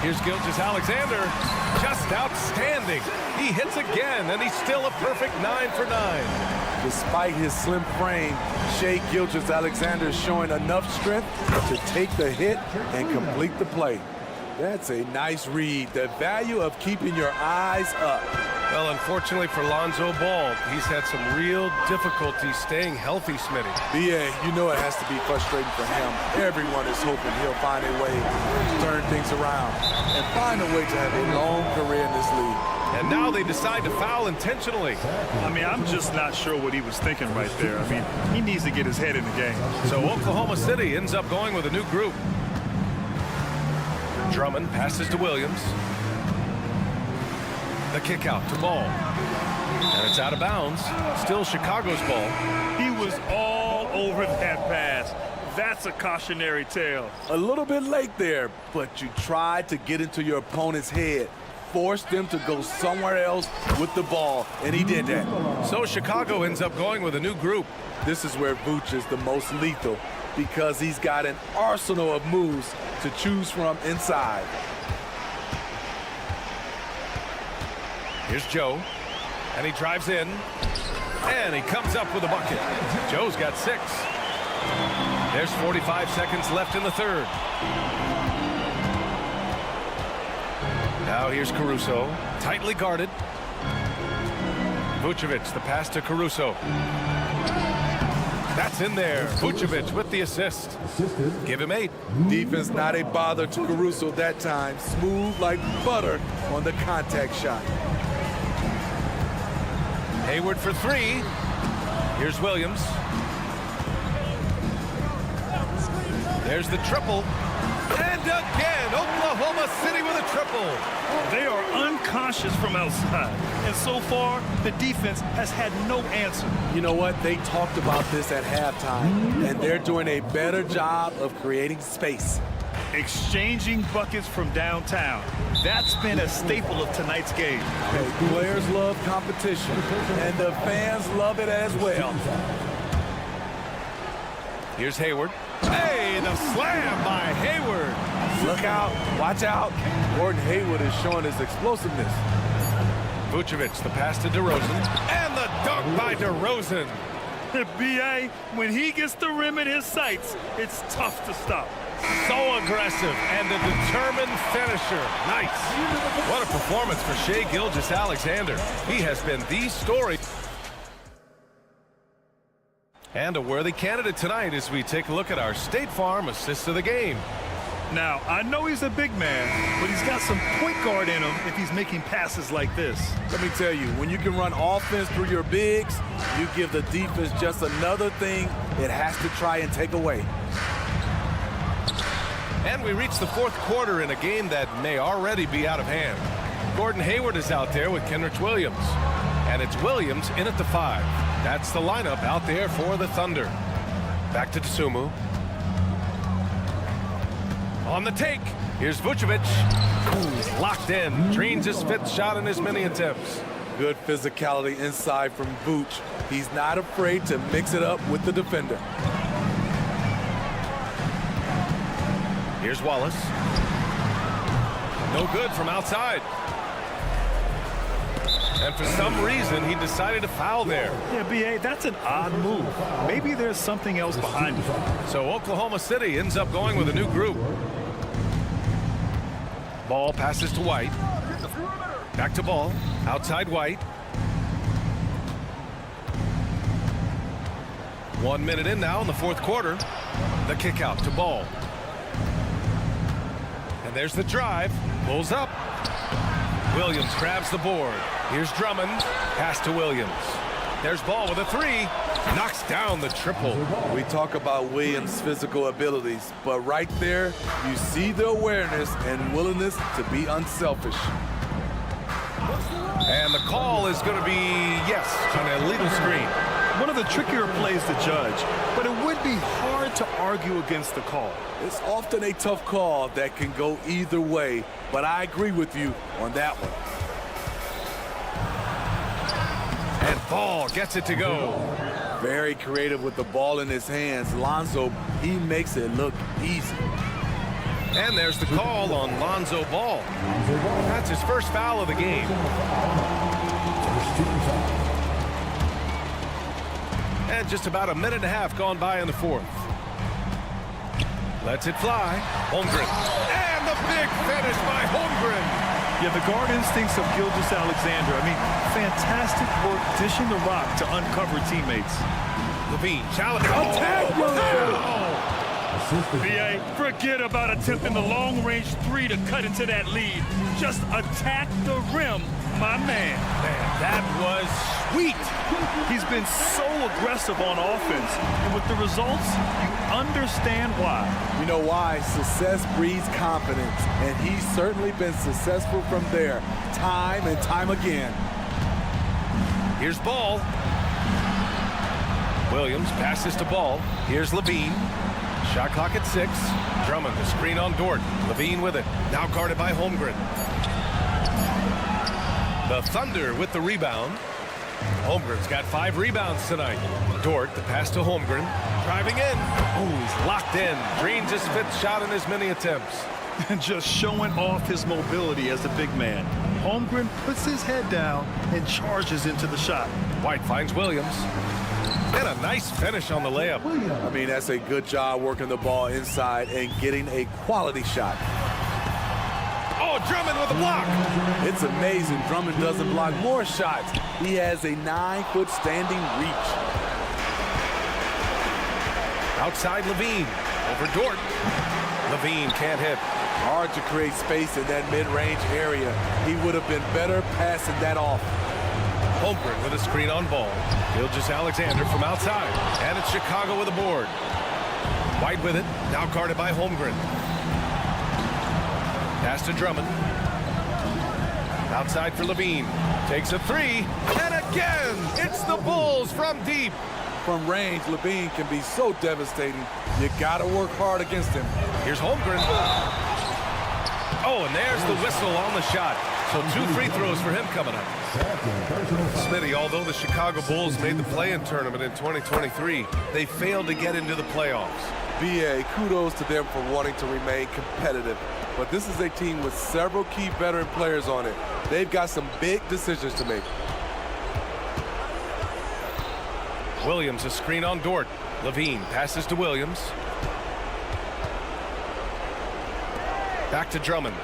Here's Gilgeous-Alexander, just outstanding. He hits again, and he's still a perfect 9 for 9. Despite his slim frame, Shea Gilgeous-Alexander is showing enough strength to take the hit and complete the play. That's a nice read. The value of keeping your eyes up. Well, unfortunately for Lonzo Ball, he's had some real difficulty staying healthy, Smitty. B.A., you know it has to be frustrating for him. Everyone is hoping he'll find a way to turn things around and find a way to have a long career in this league. And now they decide to foul intentionally. I mean, I'm just not sure what he was thinking right there. I mean, he needs to get his head in the game. So Oklahoma City ends up going with a new group. Drummond passes to Williams. The kick out to Ball. And it's out of bounds. Still Chicago's ball. He was all over that pass. That's a cautionary tale. A little bit late there, but you tried to get into your opponent's head. Forced them to go somewhere else with the ball, and he did that. So Chicago ends up going with a new group. This is where Vooch is the most lethal because he's got an arsenal of moves to choose from inside. Here's Joe, and he drives in, and he comes up with a bucket. Joe's got 6. There's 45 seconds left in the third. Now here's Caruso, tightly guarded. Vucevic, the pass to Caruso. That's in there. Vucevic with the assist. Give him 8. Defense not a bother to Caruso that time. Smooth like butter on the contact shot. Hayward for 3. Here's Williams. There's the triple. And again, Oklahoma City with a triple. They are unconscious from outside. And so far, the defense has had no answer. You know what? They talked about this at halftime, and they're doing a better job of creating space. Exchanging buckets from downtown. That's been a staple of tonight's game. Hey, players love competition, and the fans love it as well. Here's Hayward. Hey, the slam by Hayward. Look out, watch out. Gordon Hayward is showing his explosiveness. Vucevic, the pass to DeRozan, and the dunk by DeRozan. B.A., when he gets the rim in his sights, it's tough to stop. So aggressive and a determined finisher. Nice. What a performance for Shai Gilgeous-Alexander. He has been the story. And a worthy candidate tonight as we take a look at our State Farm assist of the game. Now, I know he's a big man, but he's got some point guard in him if he's making passes like this. Let me tell you, when you can run offense through your bigs, you give the defense just another thing it has to try and take away. And we reach the fourth quarter in a game that may already be out of hand. Gordon Hayward is out there with Kenrich Williams. And it's Williams in at the 5. That's the lineup out there for the Thunder. Back to Dosunmu. On the take, here's Vucevic. Who's locked in. Drains his 5th shot in his many attempts. Good physicality inside from Vooch. He's not afraid to mix it up with the defender. Here's Wallace. No good from outside. And for some reason, he decided to foul there. Yeah, B.A., that's an odd move. Maybe there's something else behind it. So Oklahoma City ends up going with a new group. Ball passes to White. Back to Ball. Outside White. 1 minute in now in the fourth quarter. The kick out to Ball. And there's the drive. Pulls up. Williams grabs the board. Here's Drummond. Pass to Williams. There's Ball with a 3. Knocks down the triple. We talk about Williams' physical abilities, but right there, you see the awareness and willingness to be unselfish. And the call is going to be, yes, on an illegal screen. One of the trickier plays to judge, but it would be hard to argue against the call. It's often a tough call that can go either way, but I agree with you on that one. And Ball gets it to go. Very creative with the ball in his hands. Lonzo, he makes it look easy. And there's the call on Lonzo Ball. That's his first foul of the game. And just about a minute and a half gone by in the fourth. Lets it fly. Holmgren. And the big finish by Holmgren. Yeah, the guard instincts of Gilgeous-Alexander. I mean, fantastic work dishing the rock to uncover teammates. Levine, challenge. B.A., forget about attempting the long-range 3 to cut into that lead. Just attack the rim, my man. That was sweet. He's been so aggressive on offense, and with the results, you understand why. You know why? Success breeds confidence, and he's certainly been successful from there, time and time again. Here's Ball. Williams passes to Ball. Here's Levine. Shot clock at 6. Drummond, the screen on Dort. Levine with it. Now guarded by Holmgren. The Thunder with the rebound. Holmgren's got 5 rebounds tonight. Dort, the pass to Holmgren. Driving in. Oh, he's locked in. Drains his 5th shot in his many attempts. And just showing off his mobility as a big man. Holmgren puts his head down and charges into the shot. White finds Williams. And a nice finish on the layup. I mean, that's a good job working the ball inside and getting a quality shot. Oh, Drummond with a block. It's amazing. Drummond doesn't block more shots. He has a 9-foot standing reach. Outside Levine. Over Dort. Levine can't hit. Hard to create space in that mid-range area. He would have been better passing that off. Holmgren with a screen on Ball. Gilgeous-Alexander from outside. And it's Chicago with a board. White with it. Now guarded by Holmgren. Pass to Drummond. Outside for Levine. Takes a 3. And again, it's the Bulls from deep. From range, Levine can be so devastating. You got to work hard against him. Here's Holmgren. Oh, and there's the whistle on the shot. So 2 free throws for him coming up. Smitty, although the Chicago Bulls made the play-in tournament in 2023, they failed to get into the playoffs. BA, kudos to them for wanting to remain competitive. But this is a team with several key veteran players on it. They've got some big decisions to make. Williams, a screen on Dort. Levine passes to Williams. Back to Drummond.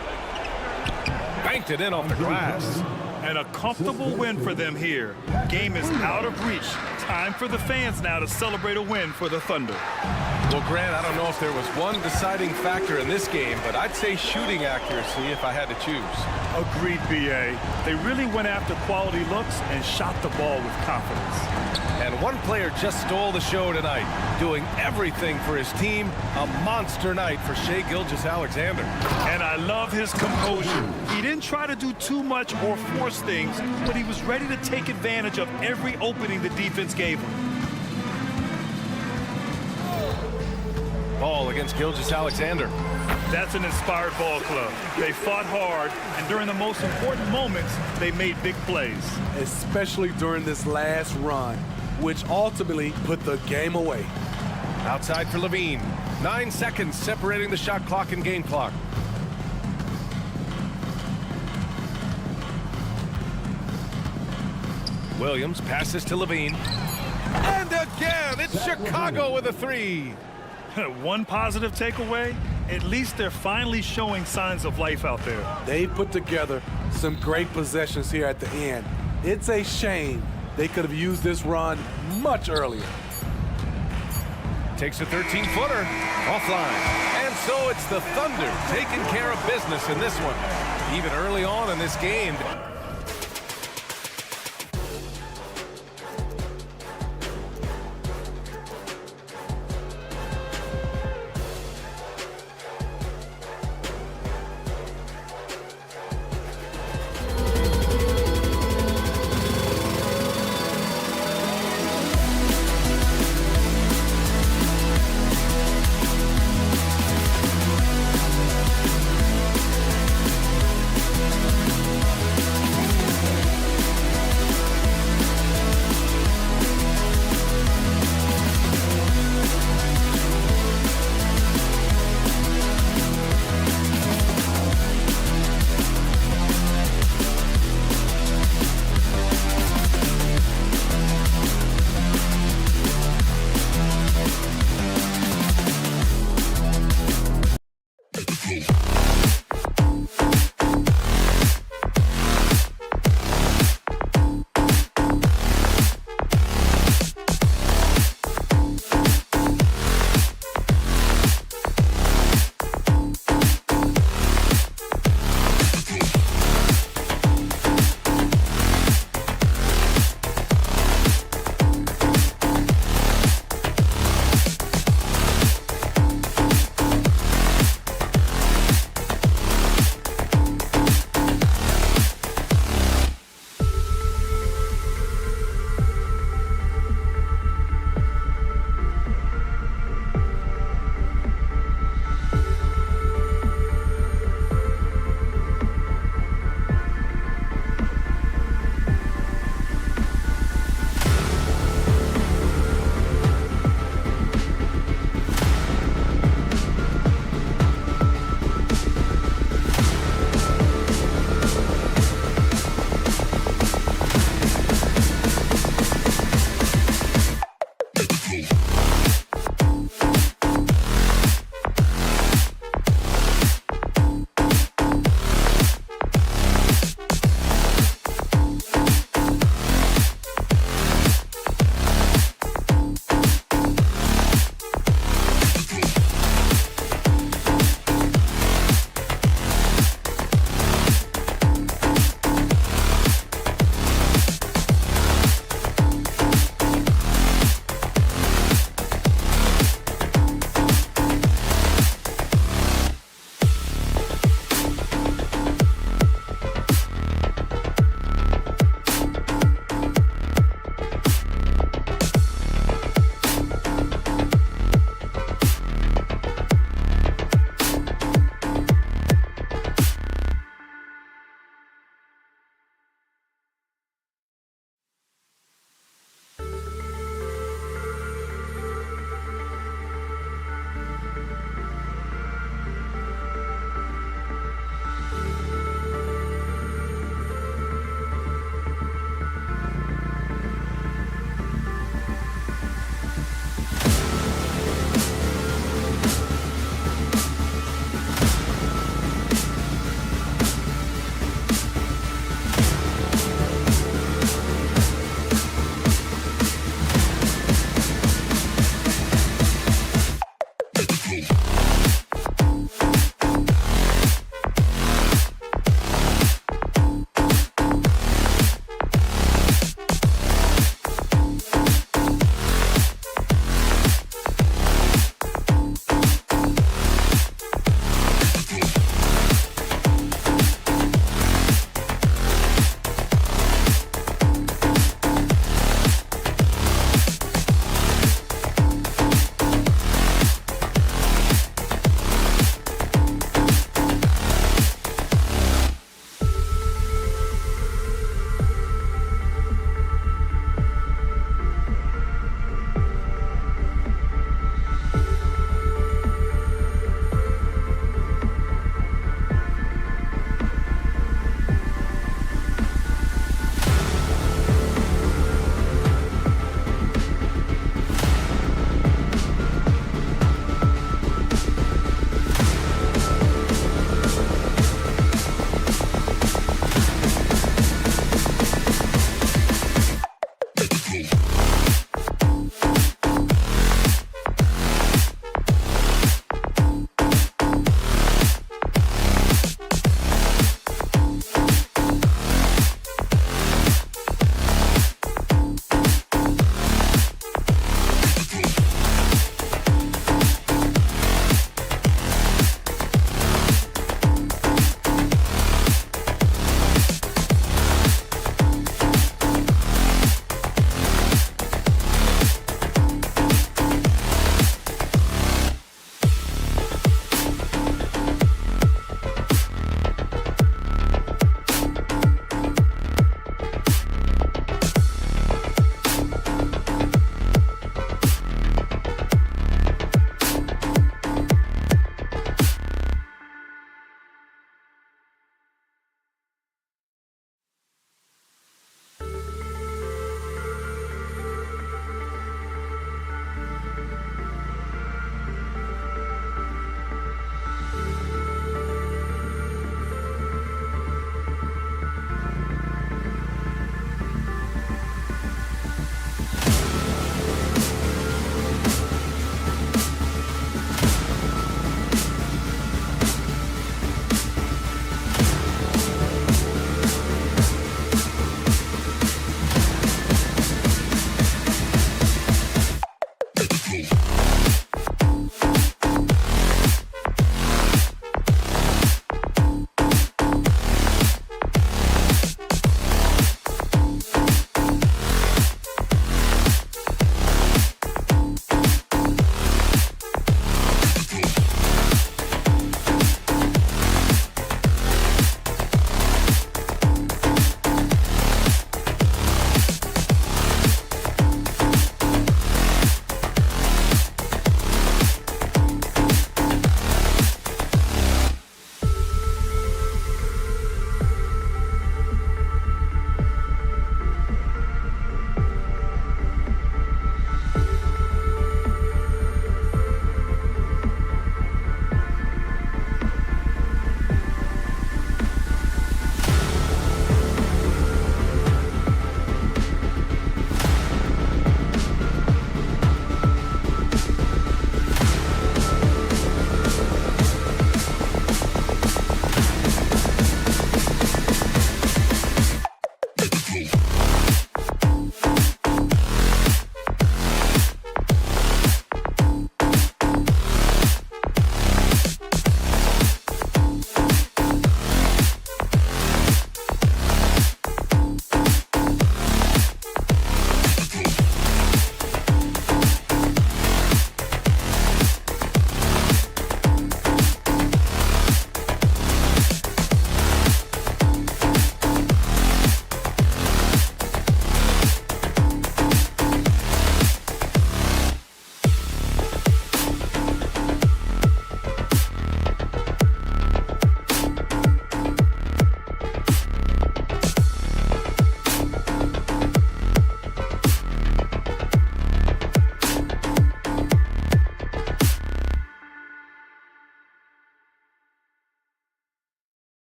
Banked it in off the glass. And a comfortable win for them here. Game is out of reach. Time for the fans now to celebrate a win for the Thunder. Well, Grant, I don't know if there was one deciding factor in this game, but I'd say shooting accuracy if I had to choose. Agreed, BA. They really went after quality looks and shot the ball with confidence. And one player just stole the show tonight, doing everything for his team. A monster night for Shai Gilgeous-Alexander. And I love his composure. He didn't try to do too much or force things, but he was ready to take advantage of every opening the defense gave him. Ball against Gilgeous-Alexander. That's an inspired ball club. They fought hard, and during the most important moments, they made big plays. Especially during this last run, which ultimately put the game away. Outside for Levine. 9 seconds separating the shot clock and game clock. Williams passes to Levine. And again, it's Chicago with a 3. One positive takeaway, at least they're finally showing signs of life out there. They put together some great possessions here at the end. It's a shame they could have used this run much earlier. Takes a 13-footer offline. And so it's the Thunder taking care of business in this one. Even early on in this game.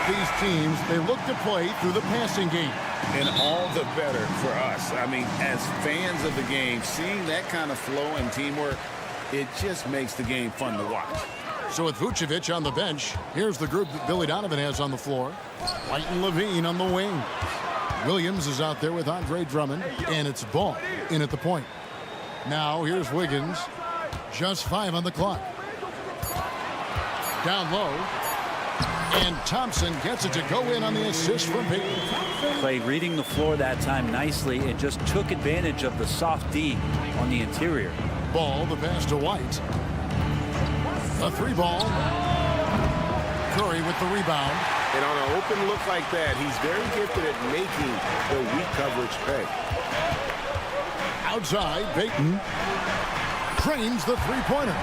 These teams, they look to play through the passing game. And all the better for us. I mean, as fans of the game, seeing that kind of flow and teamwork, it just makes the game fun to watch. So with Vucevic on the bench, here's the group that Billy Donovan has on the floor. White and Levine on the wing. Williams is out there with Andre Drummond, and it's Ball in at the point. Now here's Wiggins. Just 5 on the clock. Down low. And Thompson gets it to go in on the assist from Payton. Clay reading the floor that time nicely and just took advantage of the soft D on the interior. Ball, the pass to White. A 3-ball. Curry with the rebound. And on an open look like that, he's very gifted at making the weak coverage pay. Outside, Payton trains the three-pointer.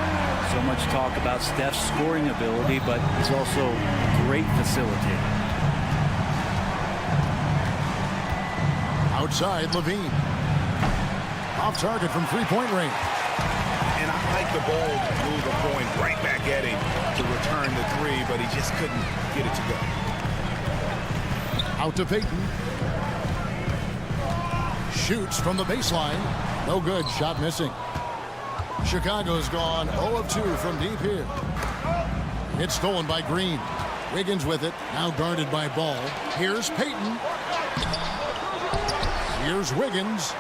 So much talk about Steph's scoring ability, but he's also a great facilitator. Outside, Levine. Off target from three-point range. And I like the bold move of going right back at him to return the three, but he just couldn't get it to go. Out to Payton. Shoots from the baseline. No good. Shot missing. Chicago's gone 0 of 2 from deep here. It's stolen by Green. Wiggins with it. Now guarded by Ball. Here's Payton. Here's Wiggins.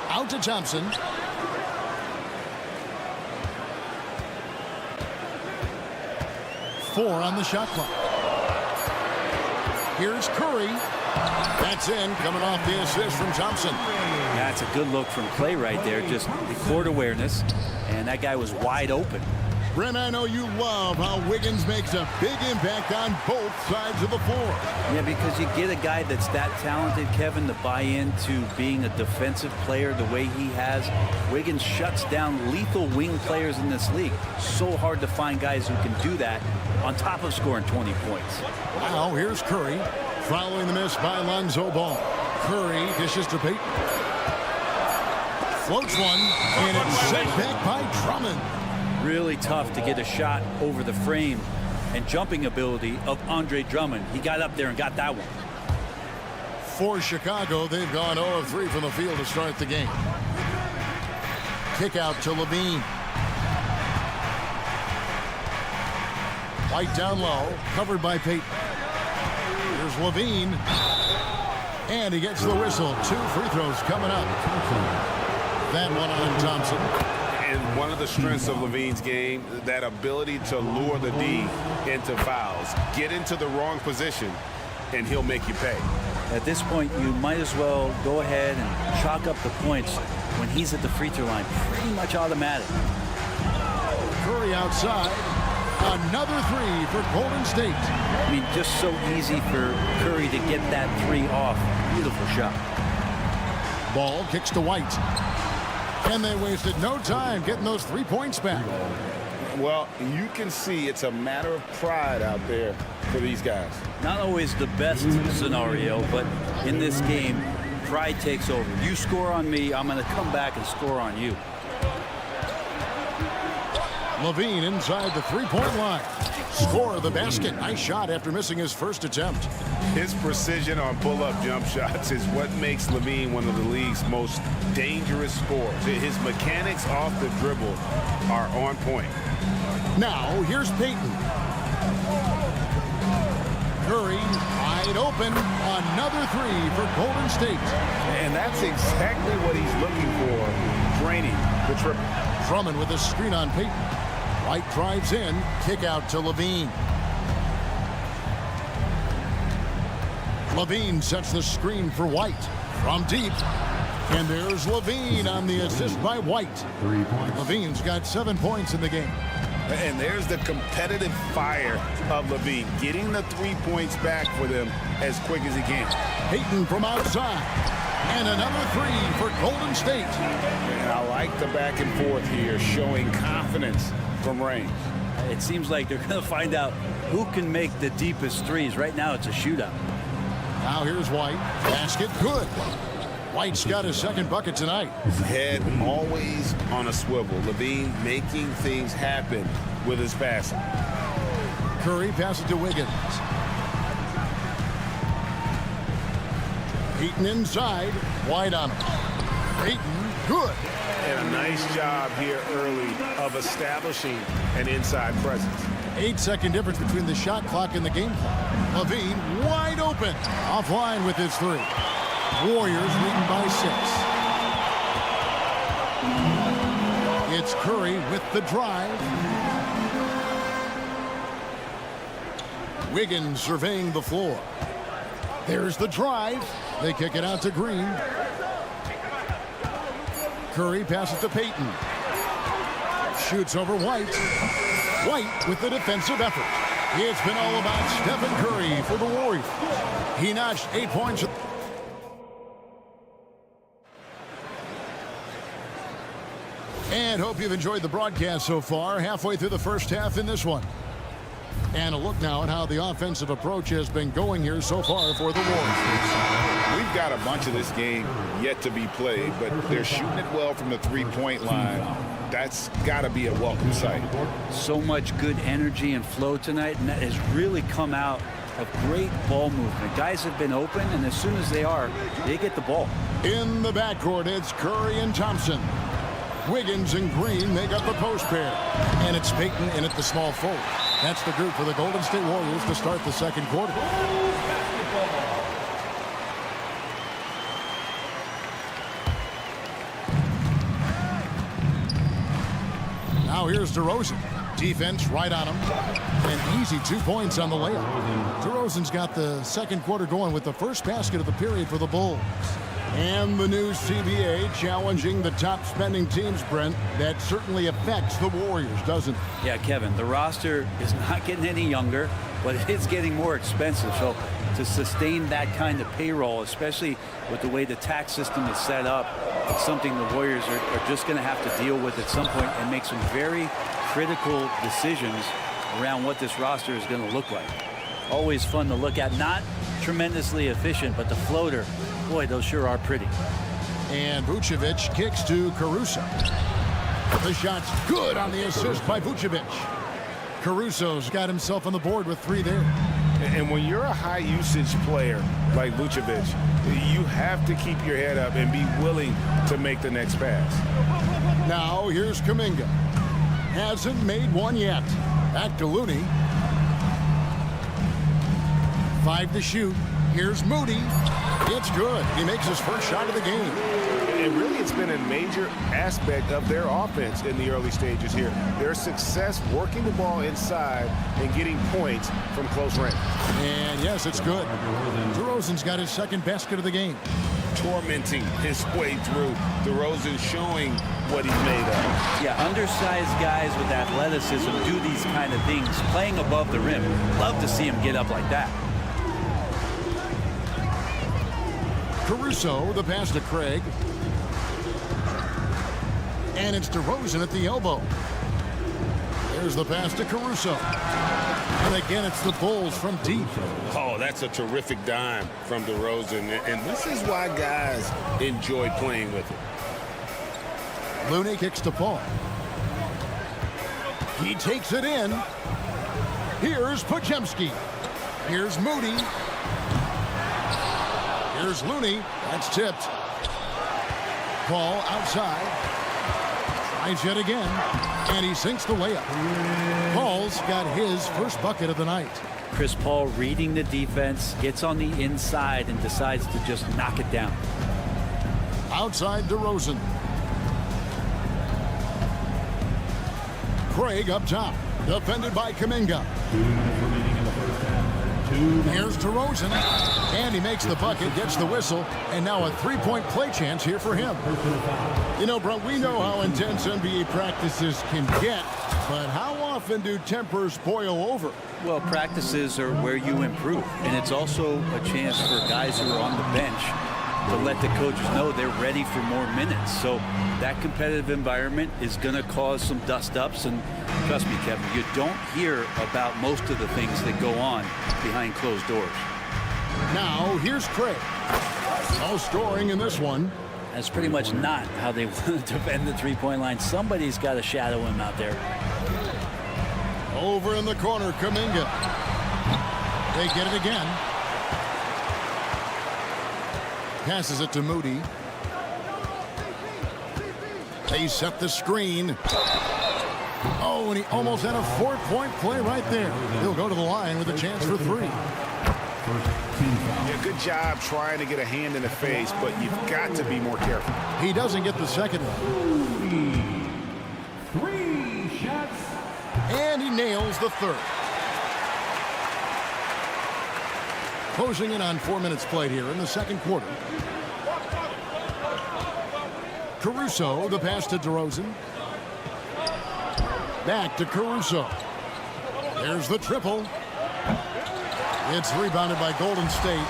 Out to Thompson. Four on the shot clock. Here's Curry. That's in, coming off the assist from Thompson. That's a good look from Clay right there. Just the court awareness, and that guy was wide open. Brent, I know you love how Wiggins makes a big impact on both sides of the floor. Yeah, because you get a guy that's that talented, Kevin, to buy into being a defensive player the way he has. Wiggins shuts down lethal wing players in this league. So hard to find guys who can do that on top of scoring 20 points. Now here's Curry, following the miss by Lonzo Ball. Curry dishes to Payton. Floats one, and it's sent back by Drummond. Really tough to get a shot over the frame and jumping ability of Andre Drummond. He got up there and got that one. For Chicago, they've gone 0 of 3 from the field to start the game. Kick out to Levine. White down low, covered by Payton. Here's Levine. And he gets the whistle. 2 free throws coming up. That one on Thompson. And one of the strengths of Levine's game, that ability to lure the D into fouls. Get into the wrong position, and he'll make you pay. At this point, you might as well go ahead and chalk up the points when he's at the free throw line. Pretty much automatic. Curry outside. Another 3 for Golden State. I mean, just so easy for Curry to get that 3 off. Beautiful shot. Ball kicks to White. And they wasted no time getting those 3 points back. Well, you can see it's a matter of pride out there for these guys. Not always the best scenario, but in this game, pride takes over. You score on me, I'm going to come back and score on you. Levine inside the three-point line. Score of the basket. Nice shot after missing his first attempt. His precision on pull-up jump shots is what makes Levine one of the league's most dangerous scorers. His mechanics off the dribble are on point. Now, here's Payton. Curry wide open. Another 3 for Golden State. And that's exactly what he's looking for, draining the triple. Drummond with a screen on Payton. White drives in. Kick out to Levine. Levine sets the screen for White. From deep. And there's Levine on the assist by White. 3 points. Levine's got 7 points in the game. And there's the competitive fire of Levine, getting the 3 points back for them as quick as he can. Payton from outside. And another 3 for Golden State. And I like the back and forth here, showing confidence from range. It seems like they're going to find out who can make the deepest threes. Right now, it's a shootout. Now here's White. Basket good. White's got his second bucket tonight. Head always on a swivel. Levine making things happen with his passing. Curry passes to Wiggins. Payton inside. White on him. Payton, good. And a nice job here early of establishing an inside presence. 8-second difference between the shot clock and the game clock. Levine wide open. Offline with his 3. Warriors leading by 6. It's Curry with the drive. Wiggins surveying the floor. There's the drive. They kick it out to Green. Curry passes to Payton. Shoots over White. White with the defensive effort. It's been all about Stephen Curry for the Warriors. He notched 8 points. And hope you've enjoyed the broadcast so far. Halfway through the first half in this one. And a look now at how the offensive approach has been going here so far for the Warriors. We've got a bunch of this game yet to be played, but they're shooting it well from the three-point line. That's got to be a welcome sight. So much good energy and flow tonight, and that has really come out of great ball movement. Guys have been open, and as soon as they are, they get the ball. In the backcourt, it's Curry and Thompson. Wiggins and Green make up the post pair. And it's Payton in at the small forward. That's the group for the Golden State Warriors to start the second quarter. Now here's DeRozan. Defense right on him. An easy 2 points on the layup. DeRozan's got the second quarter going with the first basket of the period for the Bulls. And the new CBA challenging the top spending teams, Brent. That certainly affects the Warriors, doesn't it? Yeah, Kevin, the roster is not getting any younger, but it's getting more expensive. So to sustain that kind of payroll, especially with the way the tax system is set up, it's something the Warriors are just going to have to deal with at some point and make some very critical decisions around what this roster is going to look like. Always fun to look at. Not tremendously efficient, but the floater, boy, those sure are pretty. And Vucevic kicks to Caruso. The shot's good on the assist by Vucevic. Caruso's got himself on the board with 3 there. And when you're a high-usage player like Vucevic, you have to keep your head up and be willing to make the next pass. Now here's Kuminga. Hasn't made one yet. Back to Looney. 5 to shoot. Here's Moody. It's good. He makes his first shot of the game. And really, it's been a major aspect of their offense in the early stages here. Their success working the ball inside and getting points from close range. And yes, it's good. DeRozan's got his second basket of the game. Tormenting his way through. DeRozan showing what he's made of. Yeah, undersized guys with athleticism do these kind of things, playing above the rim. Love to see him get up like that. Caruso, the pass to Craig. And it's DeRozan at the elbow. There's the pass to Caruso. And again, it's the Bulls from deep. Oh, that's a terrific dime from DeRozan. And this is why guys enjoy playing with him. Looney kicks to Paul. He takes it in. Here's Podziemski. Here's Moody. Here's Looney. That's tipped. Paul outside. Tries yet again. And he sinks the layup. Paul's got his first bucket of the night. Chris Paul reading the defense, gets on the inside and decides to just knock it down. Outside DeRozan. Craig up top. Defended by Kuminga. 2 minutes remaining in the first half. Here's DeRozan, and he makes the bucket, gets the whistle, and now a three-point play chance here for him. You know, Brent, we know how intense NBA practices can get, but how often do tempers boil over? Well, practices are where you improve, and it's also a chance for guys who are on the bench to let the coaches know they're ready for more minutes. So that competitive environment is going to cause some dust-ups, and trust me, Kevin, you don't hear about most of the things that go on behind closed doors. Now, here's Craig. No scoring in this one. That's pretty much not how they want to defend the three-point line. Somebody's got to shadow him out there. Over in the corner, Kuminga. They get it again. Passes it to Moody. They set the screen. Oh, and he almost had a four-point play right there. He'll go to the line with a chance for three. Yeah, good job trying to get a hand in the face, but you've got to be more careful. He doesn't get the second one. Three shots. And he nails the third. Closing in on 4 minutes played here in the second quarter. Caruso, the pass to DeRozan. Back to Caruso. There's the triple. It's rebounded by Golden State.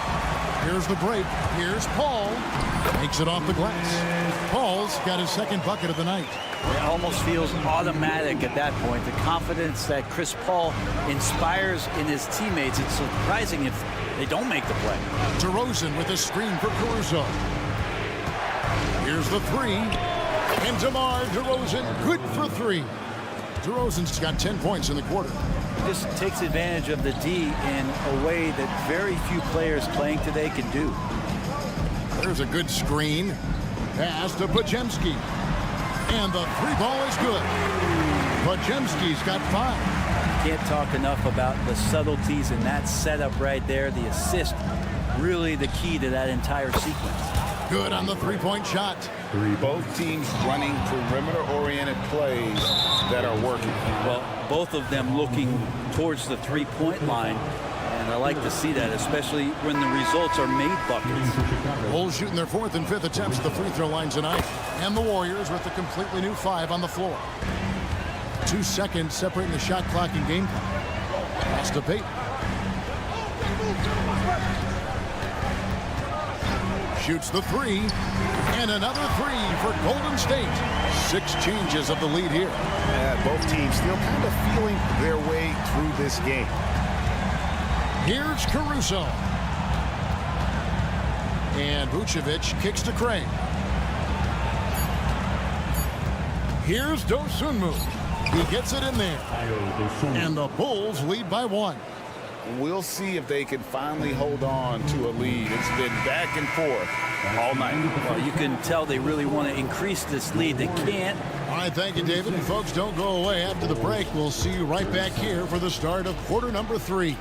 Here's the break. Here's Paul. Makes it off the glass. Paul's got his second bucket of the night. It almost feels automatic at that point. The confidence that Chris Paul inspires in his teammates. It's surprising if they don't make the play. DeRozan with a screen for Caruso. Here's the three. And DeMar DeRozan, good for three. DeRozan's got 10 points in the quarter. Just takes advantage of the D in a way that very few players playing today can do. There's a good screen. Pass to Podziemski. And the three ball is good. Podziemski's got 5. Can't talk enough about the subtleties in that setup right there. The assist, really the key to that entire sequence. Good on the three-point shot. Both teams running perimeter-oriented plays that are working. Well, both of them looking towards the three-point line, and I like to see that, especially when the results are made buckets. Bulls shooting their 4th and 5th attempts at the free throw line tonight, and the Warriors with a completely new 5 on the floor. 2 seconds separating the shot clock and game clock. Pass to Payton. Shoots the three, and another three for Golden State. 6 changes of the lead here. Both teams still kind of feeling their way through this game. Here's Caruso. And Vucevic kicks to Craig. Here's Dosunmu. He gets it in there. And the Bulls lead by 1. We'll see if they can finally hold on to a lead. It's been back and forth all night. Well, you can tell they really want to increase this lead. They can't. All right, thank you, David. And folks, don't go away. After the break, we'll see you right back here for the start of quarter number 3.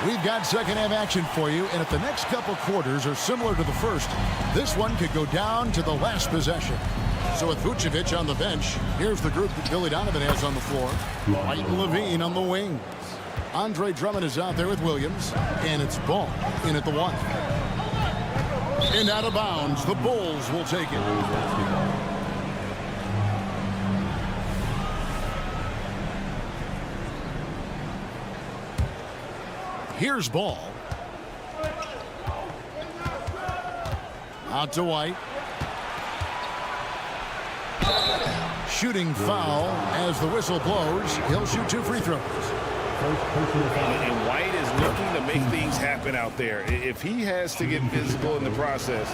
We've got second half action for you, and if the next couple quarters are similar to the first, this one could go down to the last possession. So with Vucevic on the bench, here's the group that Billy Donovan has on the floor. White and Levine on the wing. Andre Drummond is out there with Williams, and it's Ball in at the 1. And out of bounds, the Bulls will take it. Here's Ball. Out to White. Shooting foul as the whistle blows. He'll shoot 2 free throws. And White is looking to make things happen out there. If he has to get physical in the process,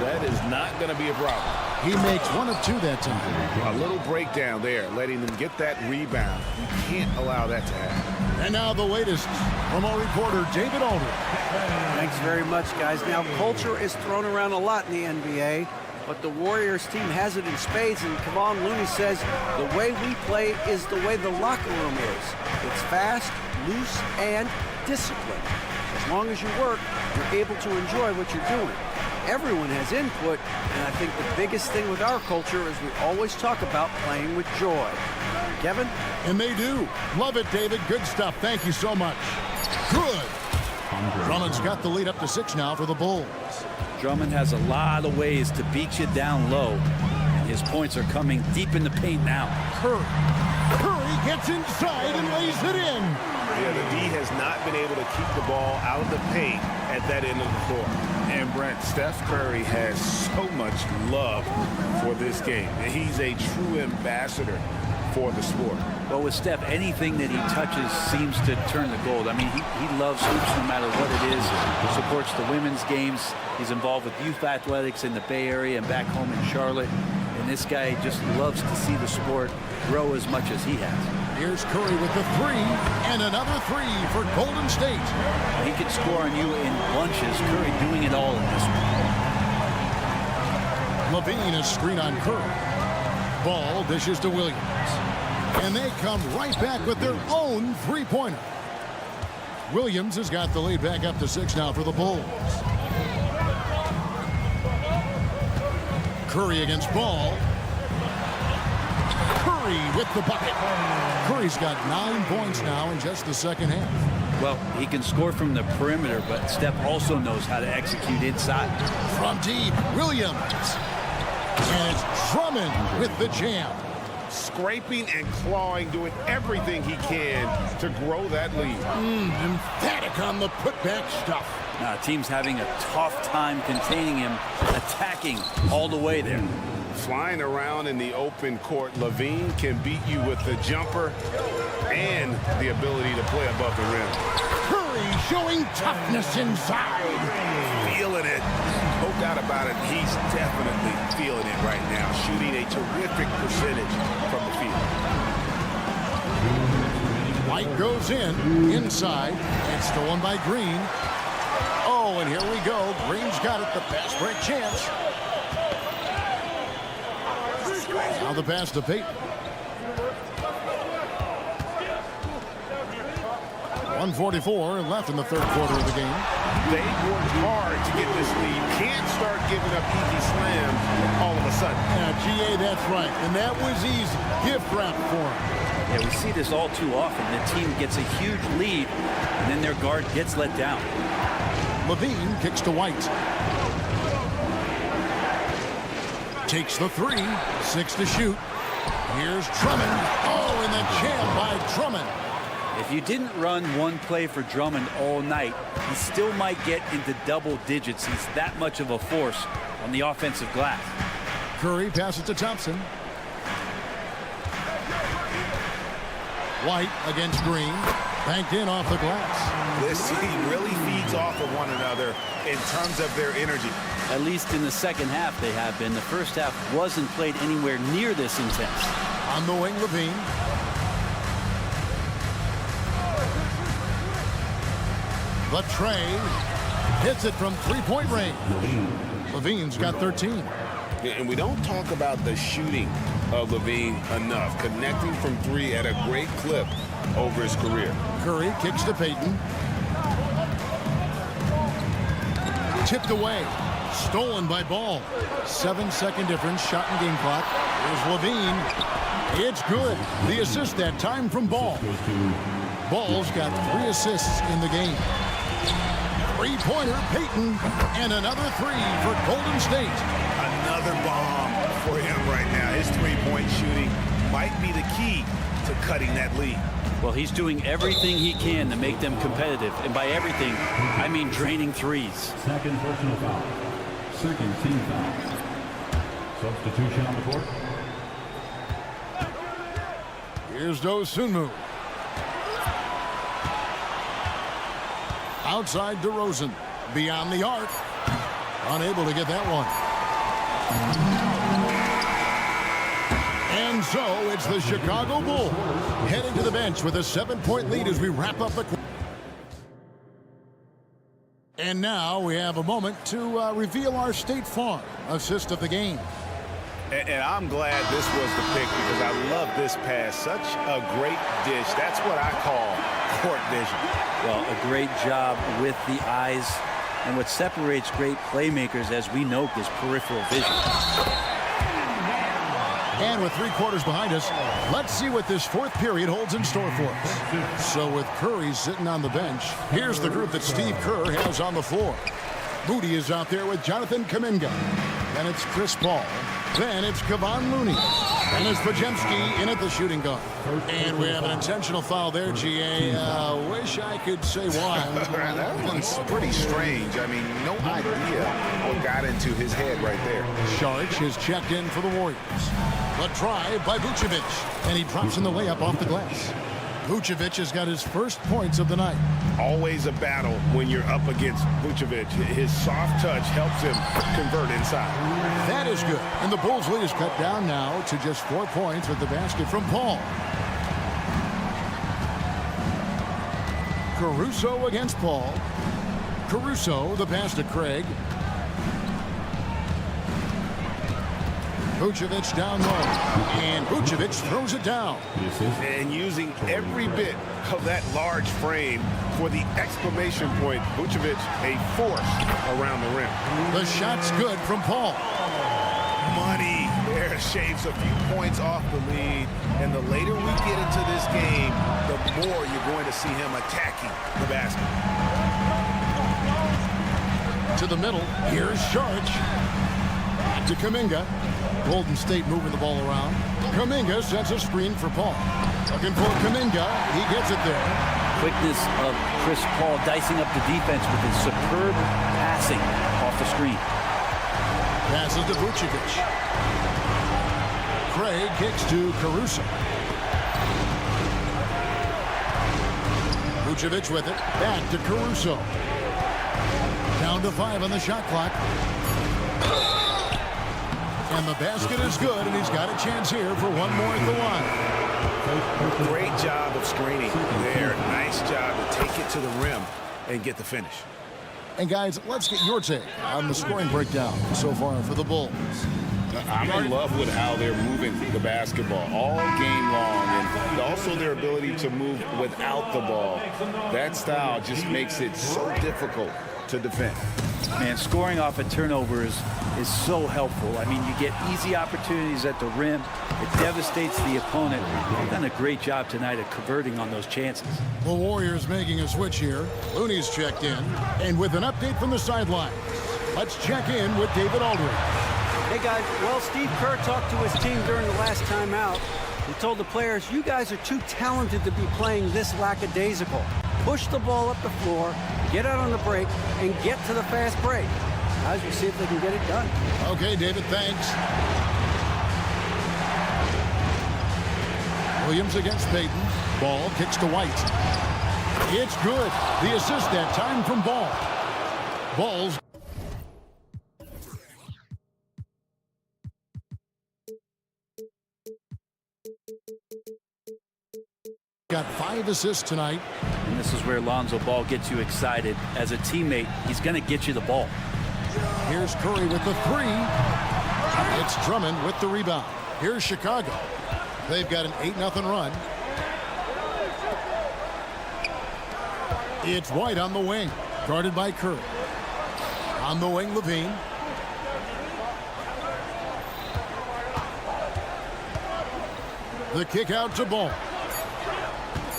that is not going to be a problem. He makes 1 of 2 that time. A little breakdown there, letting them get that rebound. You can't allow that to happen. And now the latest from our reporter, David Aldridge. Thanks very much, guys. Now, culture is thrown around a lot in the NBA. But the Warriors team has it in spades, and Kevon Looney says the way we play is the way the locker room is. It's fast, loose, and disciplined. As long as you work, you're able to enjoy what you're doing. Everyone has input, and I think the biggest thing with our culture is we always talk about playing with joy. Kevin? And they do. Love it, David. Good stuff. Thank you so much. Good. Drummond's got the lead up to 6 now for the Bulls. Drummond has a lot of ways to beat you down low, and his points are coming deep in the paint now. Curry gets inside and lays it in. Yeah, the D has not been able to keep the ball out of the paint at that end of the court. And Brent, Steph Curry has so much love for this game. And he's a true ambassador for the sport. Well, with Steph, anything that he touches seems to turn to gold. I mean, he loves hoops no matter what it is. He supports the women's games. He's involved with youth athletics in the Bay Area and back home in Charlotte. And this guy just loves to see the sport grow as much as he has. Here's Curry with the 3, and another 3 for Golden State. He can score on you in bunches. Curry doing it all in this one. Levine is screen on Curry. Ball dishes to Williams. And they come right back with their own three-pointer. Williams has got the lead back up to 6 now for the Bulls. Curry against Ball. Curry with the bucket. Curry's got 9 points now in just the second half. Well, he can score from the perimeter, but Steph also knows how to execute inside. From deep, Williams. And it's Drummond with the jam. Scraping and clawing, doing everything he can to grow that lead. Emphatic on the putback stuff. Team's having a tough time containing him, attacking all the way there. Flying around in the open court, Levine can beat you with the jumper and the ability to play above the rim. Curry showing toughness inside. Feeling it. No doubt about it, he's definitely feeling it right now, shooting a terrific percentage from the field. White goes inside, and stolen by Green. Oh, and here we go. Green's got it, the fast break chance. Now the pass to Payton. 1:44 left in the third quarter of the game. They worked hard to get this lead. Can't start giving up easy slams all of a sudden. Yeah, GA, that's right. And that was easy. Gift wrap for him. Yeah, we see this all too often. The team gets a huge lead, and then their guard gets let down. Levine kicks to White. Takes the 3. 6 to shoot. Here's Drummond. Oh, and the jam by Drummond. If you didn't run one play for Drummond all night, he still might get into double digits. He's that much of a force on the offensive glass. Curry passes to Thompson. White against Green. Banked in off the glass. This team really feeds off of one another in terms of their energy. At least in the second half they have been. The first half wasn't played anywhere near this intense. On the wing, Levine. The tray hits it from three-point range. Levine's got 13. And we don't talk about the shooting of Levine enough. Connecting from 3 at a great clip over his career. Curry kicks to Payton. Tipped away. Stolen by Ball. 7-second difference. Shot and game clock. Here's Levine. It's good. The assist that time from Ball. Ball's got 3 assists in the game. Three-pointer, Payton, and another 3 for Golden State. Another bomb for him right now. His three-point shooting might be the key to cutting that lead. Well, he's doing everything he can to make them competitive. And by everything, I mean draining threes. Second personal foul. Second team foul. Substitution on the court. Here's Dosunmu. Outside DeRozan. Beyond the arc. Unable to get that one. And so it's the Chicago Bulls heading to the bench with a 7-point lead as we wrap up the quarter. And And now we have a moment to reveal our State Farm assist of the game. And I'm glad this was the pick because I love this pass. Such a great dish. That's what I call court vision. Well, a great job with the eyes. And what separates great playmakers, as we know, is peripheral vision. And with 3 quarters behind us, let's see what this 4th period holds in store for us. So with Curry sitting on the bench, here's the group that Steve Kerr has on the floor. Moody is out there with Jonathan Kuminga. Then it's Chris Paul. Then it's Kevon Looney. And it's Podziemski in at the shooting guard. And we have an intentional foul there, GA. Wish I could say why. That one's pretty strange. I mean, no idea what got into his head right there. Saric is checked in for the Warriors. A drive by Vucevic. And he drops in the layup off the glass. Vucevic has got his first points of the night. Always a battle when you're up against Vucevic. His soft touch helps him convert inside. That is good. And the Bulls' lead is cut down now to just 4 points with the basket from Paul. Caruso against Paul. Caruso, the pass to Craig. Vucevic down low. And Vucevic throws it down. And using every bit of that large frame for the exclamation point, Vucevic a force around the rim. The shot's good from Paul. Money there shaves a few points off the lead. And the later we get into this game, the more you're going to see him attacking the basket. To the middle. Here's Saric. To Kuminga. Golden State moving the ball around. Kuminga sets a screen for Paul. Looking for Kuminga. He gets it there. Quickness of Chris Paul dicing up the defense with his superb passing off the screen. Passes to Vucevic. Craig kicks to Caruso. Vucevic with it. Back to Caruso. Down to 5 on the shot clock. And the basket is good, and he's got a chance here for one more at the line. Great job of screening there. Nice job to take it to the rim and get the finish. And guys, let's get your take on the scoring breakdown so far for the Bulls. I'm in love with how they're moving the basketball all game long, and also their ability to move without the ball. That style just makes it so difficult to defend. Man, scoring off of turnovers is so helpful. I mean, you get easy opportunities at the rim. It devastates the opponent. They've done a great job tonight at converting on those chances. The Warriors making a switch here. Looney's checked in. And with an update from the sideline, let's check in with David Aldridge. Hey, guys. Well, Steve Kerr talked to his team during the last timeout. He told the players, you guys are too talented to be playing this lackadaisical. Push the ball up the floor, get out on the break, and get to the fast break. Guys, we'll see if they can get it done. Okay, David, thanks. Williams against Payton. Ball kicks to White. It's good. The assist that time from Ball. Ball's got 5 assists tonight. And this is where Lonzo Ball gets you excited. As a teammate, he's going to get you the ball. Here's Curry with the 3. It's Drummond with the rebound. Here's Chicago. They've got an 8-0 run. It's White on the wing, guarded by Curry. On the wing, Levine. The kick out to Ball.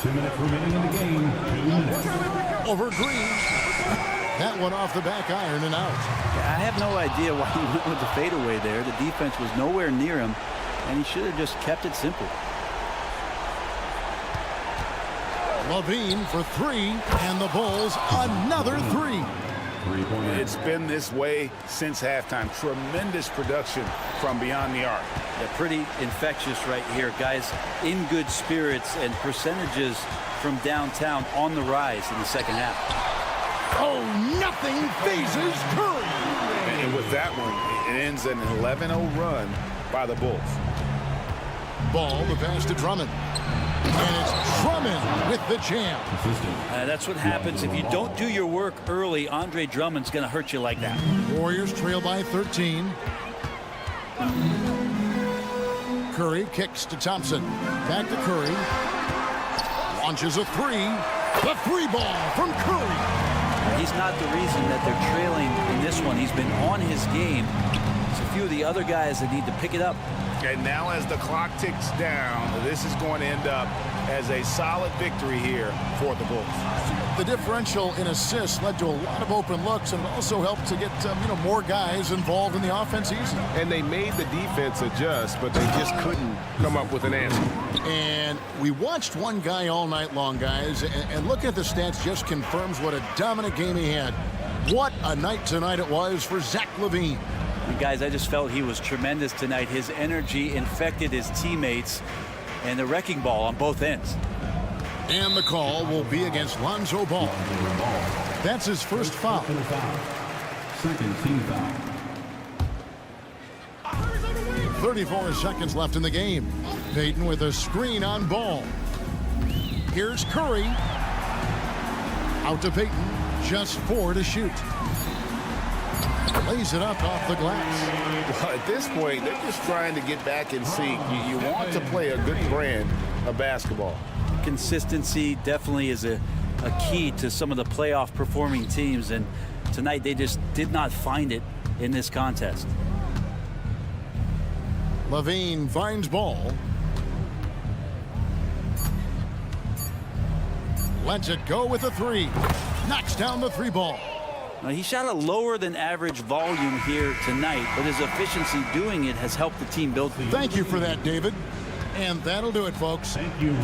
2 minutes remaining in the game. 2 minutes. Over Green. That one off the back iron and out. I have no idea why he went with the fadeaway there. The defense was nowhere near him, and he should have just kept it simple. Levine for 3, and the Bulls another 3. It's been this way since halftime. Tremendous production from beyond the arc. Yeah, pretty infectious right here. Guys in good spirits, and percentages from downtown on the rise in the second half. Oh, nothing phases Curry. And with that one, it ends an 11-0 run by the Bulls. Ball, the pass to Drummond. And it's Drummond with the jam. That's what happens if you don't do your work early. Andre Drummond's going to hurt you like that. Warriors trail by 13. Curry kicks to Thompson. Back to Curry. Launches a three. The three ball from Curry. He's not the reason that they're trailing in this one. He's been on his game. It's a few of the other guys that need to pick it up. And now as the clock ticks down, this is going to end up as a solid victory here for the Bulls. The differential in assists led to a lot of open looks and also helped to get more guys involved in the offense easy. And they made the defense adjust, but they just couldn't come up with an answer. And we watched one guy all night long, guys, and looking at the stats just confirms what a dominant game he had. What a night tonight it was for Zach LaVine. And guys, I just felt he was tremendous tonight. His energy infected his teammates, and the wrecking ball on both ends. And the call will be against Lonzo Ball. That's his first foul. Second team foul. 34 seconds left in the game. Payton with a screen on Ball. Here's Curry. Out to Payton. Just 4 to shoot. Lays it up off the glass. Well, at this point, they're just trying to get back in sync. You want to play a good brand of basketball. Consistency definitely is a key to some of the playoff performing teams, and tonight they just did not find it in this contest. LaVine finds Ball. Lets it go with a three. Knocks down the three ball. Now, he shot a lower than average volume here tonight, but his efficiency doing it has helped the team build. Thank you for that, David. And that'll do it, folks. Thank you.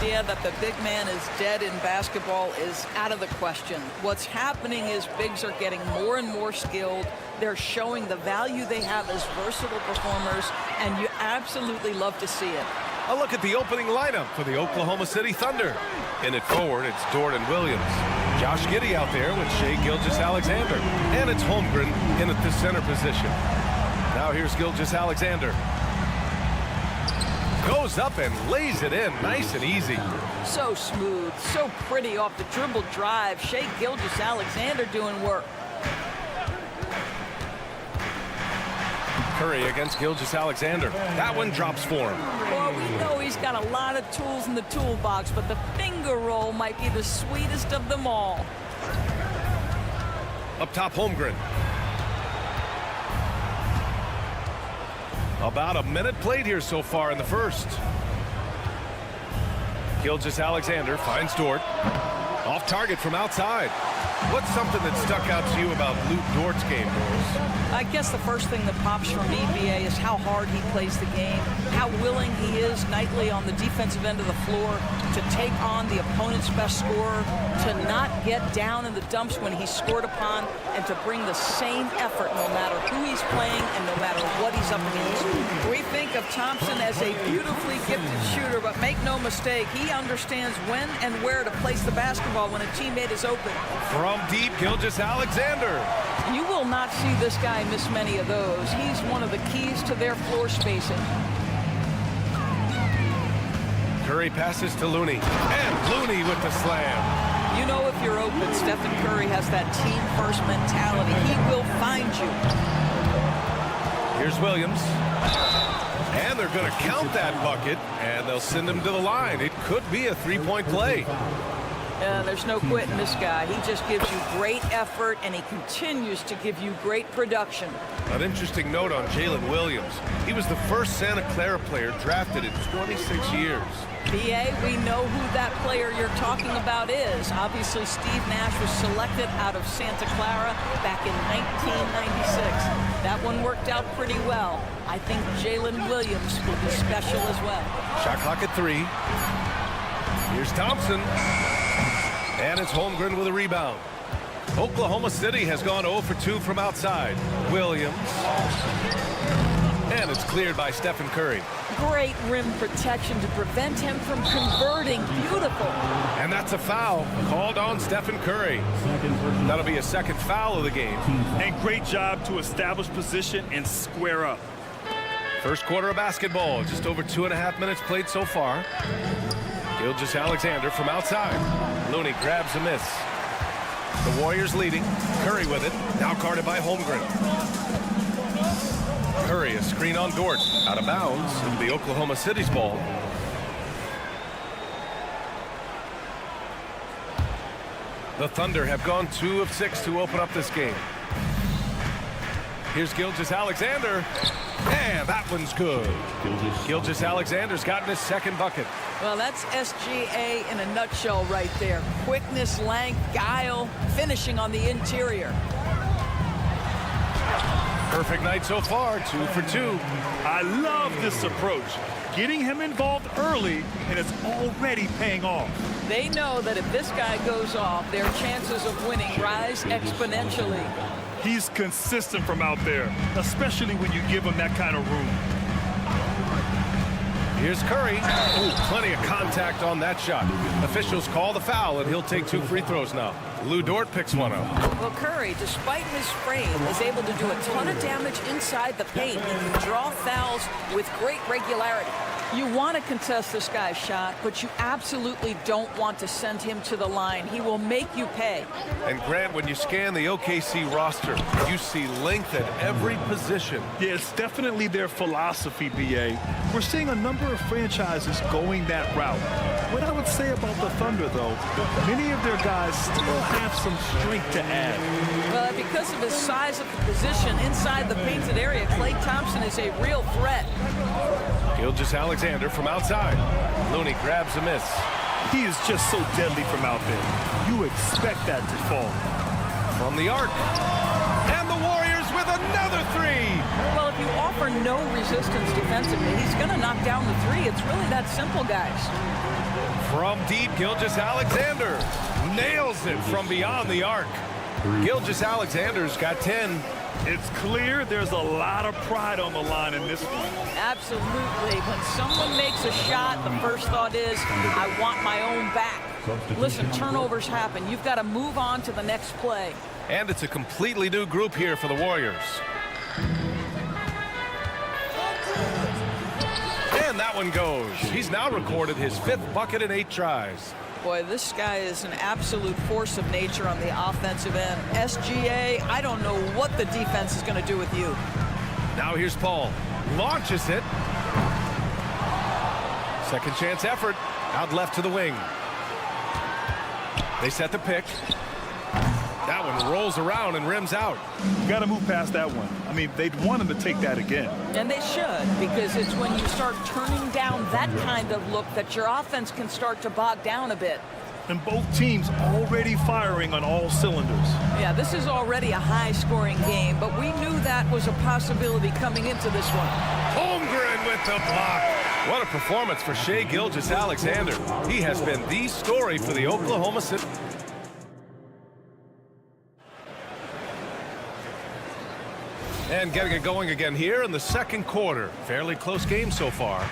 idea that the big man is dead in basketball is out of the question. What's happening is bigs are getting more and more skilled. They're showing the value they have as versatile performers, and you absolutely love to see it. A look at the opening lineup for the Oklahoma City Thunder. In it forward, it's Dort and Williams. Josh Giddey out there with Shai Gilgeous-Alexander. And it's Holmgren in at the center position. Now here's Gilgeous-Alexander. Goes up and lays it in nice and easy. So smooth, so pretty off the dribble drive. Shai Gilgeous-Alexander doing work. Curry against Gilgeous-Alexander. That one drops for him. Well, we know he's got a lot of tools in the toolbox, but the finger roll might be the sweetest of them all. Up top, Holmgren. About a minute played here so far in the first. Gilgeous-Alexander finds Dort. Off target from outside. What's something that stuck out to you about Luke Dort's game, Doris? I guess the first thing that pops for me, BA, is how hard he plays the game, how willing he is nightly on the defensive end of the floor to take on the opponent's best scorer, to not get down in the dumps when he's scored upon, and to bring the same effort no matter who he's playing and no matter what he's up against. We think of Thompson as a beautifully gifted shooter, but make no mistake, he understands when and where to place the basketball when a teammate is open. From deep, Gilgeous-Alexander. You will not see this guy miss many of those. He's one of the keys to their floor spacing. Curry passes to Looney. And Looney with the slam. You know if you're open, Stephen Curry has that team-first mentality. He will find you. Here's Williams. And they're going to count that bucket, and they'll send him to the line. It could be a three-point play. There's no quitting this guy. He just gives you great effort, and he continues to give you great production. An interesting note on Jalen Williams. He was the first Santa Clara player drafted in 26 years. BA, we know who that player you're talking about is. Obviously, Steve Nash was selected out of Santa Clara back in 1996. That one worked out pretty well. I think Jalen Williams will be special as well. Shot clock at 3. Here's Thompson. And it's Holmgren with a rebound. Oklahoma City has gone 0 for 2 from outside. Williams. And it's cleared by Stephen Curry. Great rim protection to prevent him from converting. Beautiful. And that's a foul called on Stephen Curry. That'll be a second foul of the game. And great job to establish position and square up. First quarter of basketball. Just over 2.5 minutes played so far. Gilgeous-Alexander from outside. Looney grabs a miss. The Warriors leading. Curry with it. Now guarded by Holmgren. Curry, a screen on Dort. Out of bounds. It'll be Oklahoma City's ball. The Thunder have gone 2 of 6 to open up this game. Here's Gilgeous-Alexander. And that one's good. Gilgeous-Alexander's gotten his second bucket. Well, that's SGA in a nutshell right there. Quickness, length, guile, finishing on the interior. Perfect night so far, 2 for 2. I love this approach. Getting him involved early, and it's already paying off. They know that if this guy goes off, their chances of winning rise exponentially. He's consistent from out there, especially when you give him that kind of room. Here's Curry. Ooh, plenty of contact on that shot. Officials call the foul, and he'll take 2 free throws now. Lou Dort picks one up. Well, Curry, despite his frame, is able to do a ton of damage inside the paint. He can draw fouls with great regularity. You want to contest this guy's shot, but you absolutely don't want to send him to the line. He will make you pay. And Grant, when you scan the OKC roster, you see length at every position. Yeah, it's definitely their philosophy, BA. We're seeing a number of franchises going that route. What I would say about the Thunder, though, many of their guys still have some strength to add. Well, because of his size of the position inside the painted area, Klay Thompson is a real threat. Gilgeous-Alexander from outside. Looney grabs a miss. He is just so deadly from out there. You expect that to fall. From the arc. And the Warriors with another 3. Well, if you offer no resistance defensively, he's going to knock down the 3. It's really that simple, guys. From deep, Gilgeous-Alexander nails it from beyond the arc. Gilgeous-Alexander's got 10. It's clear there's a lot of pride on the line in this one. Absolutely. When someone makes a shot, the first thought is, I want my own back. Listen, turnovers happen. You've got to move on to the next play. And it's a completely new group here for the Warriors. And that one goes. He's now recorded his 5th bucket in 8 tries. Boy, this guy is an absolute force of nature on the offensive end. SGA, I don't know what the defense is going to do with you. Now here's Paul. Launches it. Second chance effort. Out left to the wing. They set the pick. That one rolls around and rims out. You got to move past that one. I mean, they'd want him to take that again. And they should, because it's when you start turning down that kind of look that your offense can start to bog down a bit. And both teams already firing on all cylinders. Yeah, this is already a high-scoring game, but we knew that was a possibility coming into this one. Holmgren with the block. What a performance for Shai Gilgeous-Alexander. He has been the story for the Oklahoma City. And getting it going again here in the second quarter. Fairly close game so far.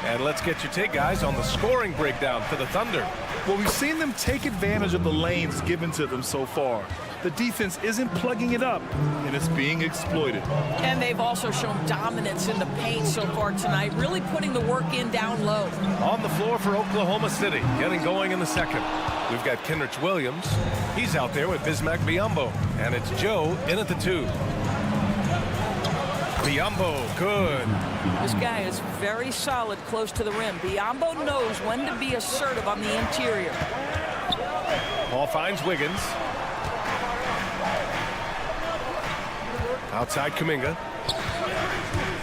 And let's get your take, guys, on the scoring breakdown for the Thunder. Well, we've seen them take advantage of the lanes given to them so far. The defense isn't plugging it up, and it's being exploited. And they've also shown dominance in the paint so far tonight, really putting the work in down low. On the floor for Oklahoma City, getting going in the second. We've got Kenrich Williams. He's out there with Bismack Biyombo. And it's Joe in at the 2. Biyombo, good. This guy is very solid close to the rim. Biyombo knows when to be assertive on the interior. Paul finds Wiggins. Outside Kuminga.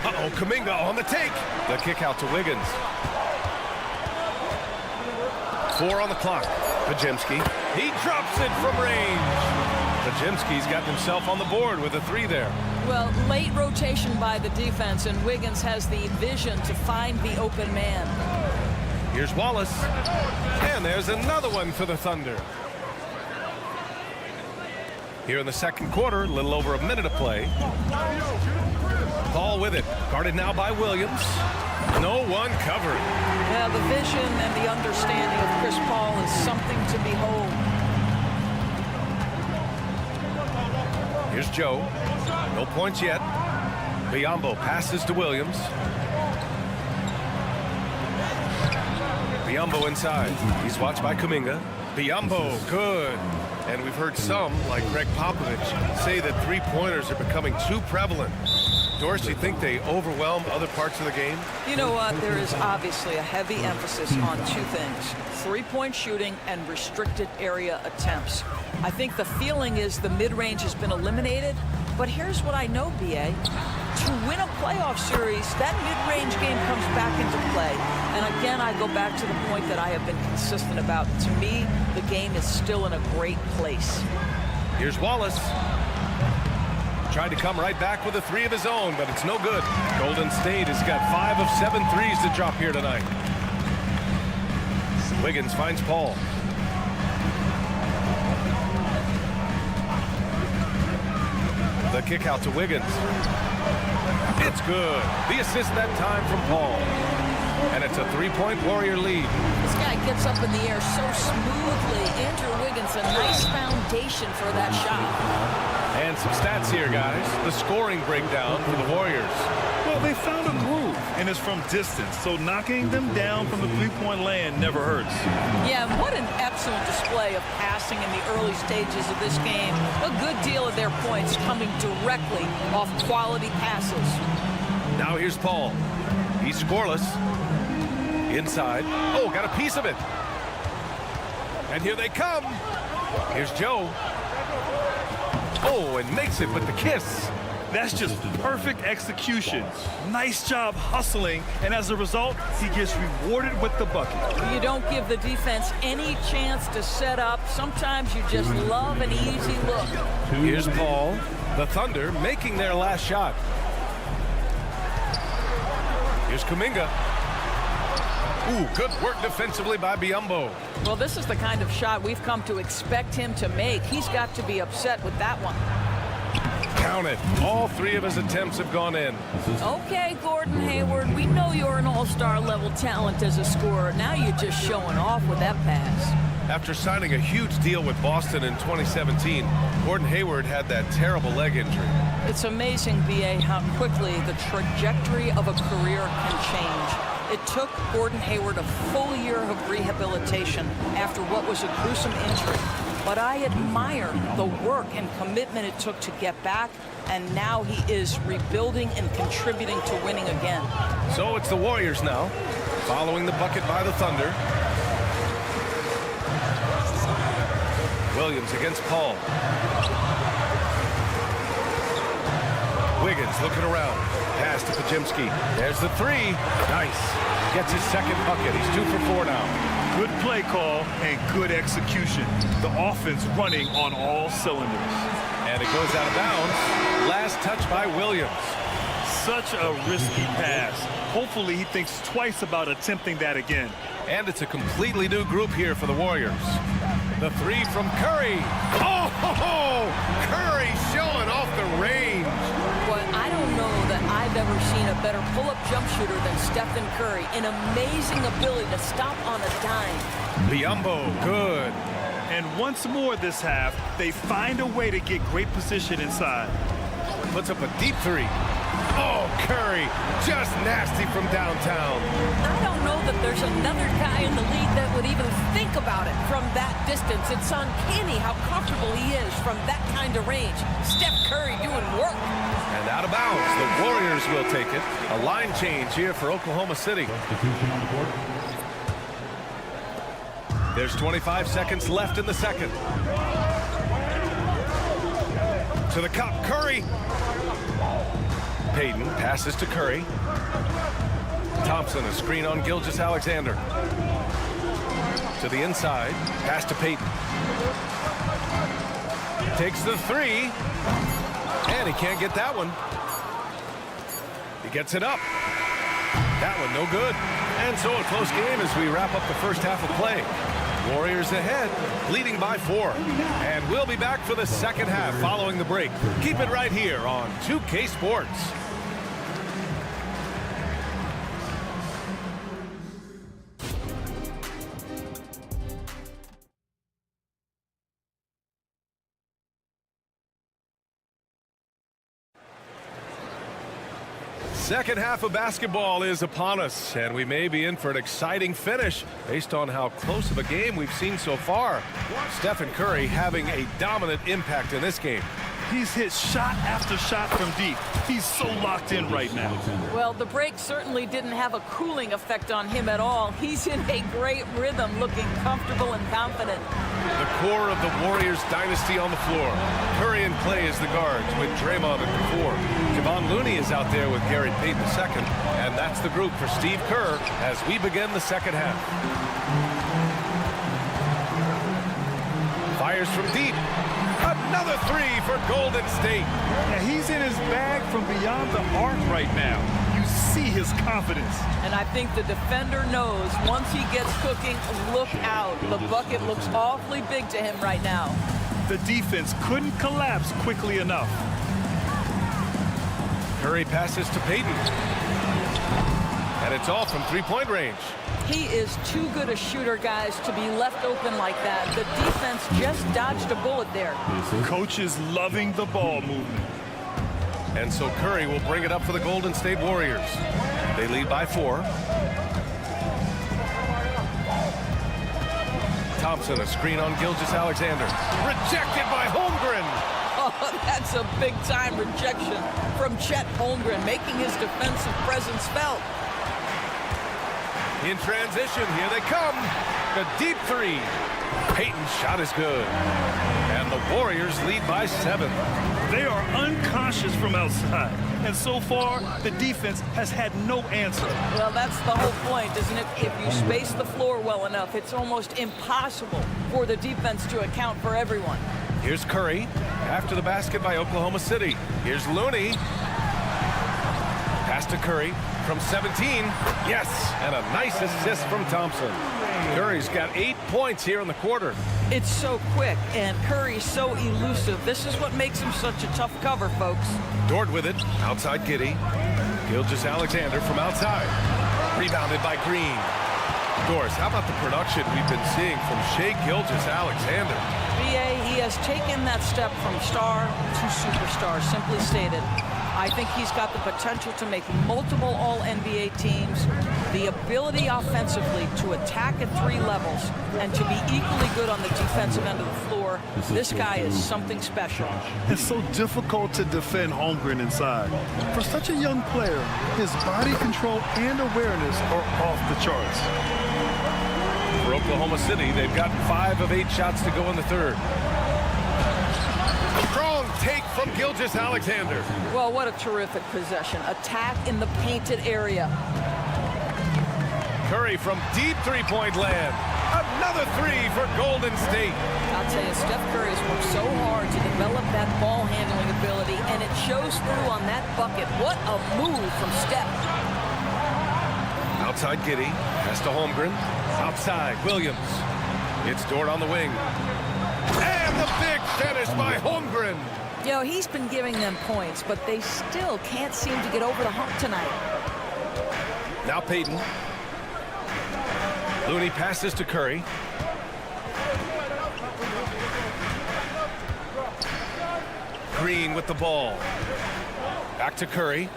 Uh-oh, Kuminga on the take. The kick out to Wiggins. 4 on the clock. Podziemski. He drops it from range. Podziemski's got himself on the board with a 3 there. Well, late rotation by the defense, and Wiggins has the vision to find the open man. Here's Wallace. And there's another one for the Thunder. Here in the second quarter, a little over a minute of play. Paul with it. Guarded now by Williams. No one covered. Yeah, the vision and the understanding of Chris Paul is something to behold. Here's Joe. No points yet. Biyombo passes to Williams. Biyombo inside. He's watched by Kuminga. Biyombo, good. And we've heard some, like Greg Popovich, say that three-pointers are becoming too prevalent. Doris, do you think they overwhelm other parts of the game? You know what? There is obviously a heavy emphasis on 2 things. Three-point shooting and restricted area attempts. I think the feeling is the mid-range has been eliminated. But here's what I know, B.A. To win a playoff series, that mid-range game comes back into play. And again, I go back to the point that I have been consistent about. To me, the game is still in a great place. Here's Wallace. Tried to come right back with a 3 of his own, but it's no good. Golden State has got 5 of 7 threes to drop here tonight. Wiggins finds Paul. The kick out to Wiggins. It's good. The assist that time from Paul. And it's a 3-point Warrior lead. This guy gets up in the air so smoothly. Andrew Wiggins, a nice foundation for that shot. And some stats here, guys. The scoring breakdown for the Warriors. Well, they found a groove, and it's from distance, so knocking them down from the three-point land never hurts. Yeah, what an excellent display of passing in the early stages of this game. A good deal of their points coming directly off quality passes. Now here's Paul. He's scoreless. Inside. Oh, got a piece of it. And here they come. Here's Joe. Oh, and makes it with the kiss. That's just perfect execution. Nice job hustling, and as a result, he gets rewarded with the bucket. You don't give the defense any chance to set up. Sometimes you just love an easy look. Here's Paul. The Thunder making their last shot. Here's Kuminga. Ooh, good work defensively by Biyombo. Well, this is the kind of shot we've come to expect him to make. He's got to be upset with that one. Count it. All 3 of his attempts have gone in. Okay, Gordon Hayward, we know you're an all-star level talent as a scorer. Now you're just showing off with that pass. After signing a huge deal with Boston in 2017, Gordon Hayward had that terrible leg injury. It's amazing, B.A., how quickly the trajectory of a career can change. It took Gordon Hayward a full year of rehabilitation after what was a gruesome injury. But I admire the work and commitment it took to get back, and now he is rebuilding and contributing to winning again. So it's the Warriors now, following the bucket by the Thunder. Williams against Paul. Wiggins looking around. Pass to Pajimski. There's the 3. Nice. Gets his second bucket. He's 2 for 4 now. Good play call and good execution. The offense running on all cylinders. And it goes out of bounds. Last touch by Williams. Such a risky pass. Hopefully he thinks twice about attempting that again. And it's a completely new group here for the Warriors. The 3 from Curry. Oh, Curry showing off the range. But I don't know that I've ever seen a better pull-up jump shooter than Stephen Curry. An amazing ability to stop on a dime. Biyombo, good. And once more this half, they find a way to get great position inside. Puts up a deep 3. Oh, Curry, just nasty from downtown. I don't know that there's another guy in the league that would even think about it from that distance. It's uncanny how comfortable he is from that kind of range. Steph Curry doing work. And out of bounds, the Warriors will take it. A line change here for Oklahoma City. There's 25 seconds left in the second. To the cup, Curry. Payton passes to Curry. Thompson, a screen on Gilgeous-Alexander. To the inside, pass to Payton. Takes the 3. And he can't get that one. He gets it up. That one no good. And so a close game as we wrap up the first half of play. Warriors ahead, leading by 4. And we'll be back for the second half following the break. Keep it right here on 2K Sports. Second half of basketball is upon us, and we may be in for an exciting finish based on how close of a game we've seen so far. Stephen Curry having a dominant impact in this game. He's hit shot after shot from deep. He's so locked in right now. Well, the break certainly didn't have a cooling effect on him at all. He's in a great rhythm, looking comfortable and confident. The core of the Warriors dynasty on the floor. Curry and Clay as the guards with Draymond at the 4. Kevon Looney is out there with Gary Payton II. And that's the group for Steve Kerr as we begin the second half. Fires from deep. Another 3 for Golden State. Yeah, he's in his bag from beyond the arc right now. You see his confidence. And I think the defender knows once he gets cooking, look out. The bucket looks awfully big to him right now. The defense couldn't collapse quickly enough. Curry passes to Payton. And it's all from three-point range. He is too good a shooter, guys, to be left open like that. The defense just dodged a bullet there. Coach is loving the ball movement. And so Curry will bring it up for the Golden State Warriors. They lead by 4. Thompson, a screen on Gilgeous-Alexander. Rejected by Holmgren. Oh, that's a big-time rejection from Chet Holmgren, making his defensive presence felt. In transition, here they come. The deep 3. Payton's shot is good. And the Warriors lead by 7. They are unconscious from outside. And so far, the defense has had no answer. Well, that's the whole point, isn't it? If you space the floor well enough, it's almost impossible for the defense to account for everyone. Here's Curry after the basket by Oklahoma City. Here's Looney. Pass to Curry. from 17. Yes, and a nice assist from Thompson. Curry's got 8 points here in the quarter. It's so quick, and Curry's so elusive. This is what makes him such a tough cover, folks. Dort with it, outside Giddey. Gilgeous-Alexander from outside. Rebounded by Green. Doris, how about the production we've been seeing from Shai Gilgeous-Alexander? BA, he has taken that step from star to superstar, simply stated. I think he's got the potential to make multiple All-NBA teams, the ability offensively to attack at 3 levels, and to be equally good on the defensive end of the floor. This guy is something special. It's so difficult to defend Holmgren inside. For such a young player, his body control and awareness are off the charts. For Oklahoma City, they've got 5 of 8 shots to go in the third. Strong take from Gilgeous-Alexander. Well, what a terrific possession. Attack in the painted area. Curry from deep three-point land. Another 3 for Golden State. I'll tell you, Steph Curry has worked so hard to develop that ball handling ability, and it shows through on that bucket. What a move from Steph. Outside Giddey. Pass to Holmgren. Outside Williams. It's Dort on the wing. And the big finish by Holmgren. You know, he's been giving them points, but they still can't seem to get over the hump tonight. Now Payton. Looney passes to Curry. Green with the ball. Back to Curry.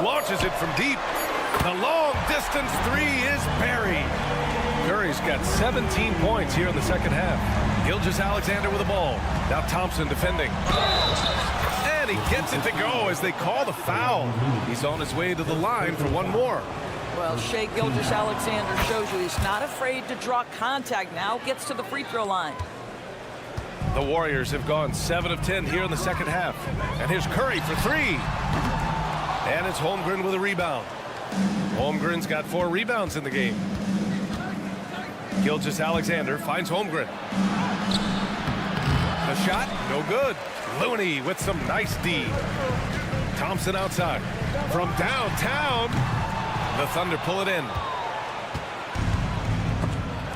Launches it from deep. The long distance 3 is buried. Curry's got 17 points here in the second half. Gilgeous-Alexander with the ball. Now Thompson defending. And he gets it to go as they call the foul. He's on his way to the line for one more. Well, Shai Gilgeous-Alexander shows you he's not afraid to draw contact. Now gets to the free throw line. The Warriors have gone 7 of 10 here in the second half. And here's Curry for 3. And it's Holmgren with a rebound. Holmgren's got 4 rebounds in the game. Gilgeous-Alexander finds Holmgren. The shot, no good. Looney with some nice D. Thompson outside. From downtown, the Thunder pull it in.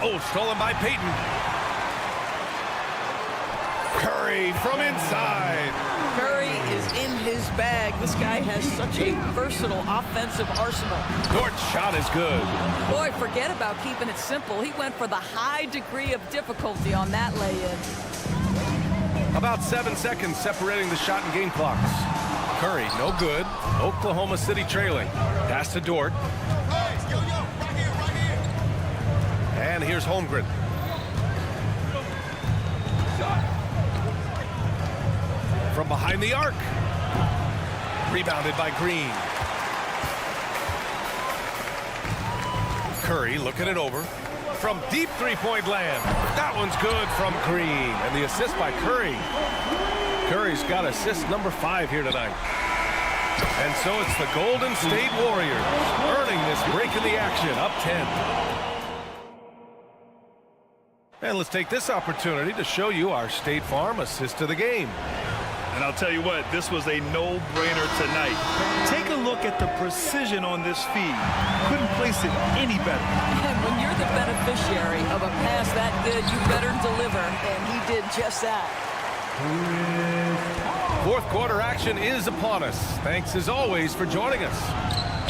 Oh, stolen by Payton. Curry from inside. Curry is in his bag. This guy has such a versatile offensive arsenal. Dort's shot is good. Boy, forget about keeping it simple. He went for the high degree of difficulty on that lay-in. About 7 seconds separating the shot and game clocks. Curry, no good. Oklahoma City trailing. Pass to Dort. And here's Holmgren. From behind the arc. Rebounded by Green. Curry looking it over. From deep three-point land. That one's good from Green. And the assist by Curry. Curry's got assist number 5 here tonight. And so it's the Golden State Warriors earning this break in the action, up 10. And let's take this opportunity to show you our State Farm assist of the game. And I'll tell you what, this was a no-brainer tonight. Take a look at the precision on this feed. Couldn't place it any better. And when you're the beneficiary of a pass that good, you better deliver, and he did just that. Fourth quarter action is upon us. Thanks as always for joining us.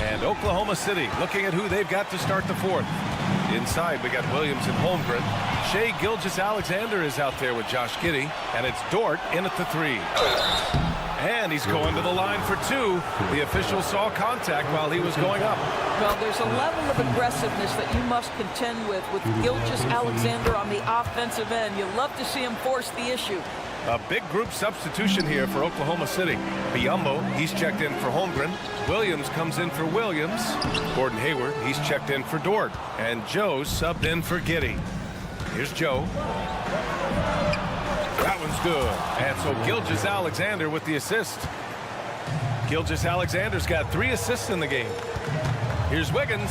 And Oklahoma City looking at who they've got to start the fourth. Inside we got Williams and Holmgren. Shai Gilgeous-Alexander is out there with Josh Giddey, and it's Dort in at the 3. And he's going to the line for 2. The official saw contact while he was going up. Well, there's a level of aggressiveness that you must contend with Gilgeous-Alexander on the offensive end. You love to see him force the issue. A big group substitution here for Oklahoma City. Biyombo, he's checked in for Holmgren. Williams comes in for Williams. Gordon Hayward, he's checked in for Dort. And Joe's subbed in for Giddey. Here's Joe. That one's good. And so Gilgeous-Alexander with the assist. Gilgeous-Alexander's got 3 assists in the game. Here's Wiggins.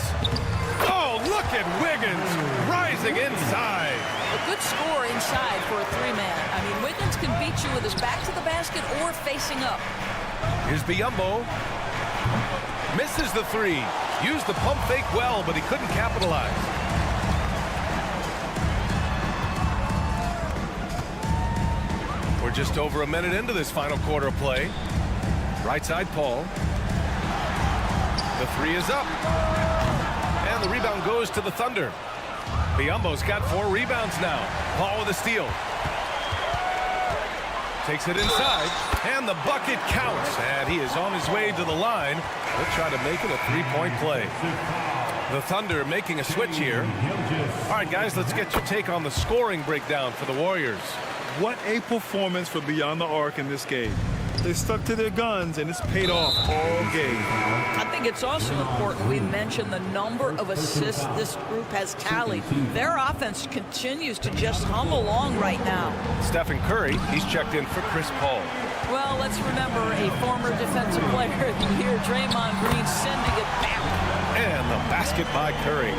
Oh, look at Wiggins rising inside. A good score inside for a 3-man. I mean, Wiggins can beat you with his back to the basket or facing up. Here's Biyombo. Misses the three. Used the pump fake well, but he couldn't capitalize. We're just over a minute into this final quarter of play. Right side, Paul. The three is up. And the rebound goes to the Thunder. Biyombo's got 4 rebounds now. Paul with a steal. Takes it inside, and the bucket counts. And he is on his way to the line. He'll try to make it a 3-point play. The Thunder making a switch here. All right, guys, let's get your take on the scoring breakdown for the Warriors. What a performance for Beyond the Arc in this game. They stuck to their guns, and it's paid off all game. I think it's also important we mention the number of assists this group has tallied. Their offense continues to just hum along right now. Stephen Curry, he's checked in for Chris Paul. Well, let's remember a former defensive player of the year, Draymond Green, sending it back. And the basket by Curry.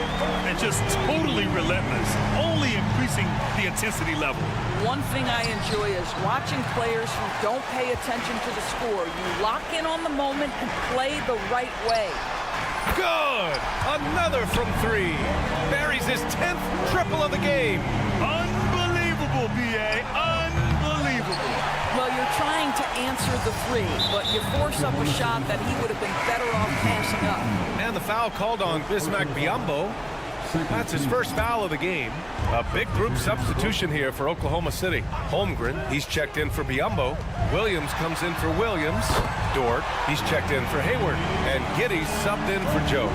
And just totally relentless, only increasing the intensity level. One thing I enjoy is watching players who don't pay attention to the score. You lock in on the moment and play the right way. Good! Another from 3. Buries his 10th triple of the game. Unbelievable, B.A. Unbelievable. Well, you're trying to answer the 3, but you force up a shot that he would have been better off passing up. And the foul called on Bismack Biyombo. That's his first foul of the game. A big group substitution here for Oklahoma City. Holmgren, he's checked in for Biyombo. Williams comes in for Williams. Dort, he's checked in for Hayward. And Giddey's subbed in for Joe.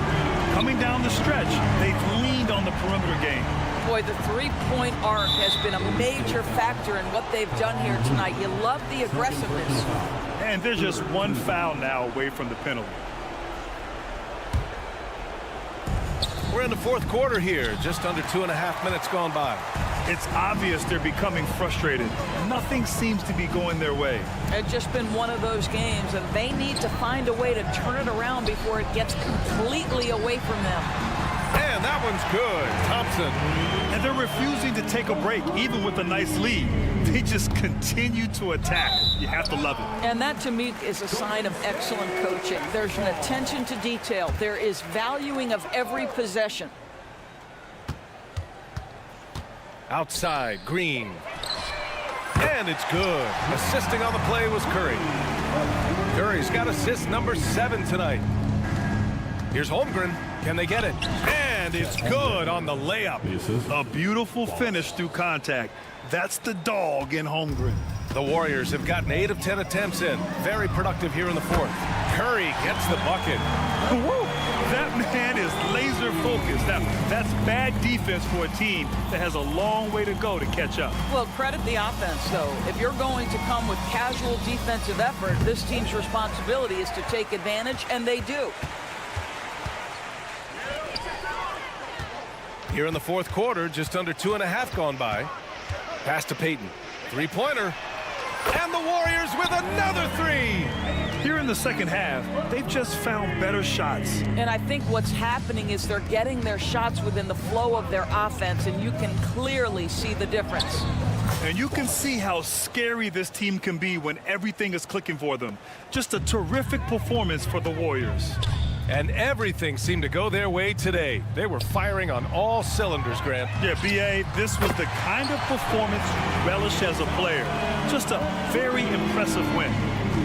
Coming down the stretch, they've leaned on the perimeter game. Boy, the three-point arc has been a major factor in what they've done here tonight. You love the aggressiveness. And they're just one foul now away from the penalty. We're in the fourth quarter here, just under 2.5 minutes gone by. It's obvious they're becoming frustrated. Nothing seems to be going their way. It's just been one of those games, and they need to find a way to turn it around before it gets completely away from them. And that one's good. Thompson. And they're refusing to take a break, even with a nice lead. They just continue to attack. You have to love it. And that, to me, is a sign of excellent coaching. There's an attention to detail. There is valuing of every possession. Outside, Green. And it's good. Assisting on the play was Curry. Curry's got assist number 7 tonight. Here's Holmgren. Can they get it? And it's good on the layup. A beautiful finish through contact. That's the dog in Holmgren. The Warriors have gotten 8 of 10 attempts in. Very productive here in the fourth. Curry gets the bucket. Woo! That man is laser focused. Now, that's bad defense for a team that has a long way to go to catch up. Well, credit the offense, though. If you're going to come with casual defensive effort, this team's responsibility is to take advantage, and they do. Here in the fourth quarter, just under 2.5 gone by. Pass to Payton. Three-pointer. And the Warriors with another 3. Here in the second half, they've just found better shots. And I think what's happening is they're getting their shots within the flow of their offense, and you can clearly see the difference. And you can see how scary this team can be when everything is clicking for them. Just a terrific performance for the Warriors. And everything seemed to go their way today. They were firing on all cylinders, Grant. Yeah, B.A., this was the kind of performance you relish as a player. Just a very impressive win.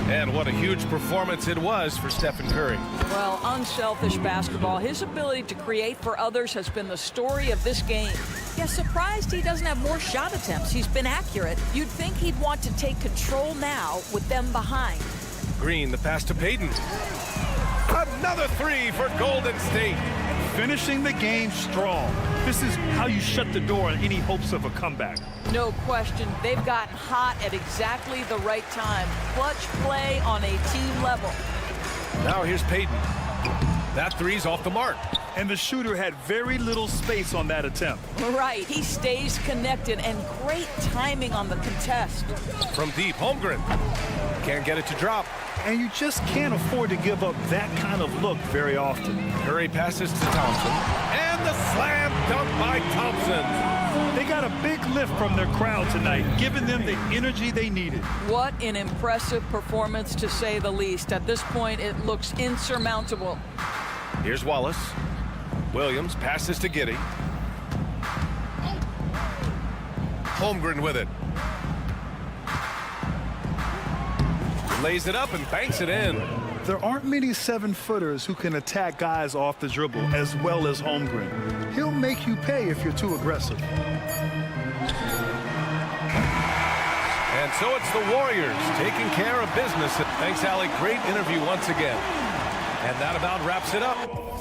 And what a huge performance it was for Stephen Curry. Well, unselfish basketball. His ability to create for others has been the story of this game. Yeah, surprised he doesn't have more shot attempts. He's been accurate. You'd think he'd want to take control now with them behind. Green, the pass to Payton. Another 3 for Golden State. Finishing the game strong. This is how you shut the door on any hopes of a comeback. No question. They've gotten hot at exactly the right time. Clutch play on a team level. Now here's Payton. That 3's off the mark. And the shooter had very little space on that attempt. Right. He stays connected, and great timing on the contest. From deep, Holmgren. Can't get it to drop. And you just can't afford to give up that kind of look very often. Curry passes to Thompson. And the slam dunk by Thompson. They got a big lift from their crowd tonight, giving them the energy they needed. What an impressive performance, to say the least. At this point, it looks insurmountable. Here's Wallace. Williams passes to Giddey. Holmgren with it. Lays it up and banks it in. There aren't many 7-footers who can attack guys off the dribble as well as Holmgren. He'll make you pay if you're too aggressive. And so it's the Warriors taking care of business. Thanks, Allie. Great interview once again. And that about wraps it up.